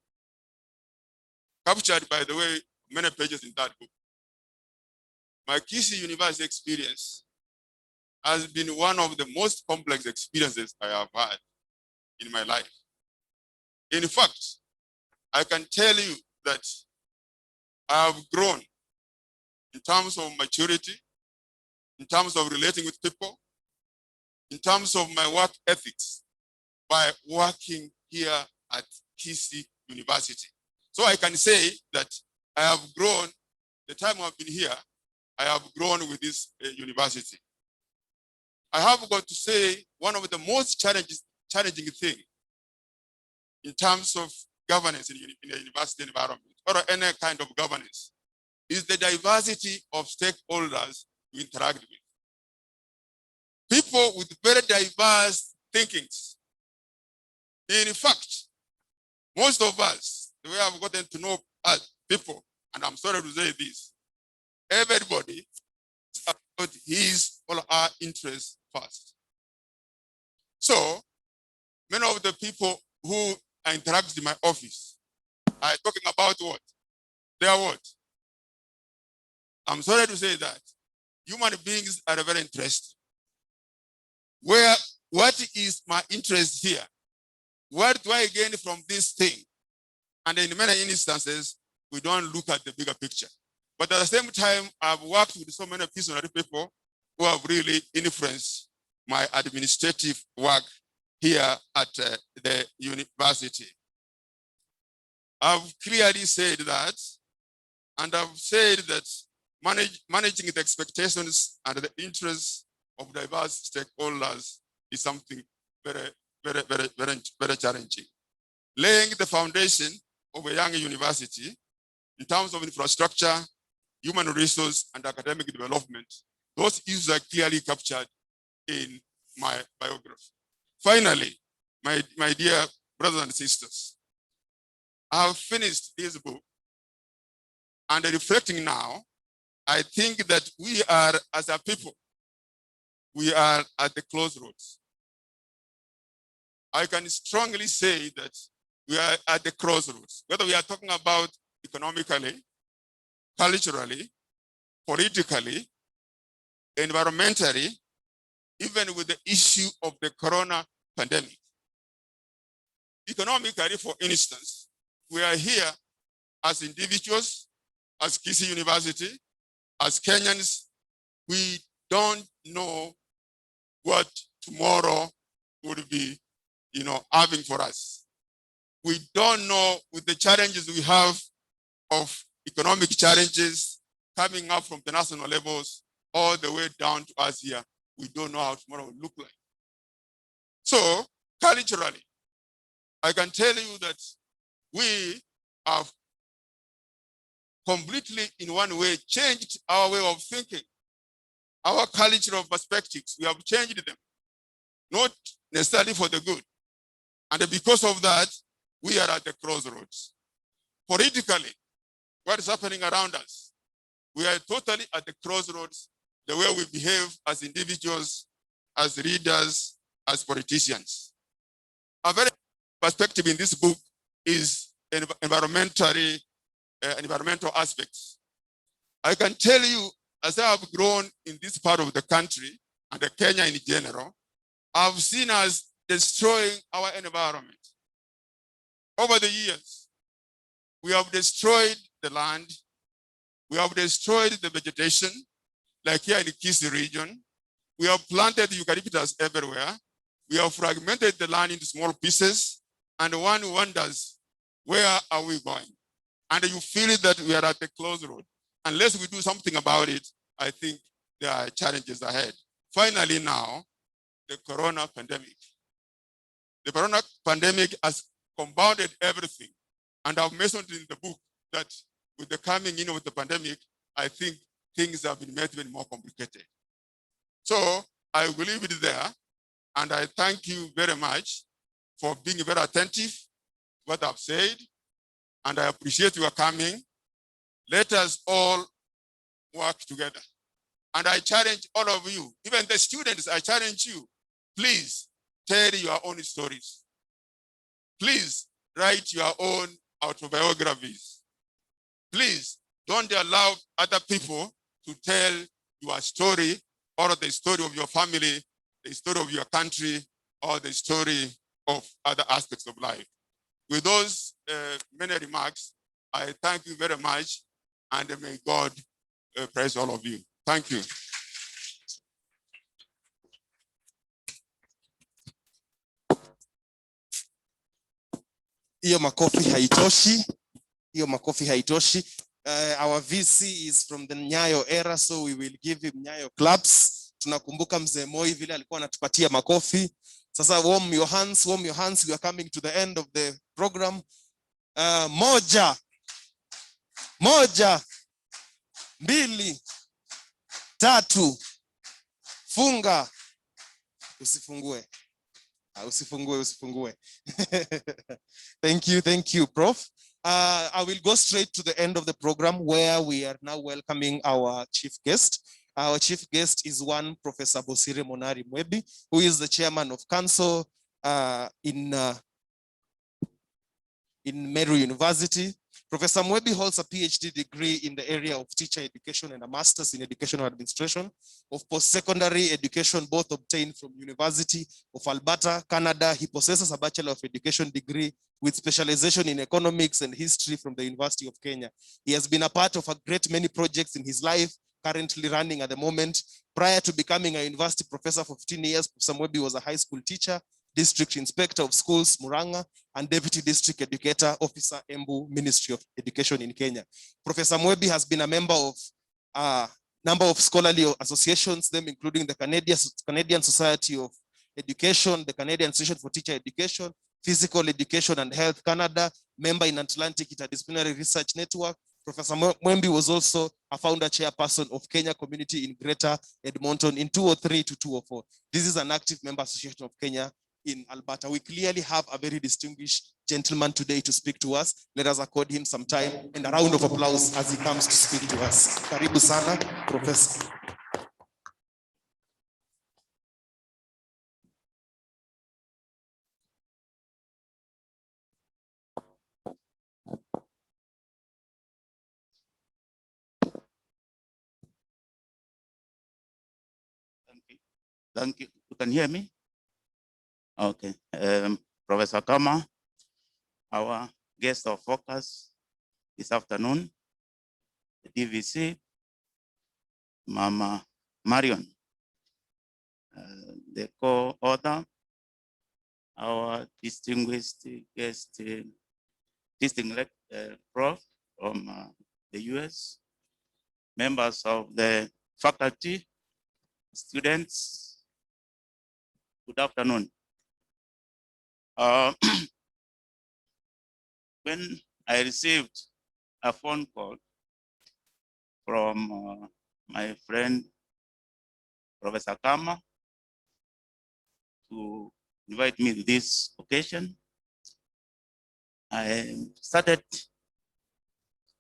captured, by the way, many pages in that book. My Kisi University experience, has been one of the most complex experiences I have had in my life. In fact, I can tell you that I have grown in terms of maturity, in terms of relating with people, in terms of my work ethics by working here at Kisii University. So I can say that I have grown, the time I've been here, I have grown with this university. I have got to say one of the most challenging things in terms of governance in a university environment or any kind of governance is the diversity of stakeholders you interact with. People with very diverse thinkings. In fact, most of us, the way I've gotten to know people, and I'm sorry to say this, everybody put his or her interests first. So many of the people who interact in my office are talking about what? They are what? I'm sorry to say that human beings are very interested. What is my interest here? What do I gain from this thing? And in many instances, we don't look at the bigger picture. But at the same time, I've worked with so many visionary people who have really influenced my administrative work here at the university. I've clearly said that, and I've said that managing the expectations and the interests of diverse stakeholders is something very, very, very, very, very challenging. Laying the foundation of a young university in terms of infrastructure, human resource, and academic development, those issues are clearly captured in my biography. Finally, my dear brothers and sisters, I have finished this book, and reflecting now, I think that we are, as a people, we are at the crossroads. I can strongly say that we are at the crossroads, whether we are talking about economically, culturally, politically, environmentally, even with the issue of the corona pandemic. Economically, for instance, we are here as individuals, as Kisii University, as Kenyans. We don't know what tomorrow would be, having for us. We don't know, with the challenges we have of economic challenges coming up from the national levels all the way down to us here, we don't know how tomorrow will look like. So, culturally, I can tell you that we have completely, in one way, changed our way of thinking. Our cultural perspectives, we have changed them, not necessarily for the good. And because of that, we are at the crossroads. Politically, what is happening around us? We are totally at the crossroads, the way we behave as individuals, as leaders, as politicians. A very perspective in this book is environmental aspects. I can tell you, as I have grown in this part of the country and the Kenya in general, I've seen us destroying our environment. Over the years, we have destroyed the land, we have destroyed the vegetation, like here in the Kisii region. We have planted eucalyptus everywhere. We have fragmented the land into small pieces, and one wonders, where are we going? And you feel that we are at the crossroad. Unless we do something about it, I think there are challenges ahead. Finally now, the corona pandemic. The corona pandemic has compounded everything. And I've mentioned in the book that with the coming in of the pandemic, I think things have been made even more complicated. So I will leave it there. And I thank you very much for being very attentive to what I've said. And I appreciate your coming. Let us all work together. And I challenge all of you, even the students, I challenge you, please tell your own stories. Please write your own autobiographies. Please don't allow other people to tell your story or the story of your family, the story of your country, or the story of other aspects of life. With those many remarks, I thank you very much, and may God praise all of you. Thank you. Hiyo makofi haitoshi. Hiyo makofi haitoshi. Our VC is from the Nyayo era, so we will give him Nyayo claps. Tunakumbuka mzee Moi vile alikuwa anatupatia makofi. Sasa warm your hands, warm your hands. We are coming to the end of the program. Moja, mbili, tatu, funga. Usifungue. Usifungue. Thank you, Prof. I will go straight to the end of the program where we are now welcoming our chief guest. Our chief guest is one Professor Bosire Monari Mwebi, who is the chairman of council in Meru University. Professor Mwebi holds a PhD degree in the area of teacher education and a master's in educational administration of post-secondary education, both obtained from University of Alberta, Canada. He possesses a Bachelor of Education degree with specialization in economics and history from the University of Kenya. He has been a part of a great many projects in his life, currently running at the moment. Prior to becoming a university professor for 15 years, Professor Mwebi was a high school teacher, district inspector of schools, Muranga, and deputy district educator officer, Embu Ministry of Education in Kenya. Professor Mwebi has been a member of a number of scholarly associations, them including the Canadian Society of Education, the Canadian Association for Teacher Education, Physical Education and Health Canada, member in Atlantic Interdisciplinary Research Network. Professor Mwebi was also a founder chairperson of Kenya Community in Greater Edmonton in 2003 to 2004. This is an active member association of Kenya in Alberta. We clearly have a very distinguished gentleman today to speak to us. Let us accord him some time and a round of applause as he comes to speak to us. Karibu sana, Professor. Thank you. You can hear me? Okay. Professor Akama, our guest of focus this afternoon, the DVC, Mama Marion, the co-author, our distinguished guest, distinguished Prof from the US, members of the faculty, students, good afternoon. When I received a phone call from my friend, Professor Akama, to invite me to this occasion, I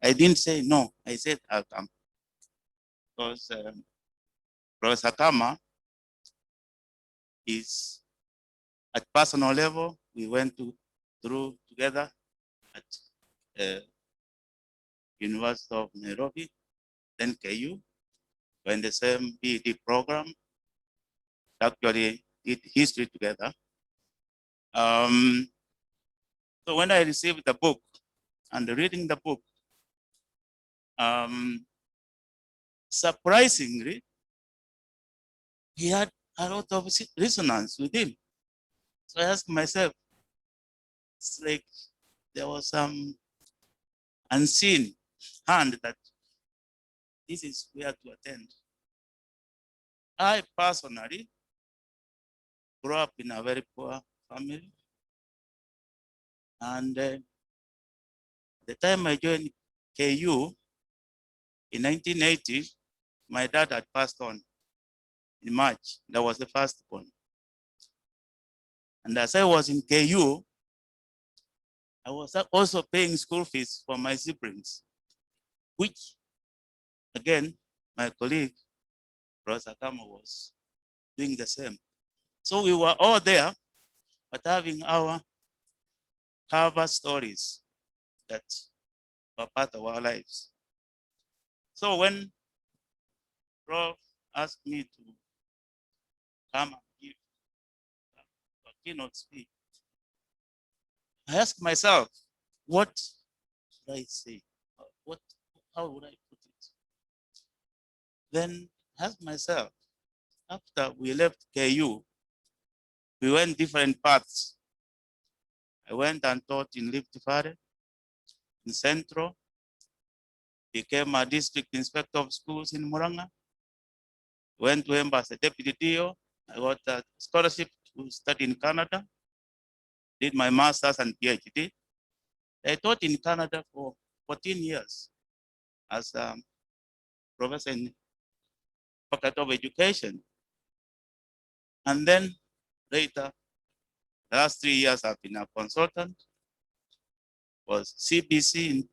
didn't say no, I said I'll come. Because Professor Akama is at personal level, we went through together at University of Nairobi, then KU, we're in the same PhD program, actually did history together. So when I received the book and reading the book, surprisingly, he had a lot of resonance with him. So I asked myself, it's like there was some unseen hand that this is where to attend. I personally grew up in a very poor family. And the time I joined KU in 1980, my dad had passed on in March. That was the first one. And as I was in KU, I was also paying school fees for my siblings, which, again, my colleague, Professor Akama, was doing the same. So we were all there, but having our cover stories that were part of our lives. So when Prof asked me to Akama give a keynote speech, I ask myself, what should I say? How would I put it? Then I ask myself, after we left KU, we went different paths. I went and taught in Rift Valley, in Central, became a district inspector of schools in Muranga, went to Emba as a deputy DO. I got a scholarship to study in Canada, did my master's and PhD. I taught in Canada for 14 years as a professor in Faculty of Education. And then later, the last 3 years, I've been a consultant, was CBC, in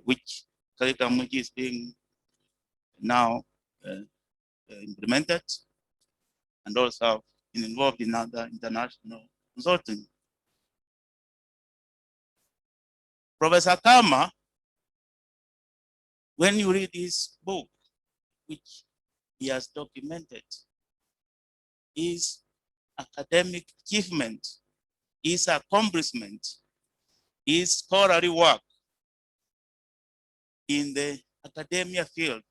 which curriculum which is being now implemented, and also been involved in other international consulting. Professor Akama, when you read his book, which he has documented, his academic achievement, his accomplishment, his scholarly work in the academia field,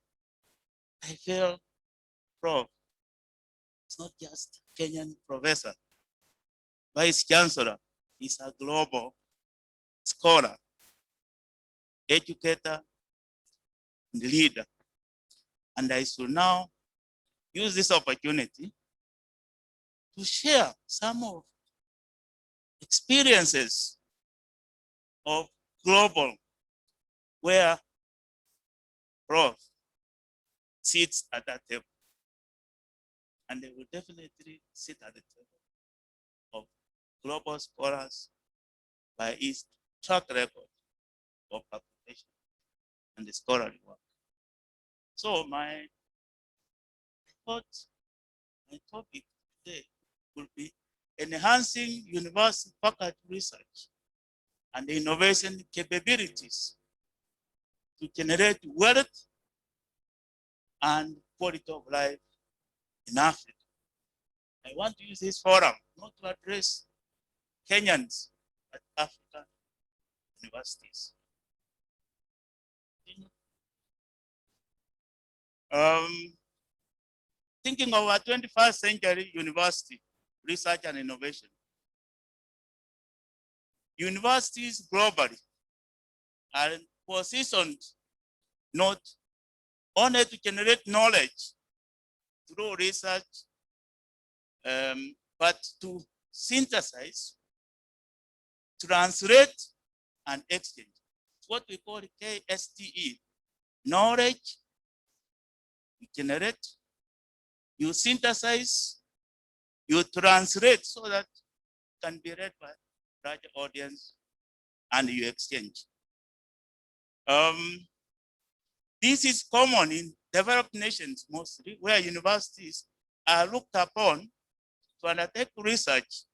I feel, Prof, it's not just Kenyan professor, vice chancellor, he's a global scholar, educator, and leader. And I should now use this opportunity to share some of experiences of global, where Prof sits at that table. And they will definitely sit at the table of global scholars by his track record of publication and the scholarly work. So my topic today will be enhancing university faculty research and innovation capabilities to generate wealth and quality of life in Africa. I want to use this forum not to address Kenyans, but African universities. Thinking of a 21st century university research and innovation. Universities globally are positioned not only to generate knowledge through research, but to synthesize, translate, and exchange. It's what we call KSTE. Knowledge, you generate, you synthesize, you translate so that it can be read by a larger audience, and you exchange. This is common in developed nations mostly, where universities are looked upon to undertake research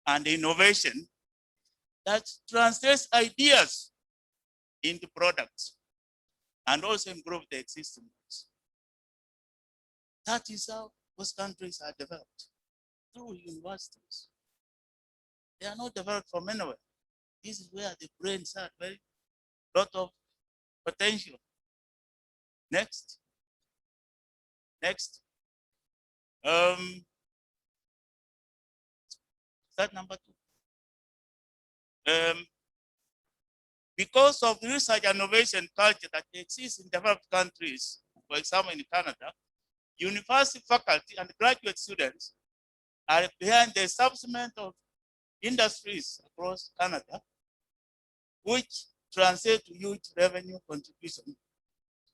and innovation that translates ideas into products and also improve the existing ones. That is how most countries are developed, through universities. They are not developed from anywhere. This is where the brains are, very lot of potential. Next. That number 2. Because of the research and innovation culture that exists in developed countries, for example, in Canada, university faculty and graduate students are behind the establishment of industries across Canada, which translate to huge revenue contribution to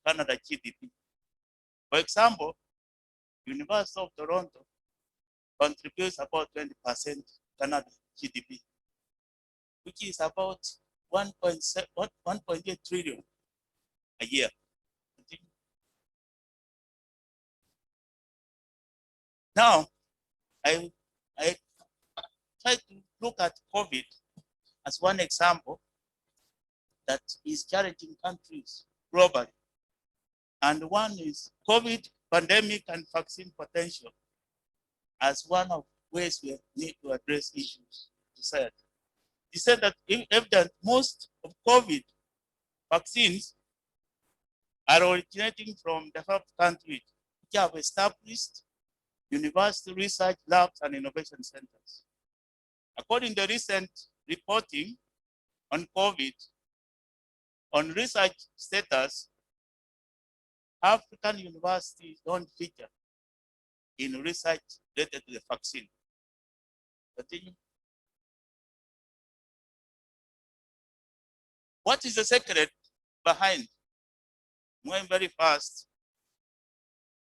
Canada GDP. For example, University of Toronto contributes about 20% to Canada GDP, which is about 1.8 trillion a year. Now, I try to look at COVID as one example that is challenging countries globally. And one is COVID pandemic and vaccine potential. as one of ways we need to address issues in society. He said that evident most of COVID vaccines are originating from developed countries which have established university research labs and innovation centers. According to recent reporting on COVID, on research status, African universities don't feature in research related to the vaccine. Continue. What is the secret behind? Going very fast.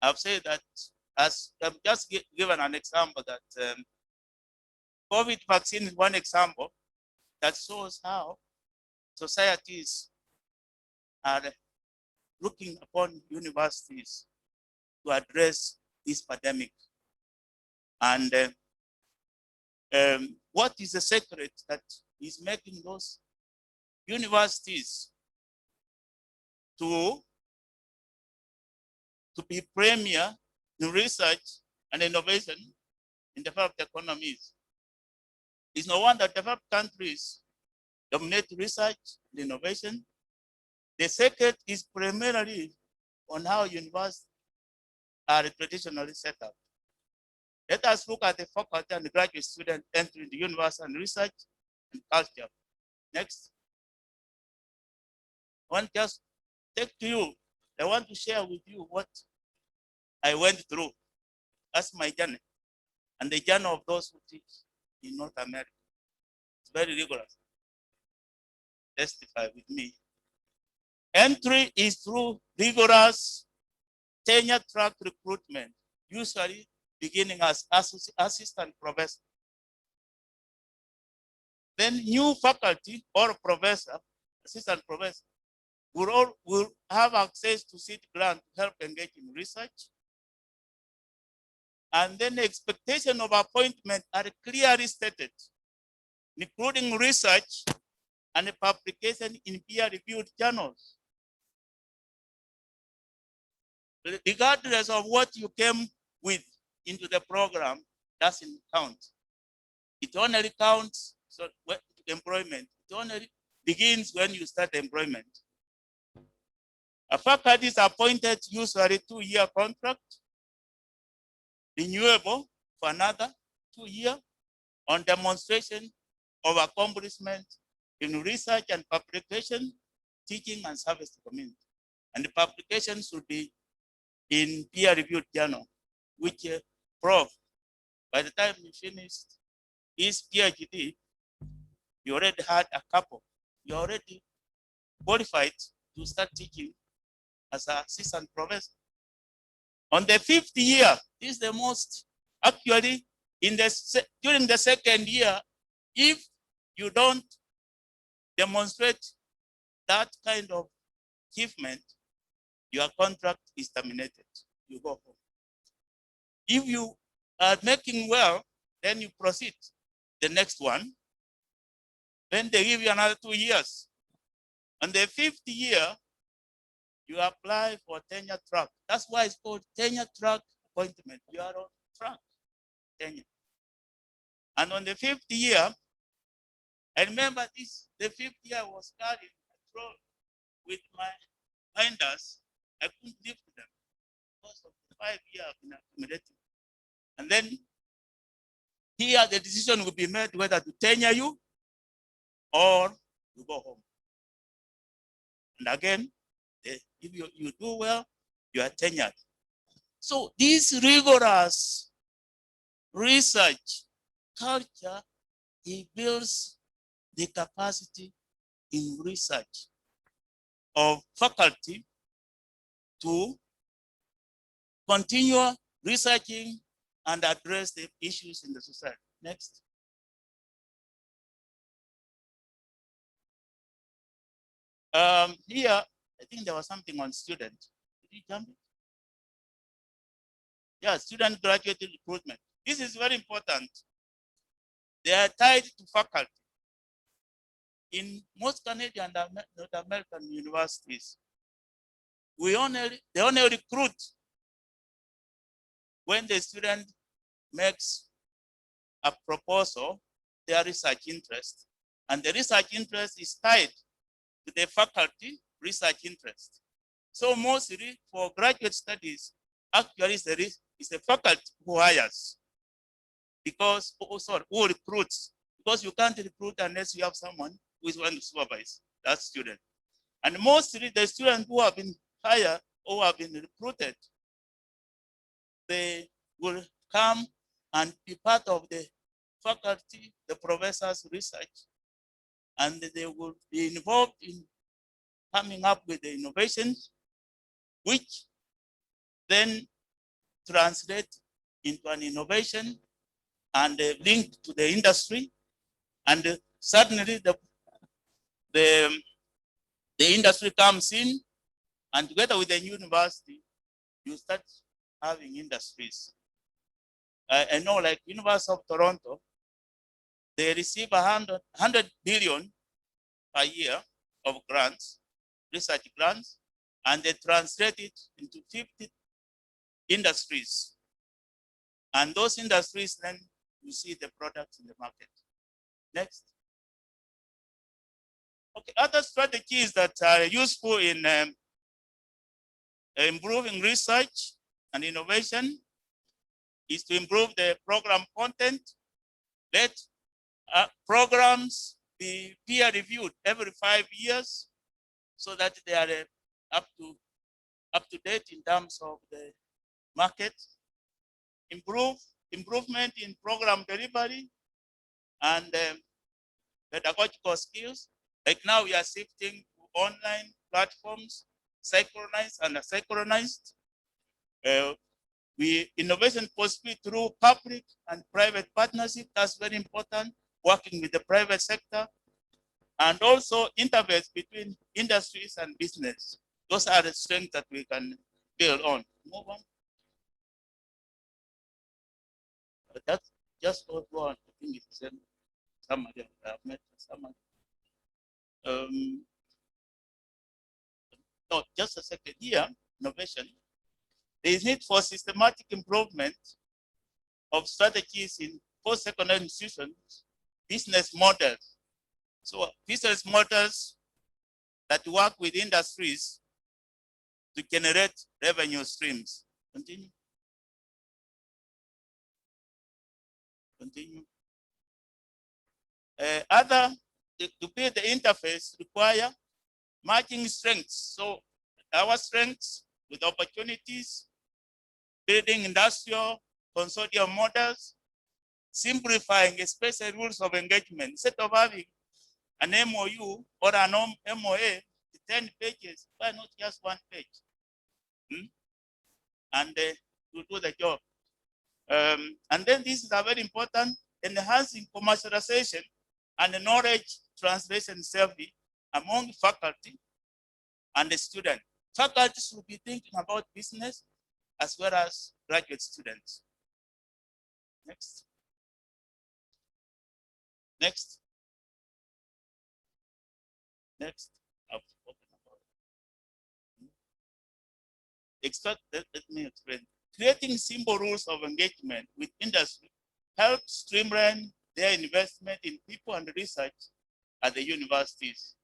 I've said that, as I've just given an example, that COVID vaccine is one example that shows how societies are looking upon universities to address this pandemic. And what is the secret that is making those universities to be premier in research and innovation in developed economies? It's no wonder developed countries dominate research and innovation. The secret is primarily on how universities are traditionally set up. Let us look at the faculty and the graduate student entering the university and research and culture. Next. I want just take to you. I want to share with you what I went through. That's my journey. And the journey of those who teach in North America. It's very rigorous. Testify with me. Entry is through rigorous tenure track recruitment, usually beginning as assistant professor. Then new faculty or professor, assistant professor, will have access to seat grant to help engage in research. And then the expectation of appointment are clearly stated, including research and publication in peer-reviewed journals. Regardless of what you came with into the program, doesn't count. It only counts so employment. It only begins when you start employment. A faculty is appointed usually 2-year contract, renewable for another 2 years on demonstration of accomplishment in research and publication, teaching and service to community. And the publication should be in peer-reviewed journal, which Prof, by the time you finished his PhD, you already had a couple. You already qualified to start teaching as an assistant professor. On the 5th year, this is the most, actually, during the 2nd year, if you don't demonstrate that kind of achievement, your contract is terminated. You go home. If you are making well, then you proceed. The next one, then they give you another 2 years. On the 5th year, you apply for tenure track. That's why it's called tenure track appointment. You are on track, tenure. And on the 5th year, I remember this, the 5th year was carrying a troll with my binders. I couldn't lift them because of the 5 years I've been accumulating. And then here the decision will be made whether to tenure you or you go home. And again, if you do well, you are tenured. So this rigorous research culture, it builds the capacity in research of faculty to continue researching and address the issues in the society. Next. Here, I think there was something on student. Did you jump it? Yeah, student graduate recruitment. This is very important. They are tied to faculty. In most Canadian and North American universities, they only recruit when the student makes a proposal, their research interest, and the research interest is tied to the faculty research interest. So mostly for graduate studies, actually it's the faculty who hires, because who recruits, because you can't recruit unless you have someone who is going to supervise that student. And mostly the students who have been hired or have been recruited, they will come and be part of the faculty, the professors' research, and they will be involved in coming up with the innovations, which then translate into an innovation and link to the industry. And suddenly the industry comes in, and together with the university, you start having industries. I know, like University of Toronto, they receive 100 billion per year of grants, research grants, and they translate it into 50 industries. And those industries, then you see the products in the market. Next. Okay, other strategies that are useful in improving research and innovation is to improve the program content. Let programs be peer reviewed every 5 years so that they are up to date in terms of the market. Improvement in program delivery and pedagogical skills. Like now we are shifting to online platforms, synchronized and asynchronized. Innovation possibly through public and private partnership. That's very important. Working with the private sector, and also interface between industries and business. Those are the strengths that we can build on. Move on. That's just what one. I think it's somebody I've met someone. No, just a second here. Innovation. There is need for systematic improvement of strategies in post-secondary institutions, business models. So business models that work with industries to generate revenue streams. Continue. Continue. To build the interface require matching strengths. So our strengths with opportunities, building industrial consortium models, simplifying especially rules of engagement. Instead of having an MOU or an MOA, 10 pages, why not just 1 page? And to do the job. And then this is a very important, enhancing commercialization and the knowledge translation survey among faculty and the student. Faculty should be thinking about business as well as graduate students. Next. Next. Next. I've spoken about. Let me explain. Creating simple rules of engagement with industry helps streamline their investment in people and research at the universities.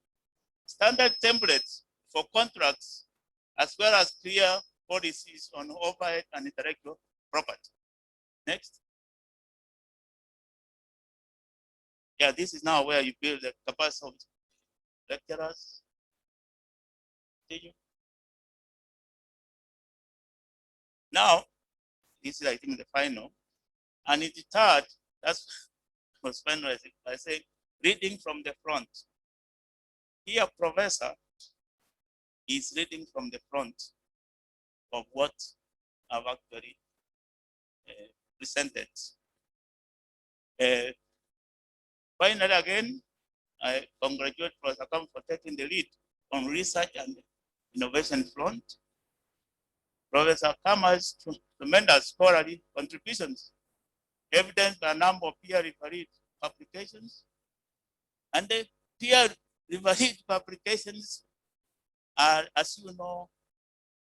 Standard templates for contracts, as well as clear policies on overhead and intellectual property. Next. Yeah, this is now where you build the capacity of lecturers. Continue. Now, this is, I think, the final. And in the third, that's was finalizing by saying, reading from the front. Here, professor is reading from the front of what I've actually presented. Finally, again, I congratulate Professor Akama for taking the lead on research and innovation front. Professor Akama's tremendous scholarly contributions, evidenced by a number of peer-reviewed publications. And the peer-reviewed publications are, as you know,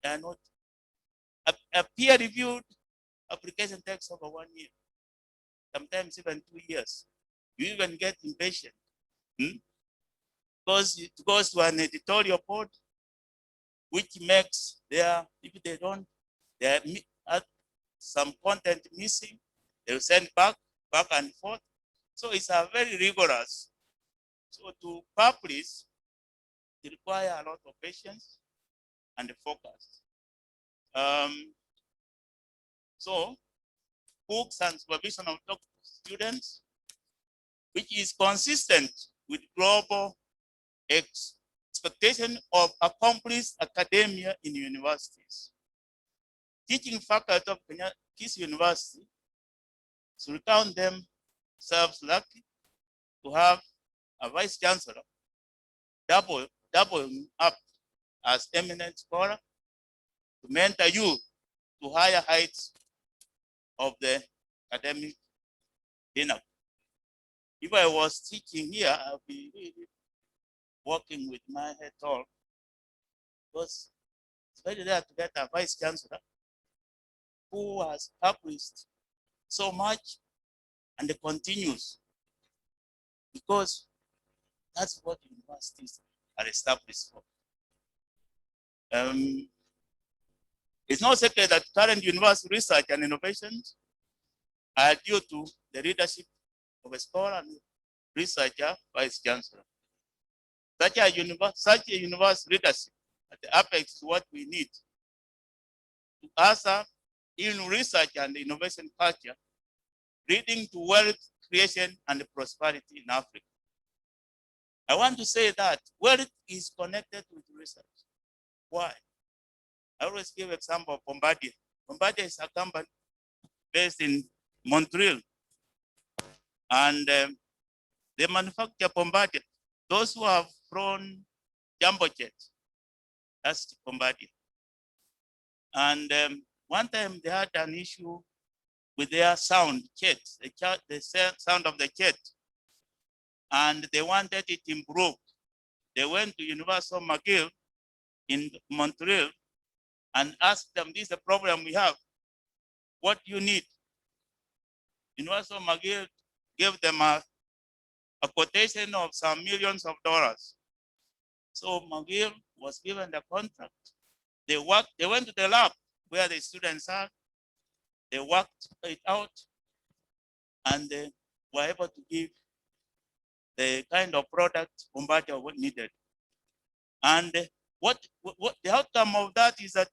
they are not a peer-reviewed application takes over 1 year, sometimes even 2 years. You even get impatient. Because it goes to an editorial board, which makes if they don't, there are some content missing, they'll send back and forth. So it's a very rigorous. So to publish, it requires a lot of patience and focus. So books and supervision of students, which is consistent with global expectation of accomplished academia in universities. Teaching faculty of Kisi University should count themselves lucky to have a vice chancellor doubling up as eminent scholar to mentor you to higher heights of the academic pinnacle. If I was teaching here, I'll be really working with my head all, because it's very rare to get a vice chancellor who has published so much and continues, because that's what universities are established for. It's no secret that current university research and innovations are due to the leadership of a scholar and researcher vice chancellor. Such a university leadership at the apex is what we need to usher in research and innovation culture, leading to wealth creation and prosperity in Africa. I want to say that wealth is connected with research. Why? I always give example of Bombardier. Bombardier is a company based in Montreal, and they manufacture Bombardier. Those who have flown jumbo jet, that's Bombardier. And one time they had an issue with their sound jet, the sound of the jet, and they wanted it improved. They went to University of McGill in Montreal and asked them, this is the problem we have. What do you need? University of McGill gave them a quotation of some millions of dollars. So McGill was given the contract. They went to the lab where the students are. They worked it out, and they were able to give the kind of product Bombardier needed. And what the outcome of that is that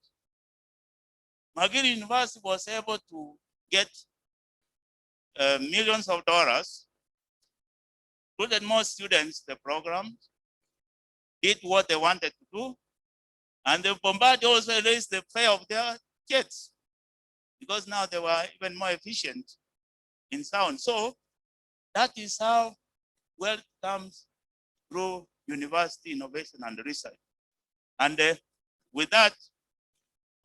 McGill University was able to get millions of dollars, included more students, the program, did what they wanted to do, and the Bombardier also raised the fare of their jets, because now they were even more efficient in sound. So that is how wealth comes through university innovation and research. And with that,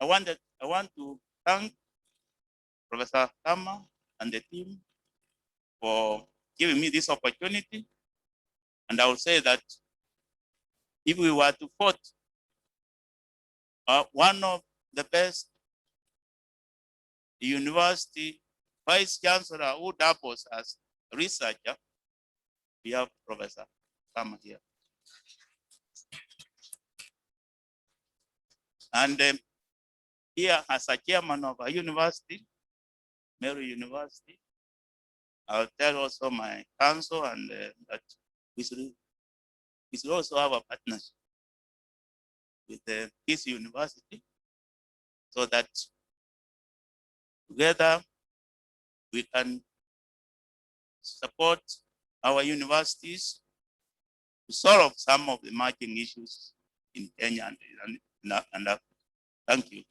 I want to thank Professor Akama and the team for giving me this opportunity. And I will say that if we were to vote one of the best university vice chancellor who doubles as researcher, we have Professor Akama here. And here as a chairman of a university, Mary University, I'll tell also my council and that we should also have a partnership with the Kisi University, so that together we can support our universities to solve some of the emerging issues in Kenya and Africa. Thank you.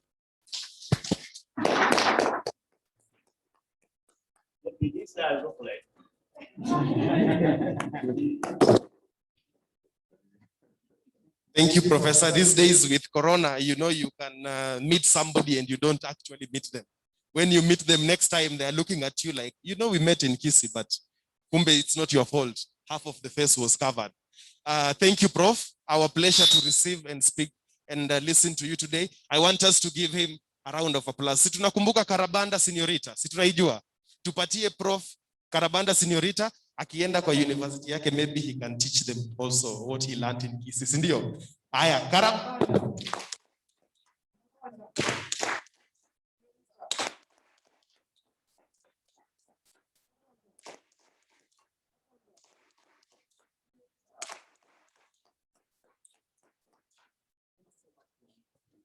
What did this guy look like? Thank you, Professor. These days with Corona, you know, you can meet somebody and you don't actually meet them. When you meet them next time, they're looking at you like, you know, we met in Kisi, but kumbe, it's not your fault. Half of the face was covered. Thank you, Prof. Our pleasure to receive and speak and listen to you today. I want us to give him A round of applause. Si tunakumbuka Karabanda Seniorita, si tunaijua. Tupatie Prof Karabanda Seniorita, akienda kwa university yake, maybe he can teach them also what he learned in Kisii, ndio? Haya, Karabanda.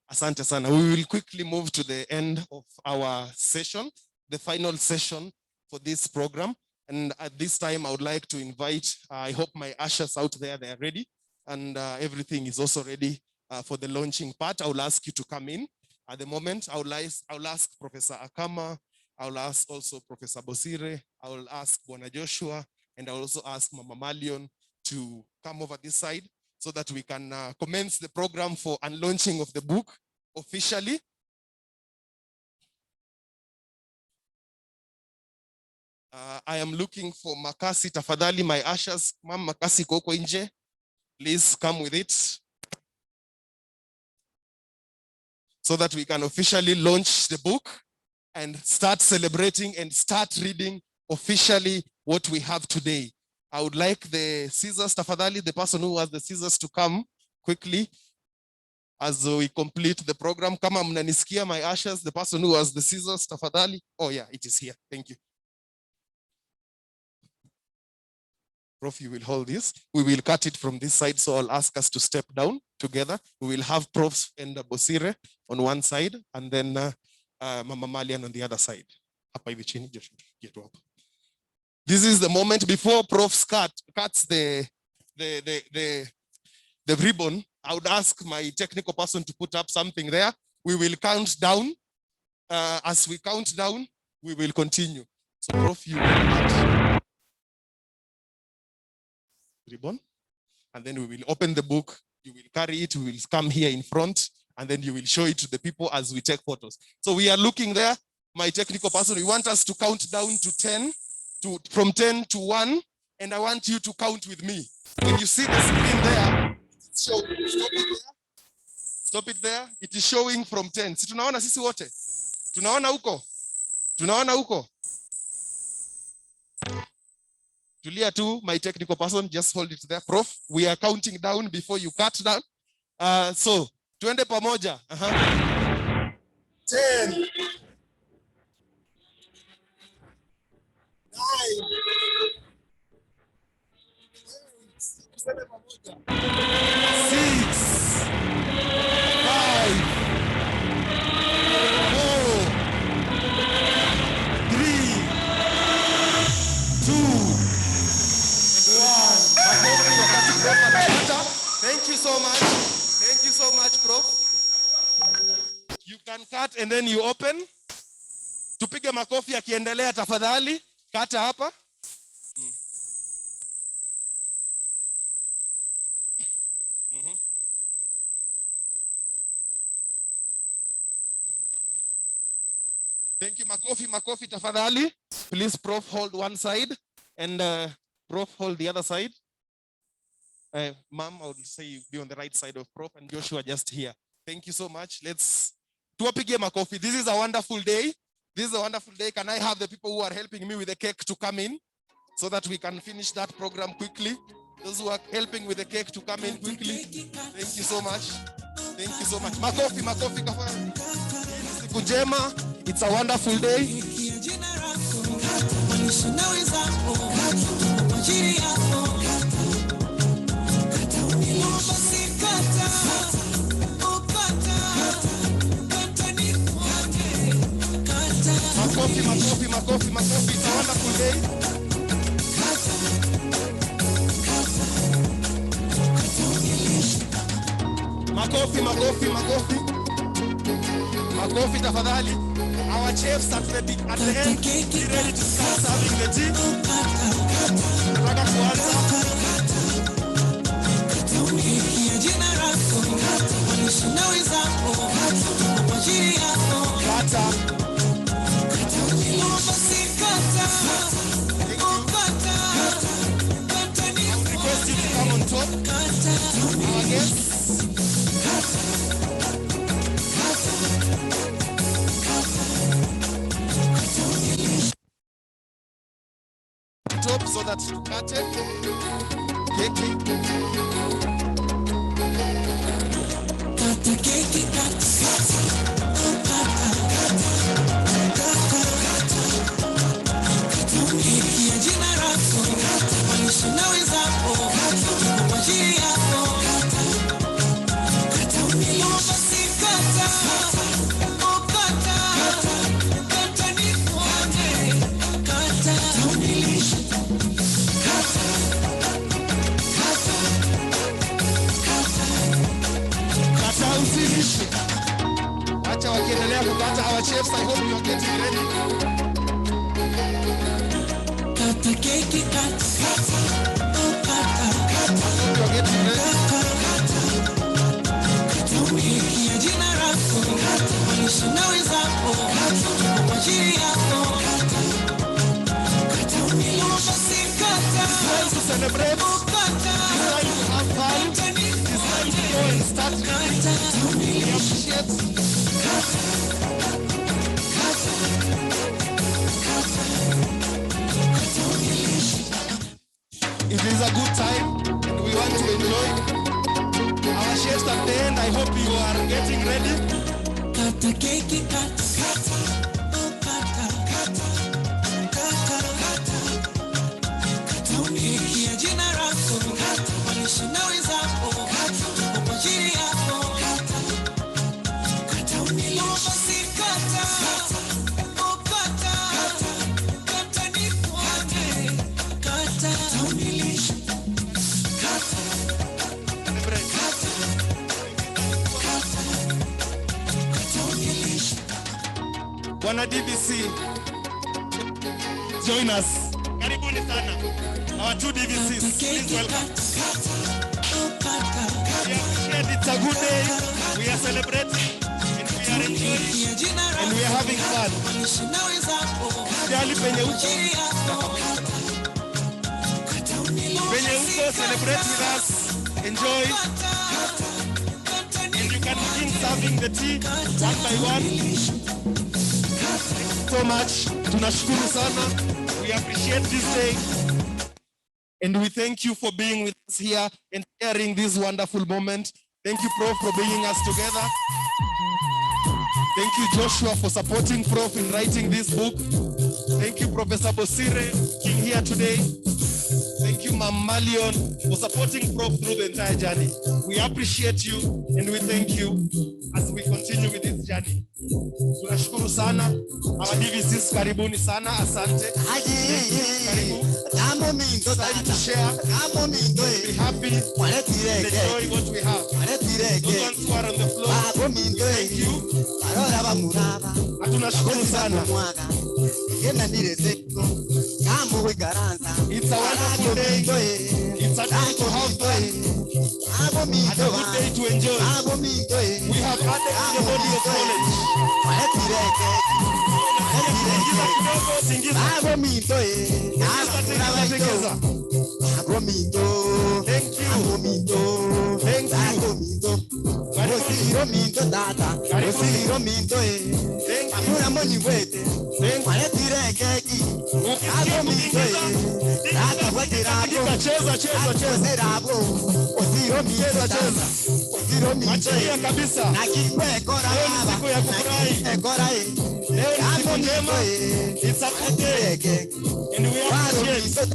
Asante sana. We will quickly move to the end of our session, the final session for this program. And at this time, I would like to invite, I hope my ushers out there, they are ready. And everything is also ready for the launching part. I will ask you to come in. At the moment, I will ask Professor Akama, I will ask also Professor Bosire, I will ask Bwana Joshua, and I will also ask Mama Malion to come over this side so that we can commence the program for unlaunching of the book officially. I am looking for Makasi tafadhali, my ushers. Ma'am Makasi koko nje. Please come with it so that we can officially launch the book and start celebrating and start reading officially what we have today. I would like the scissors tafadhali, the person who has the scissors, to come quickly as we complete the program. Kama mnanisikia, my ushers, the person who has the scissors tafadhali. Oh yeah, it is here. Thank you. Prof, you will hold this. We will cut it from this side, so I'll ask us to step down together. We will have Prof and Bosire on one side, and then Mama Malian on the other side. This is the moment before Prof cuts the ribbon. I would ask my technical person to put up something there. We will count down. As we count down, we will continue. So Prof, you will cut ribbon, and then we will open the book. You will carry it. We will come here in front, and then you will show it to the people as we take photos. So we are looking there. My technical person, we want us to count down to 10, from 10 to 1, and I want you to count with me. When you see the screen there, so stop it there. Stop it there. It is showing from 10. Si tunaona sisi wote? Tunaona huko? Tunaona huko? Julia too, my technical person, just hold it there. Prof, we are counting down before you cut down. So, tuende pamoja. 10, 9, 6, 5, 4, 3, 2, thank you so much. Thank you so much, Prof. You can cut and then you open. Tupige makofi akiendelea tafadhali. Kata hapa. Thank you. Makofi tafadhali. Please, Prof, hold one side and Prof, hold the other side. Ma'am, I would say be on the right side of Prof, and Joshua just here. Thank you so much. Let's tuwapige makofi. This is a wonderful day. This is a wonderful day. Can I have the people who are helping me with the cake to come in so that we can finish that program quickly? Those who are helping with the cake to come in quickly. Thank you so much. Thank you so much. Makofi kafanya. Siku njema. It's a wonderful day. Makofi. It's a wonderful day. Makofi tafadhali. Our chefs at the end, be ready to start serving the tea. Nataka kuanza. Request you to come on top. Our guests. envelope so that you cut it. Wacha wakiendelea kukata our chefs, I hope you are getting ready. Kata keki kata. You are getting ready. To celebrate, it's time to have fun, it's time to go and start we appreciate. It is a good time and we want to enjoy our chefs at the end. I hope you are getting ready. Kata keki kata. Bwana DVC, join us. Karibuni sana. Our two DVCs, please welcome. We appreciate it's a good day. We are celebrating and we are enjoying and we are having fun. Jali penye uko. Penye uko, celebrate with us. Enjoy. And you can begin serving the tea one by one. So much. Tunashukuru sana. We appreciate this day. And we thank you for being with us here and sharing this wonderful moment. Thank you, Prof, for bringing us together. Thank you, Joshua, for supporting Prof in writing this book. Thank you, Professor Bosire, being here today. Thank you, Ma'am Malion, for supporting Prof through the entire journey. We appreciate you and we thank you as we continue with this journey. Tunashukuru sana. Our DVCs, karibuni sana. Asante. Karibu. Time to share. Be happy. Enjoy what we have. Those ones who are on the floor, thank you. Tunashukuru sana. It's a wonderful day. It's a day to have fun. And a good day to enjoy. We have added to the body of knowledge. Thank you. Machaia kabisa. Siku ya kufurahi. It's a good day. And we appreciate.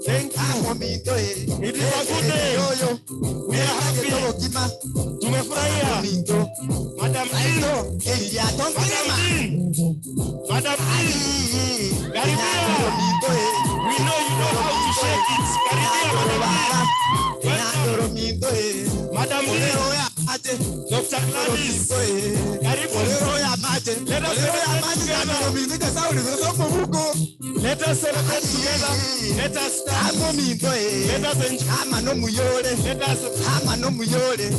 Thank you. It is a good day. We are happy. Tumefurahia. Madam Madam Karibia. We know you know how to shake it. Karibia, Madam mate. Dr. Gladys. Karibu. Olero ya mate. Let us celebrate together. Let us stand. Let us enjoy. Ama no muyole. Let us. Ama no muyole.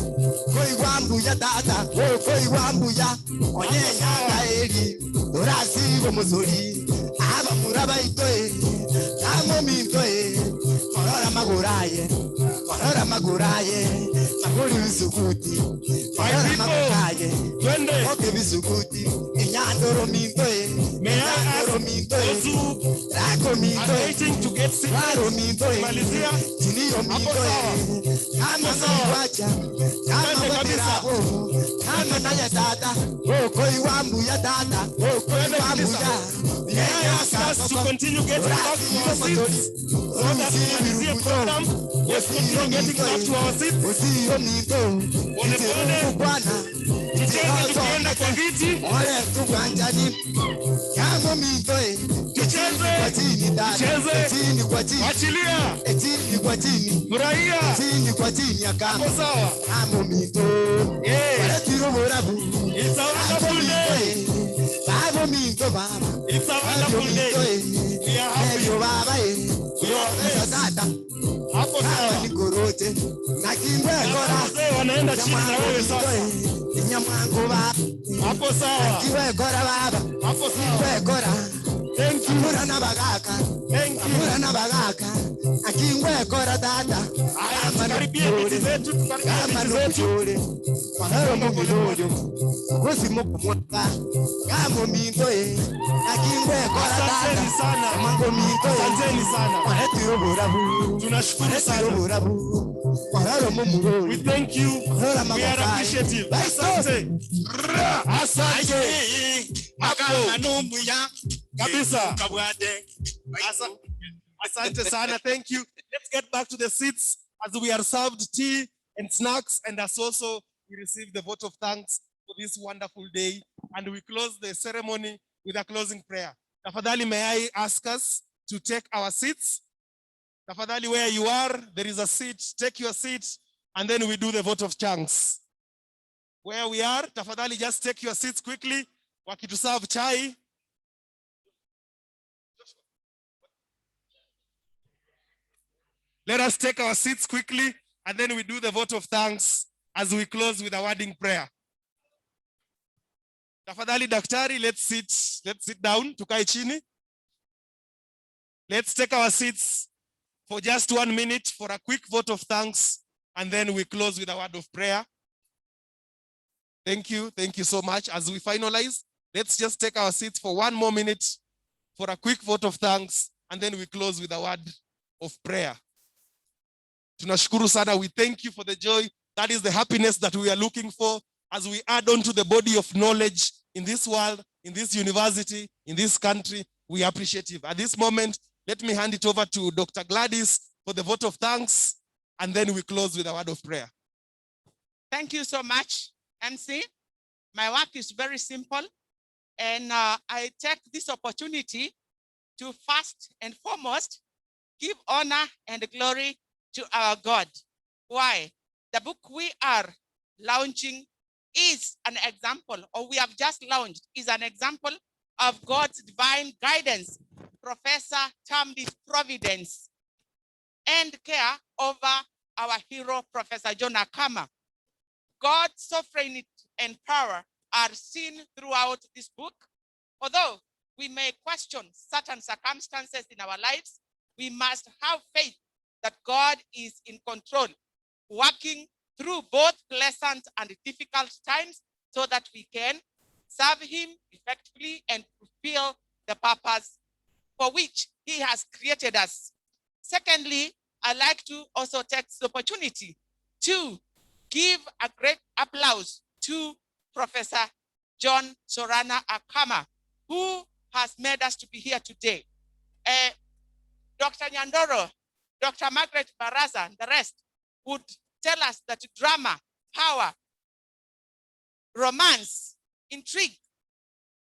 Koi wambu ya dada. Koi wambu ya. Onyenya kaeli. Orasi go muzuri. Aba muraba itoe. Amo mintoe. Orora maguraye. Orora maguraye. Maguri bisukuti. Orora maguraye. Twende. Oke bisukuti. Inyandoro mintoe. May I ask those who are waiting to get seated? Malizia. Hapo sawa. Kama sawacha. Kama kabisa. Kama naya dada. Koi wambu ya dada. Koi wambu ya. May I ask us to continue getting back to our seats so that we can program. Let's continue getting back to our seats. Pole pole. Tucheze tukienda kwa viti. Tucheze. Achilia. Furahia. Hapo sawa. Yeah. It's a wonderful day. It's a wonderful day. We are happy. We are blessed. Hapo sawa. Wazee wanaenda chini na wewe sasa. Hapo sawa. Hapo sawa. Thank you. Thank you. Akingwe kora dada. Karibia viti zetu. Asanteni sana. Tunashukuru sana. We thank you. We are appreciative. Asante. Kabisa. Asante sana. Thank you. Let's get back to the seats as we are served tea and snacks, and as also we receive the vote of thanks for this wonderful day. And we close the ceremony with a closing prayer. Tafadhali, may I ask us to take our seats? Tafadhali, where you are, there is a seat. Take your seat, and then we do the vote of thanks. Where we are, tafadhali, just take your seats quickly. Wakituserve chai. Let us take our seats quickly, and then we do the vote of thanks as we close with a wording prayer. Tafadhali daktari, let's sit down, tukae chini. Let's take our seats for just 1 minute for a quick vote of thanks, and then we close with a word of prayer. Thank you so much. As we finalize, let's just take our seats for 1 more minute for a quick vote of thanks, and then we close with a word of prayer. Tunashukuru sana. We thank you for the joy. That is the happiness that we are looking for as we add on to the body of knowledge in this world, in this university, in this country. We appreciate it. At this moment, let me hand it over to Dr. Gladys for the vote of thanks, and then we close with a word of prayer. Thank you so much, MC. My work is very simple, and I take this opportunity to first and foremost give honor and glory to our God. Why? The book we are launching is an example, or we have just launched, is an example of God's divine guidance. Professor termed it providence and care over our hero, Professor John Akama. God's sovereignty and power are seen throughout this book. Although we may question certain circumstances in our lives, we must have faith that God is in control, working through both pleasant and difficult times so that we can serve him effectively and fulfill the purpose for which he has created us. Secondly, I'd like to also take this opportunity to give a great applause to Professor John Sorana Akama, who has made us to be here today. Dr. Nyandoro, Dr. Margaret Baraza, and the rest would tell us that drama, power, romance, intrigue,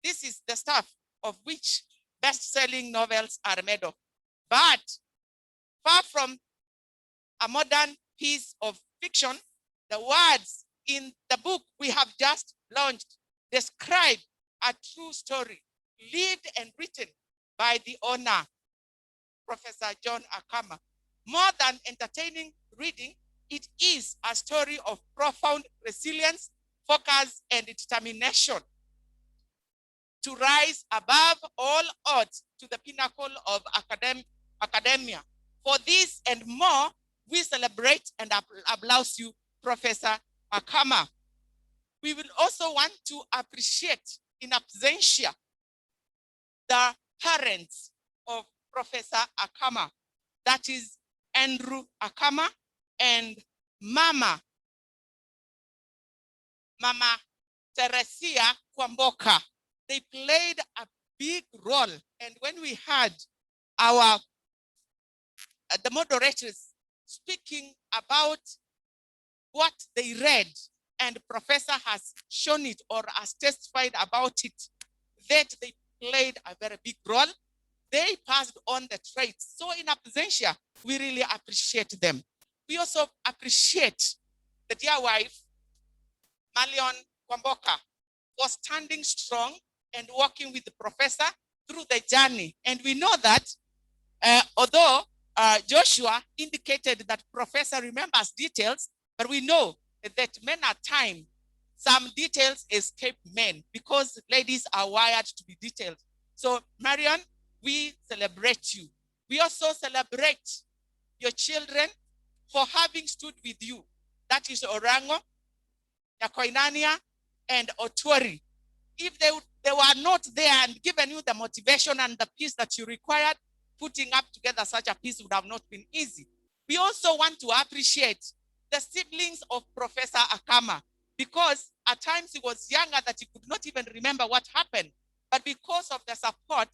this is the stuff of which best-selling novels are made of. But far from a modern piece of fiction, the words in the book we have just launched, Describe a True Story, lived and written by the owner, Professor John Akama. More than entertaining reading, it is a story of profound resilience, focus, and determination to rise above all odds to the pinnacle of academia. For this and more, we celebrate and applaud you, Professor Akama. We will also want to appreciate in absentia the parents of Professor Akama, that is Andrew Akama and Mama Teresia Kwamboka. They played a big role. And when we had the moderators speaking about what they read, and Professor has shown it or has testified about it, that they played a very big role. They passed on the traits. So in absentia, we really appreciate them. We also appreciate the dear wife, Marion Kwamboka, for standing strong and working with the professor through the journey. And we know that although Joshua indicated that professor remembers details, but we know that men at times, some details escape men because ladies are wired to be detailed. So Marion, we celebrate you. We also celebrate your children for having stood with you. That is Orango, Yakoinania, and Otuori. If they were not there and given you the motivation and the peace that you required, putting up together such a piece would have not been easy. We also want to appreciate the siblings of Professor Akama, because at times he was younger that he could not even remember what happened. But because of the support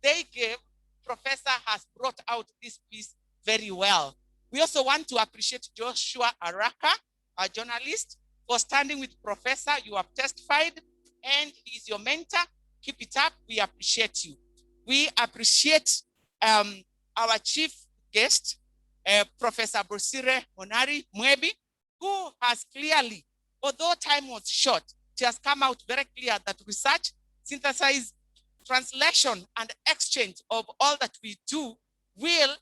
they gave, Professor has brought out this piece very well. We also want to appreciate Joshua Araka, a journalist, for standing with Professor. You have testified, and he is your mentor. Keep it up. We appreciate you. We appreciate our chief guest, Professor Brusire Honari Mwebi, who has clearly, although time was short, it has come out very clear that research, synthesis, translation, and exchange of all that we do will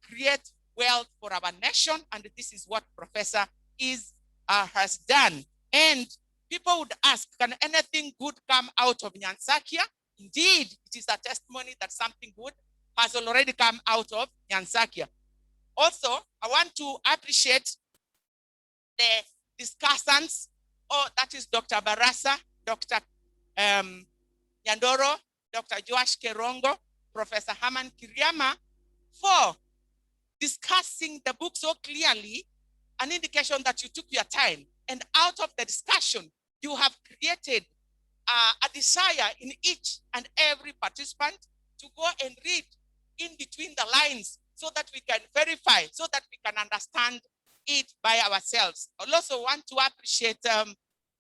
create wealth for our nation, and this is what Professor has done. And people would ask, can anything good come out of Nyansakia? Indeed, it is a testimony that something good has already come out of Nyansakia. Also, I want to appreciate the discussants, that is Dr. Barasa, Dr. Yandoro, Dr. Joash Kerongo, Professor Haman Kiriama, for discussing the book so clearly, an indication that you took your time. And out of the discussion, you have created a desire in each and every participant to go and read in between the lines so that we can verify, so that we can understand it by ourselves. I also want to appreciate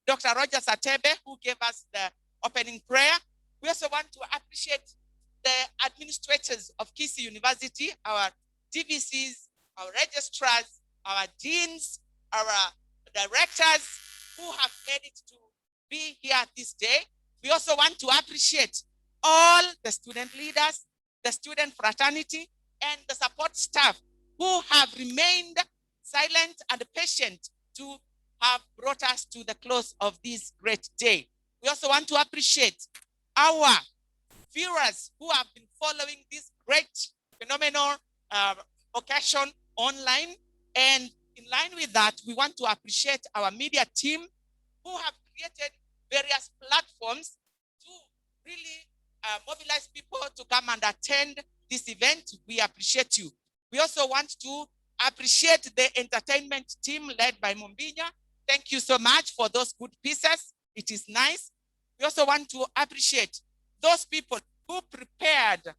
Dr. Roger Satebe, who gave us the opening prayer. We also want to appreciate the administrators of Kisii University, our DVCs, our registrars, our deans, our directors who have made it to be here this day. We also want to appreciate all the student leaders, the student fraternity, and the support staff who have remained silent and patient to have brought us to the close of this great day. We also want to appreciate our viewers who have been following this great phenomenal occasion online. And in line with that, we want to appreciate our media team who have created various platforms to really mobilize people to come and attend this event. We appreciate you. We also want to appreciate the entertainment team led by Mumbinya. Thank you so much for those good pieces. It is nice. We also want to appreciate those people who prepared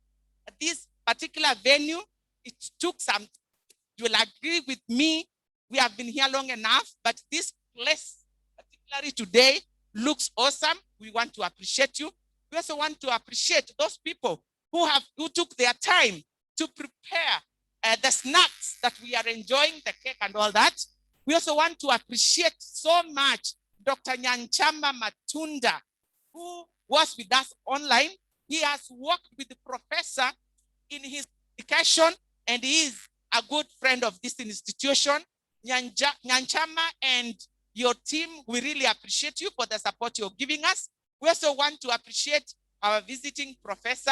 this particular venue. It took some, you will agree with me, we have been here long enough, but this place, particularly today, looks awesome. We want to appreciate you. We also want to appreciate those people who took their time to prepare the snacks that we are enjoying, the cake and all that. We also want to appreciate so much Dr. Nyanchama Matunda, who was with us online. He has worked with the professor in his education, and he is a good friend of this institution. Nyanchama and your team, we really appreciate you for the support you're giving us. We also want to appreciate our visiting professor,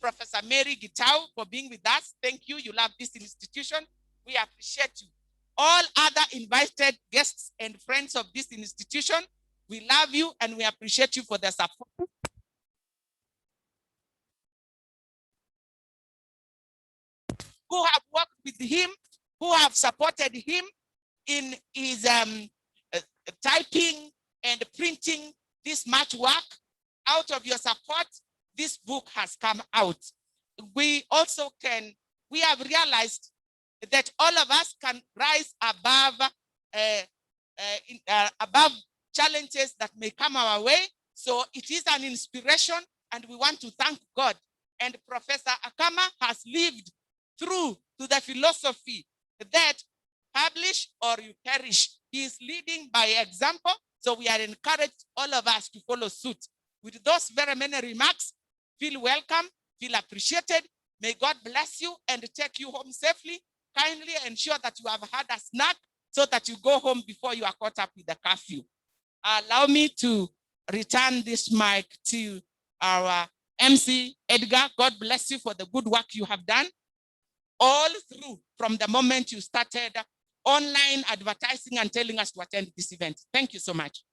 Professor Mary Gitau, for being with us. Thank you. You love this institution. We appreciate you. All other invited guests and friends of this institution, we love you and we appreciate you for the support. Who have worked with him, who have supported him in his typing and printing this much work. Out of your support, this book has come out. We have realized that all of us can rise above challenges that may come our way. So it is an inspiration, and we want to thank God. And Professor Akama has lived through to the philosophy that publish or you perish. He is leading by example. So we are encouraged, all of us, to follow suit. With those very many remarks, feel welcome, feel appreciated. May God bless you and take you home safely. Kindly ensure that you have had a snack so that you go home before you are caught up with the curfew. Allow me to return this mic to our MC, Edgar. God bless you for the good work you have done all through from the moment you started online advertising and telling us to attend this event. Thank you so much.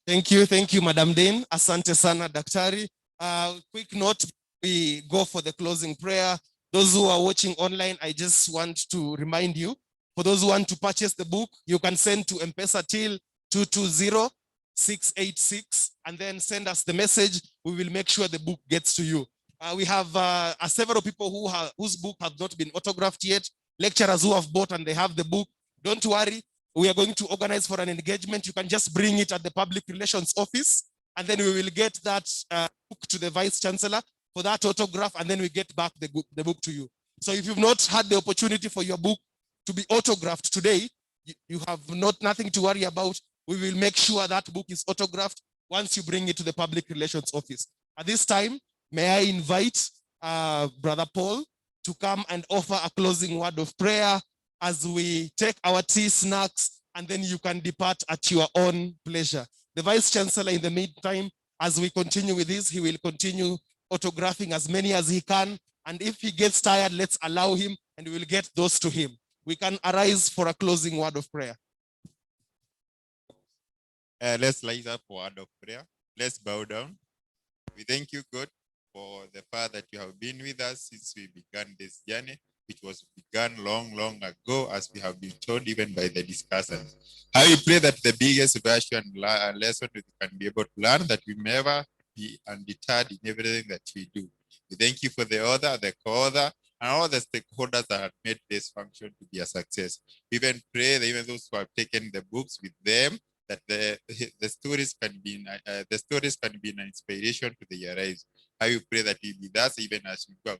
Thank you, Madam Dane. Asante sana, Daktari. Quick note, we go for the closing prayer. Those who are watching online, I just want to remind you, for those who want to purchase the book, you can send to M-Pesa till 220686 and then send us the message. We will make sure the book gets to you. We have several people whose book have not been autographed yet, lecturers who have bought and they have the book. Don't worry, we are going to organize for an engagement. You can just bring it at the Public Relations Office, and then we will get that book to the Vice Chancellor for that autograph, and then we get back the book to you. So if you've not had the opportunity for your book to be autographed today, you have nothing to worry about. We will make sure that book is autographed once you bring it to the Public Relations Office. At this time, may I invite Brother Paul to come and offer a closing word of prayer as we take our tea, snacks, and then you can depart at your own pleasure. The Vice Chancellor, in the meantime, as we continue with this, he will continue autographing as many as he can. And if he gets tired, let's allow him and we will get those to him. We can arise for a closing word of prayer. Let's rise up for a word of prayer. Let's bow down. We thank you, God, for the fact that you have been with us since we began this journey, which was begun long, long ago, as we have been told even by the discussants. How we pray that the biggest version lesson we can be able to learn, that we never be undeterred in everything that we do. We thank you for the author, the co-author, and all the stakeholders that have made this function to be a success. We even pray that even those who have taken the books with them, that the stories can be an inspiration to their lives. I pray that you be with us even as we go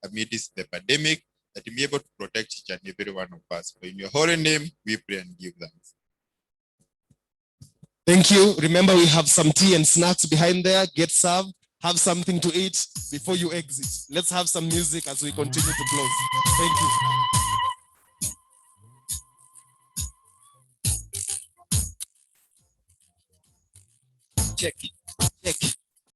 amidst the pandemic, that you be able to protect each and every one of us. For in your holy name, we pray and give thanks. Thank you. Remember, we have some tea and snacks behind there. Get served. Have something to eat before you exit. Let's have some music as we continue to close. Thank you. Check it.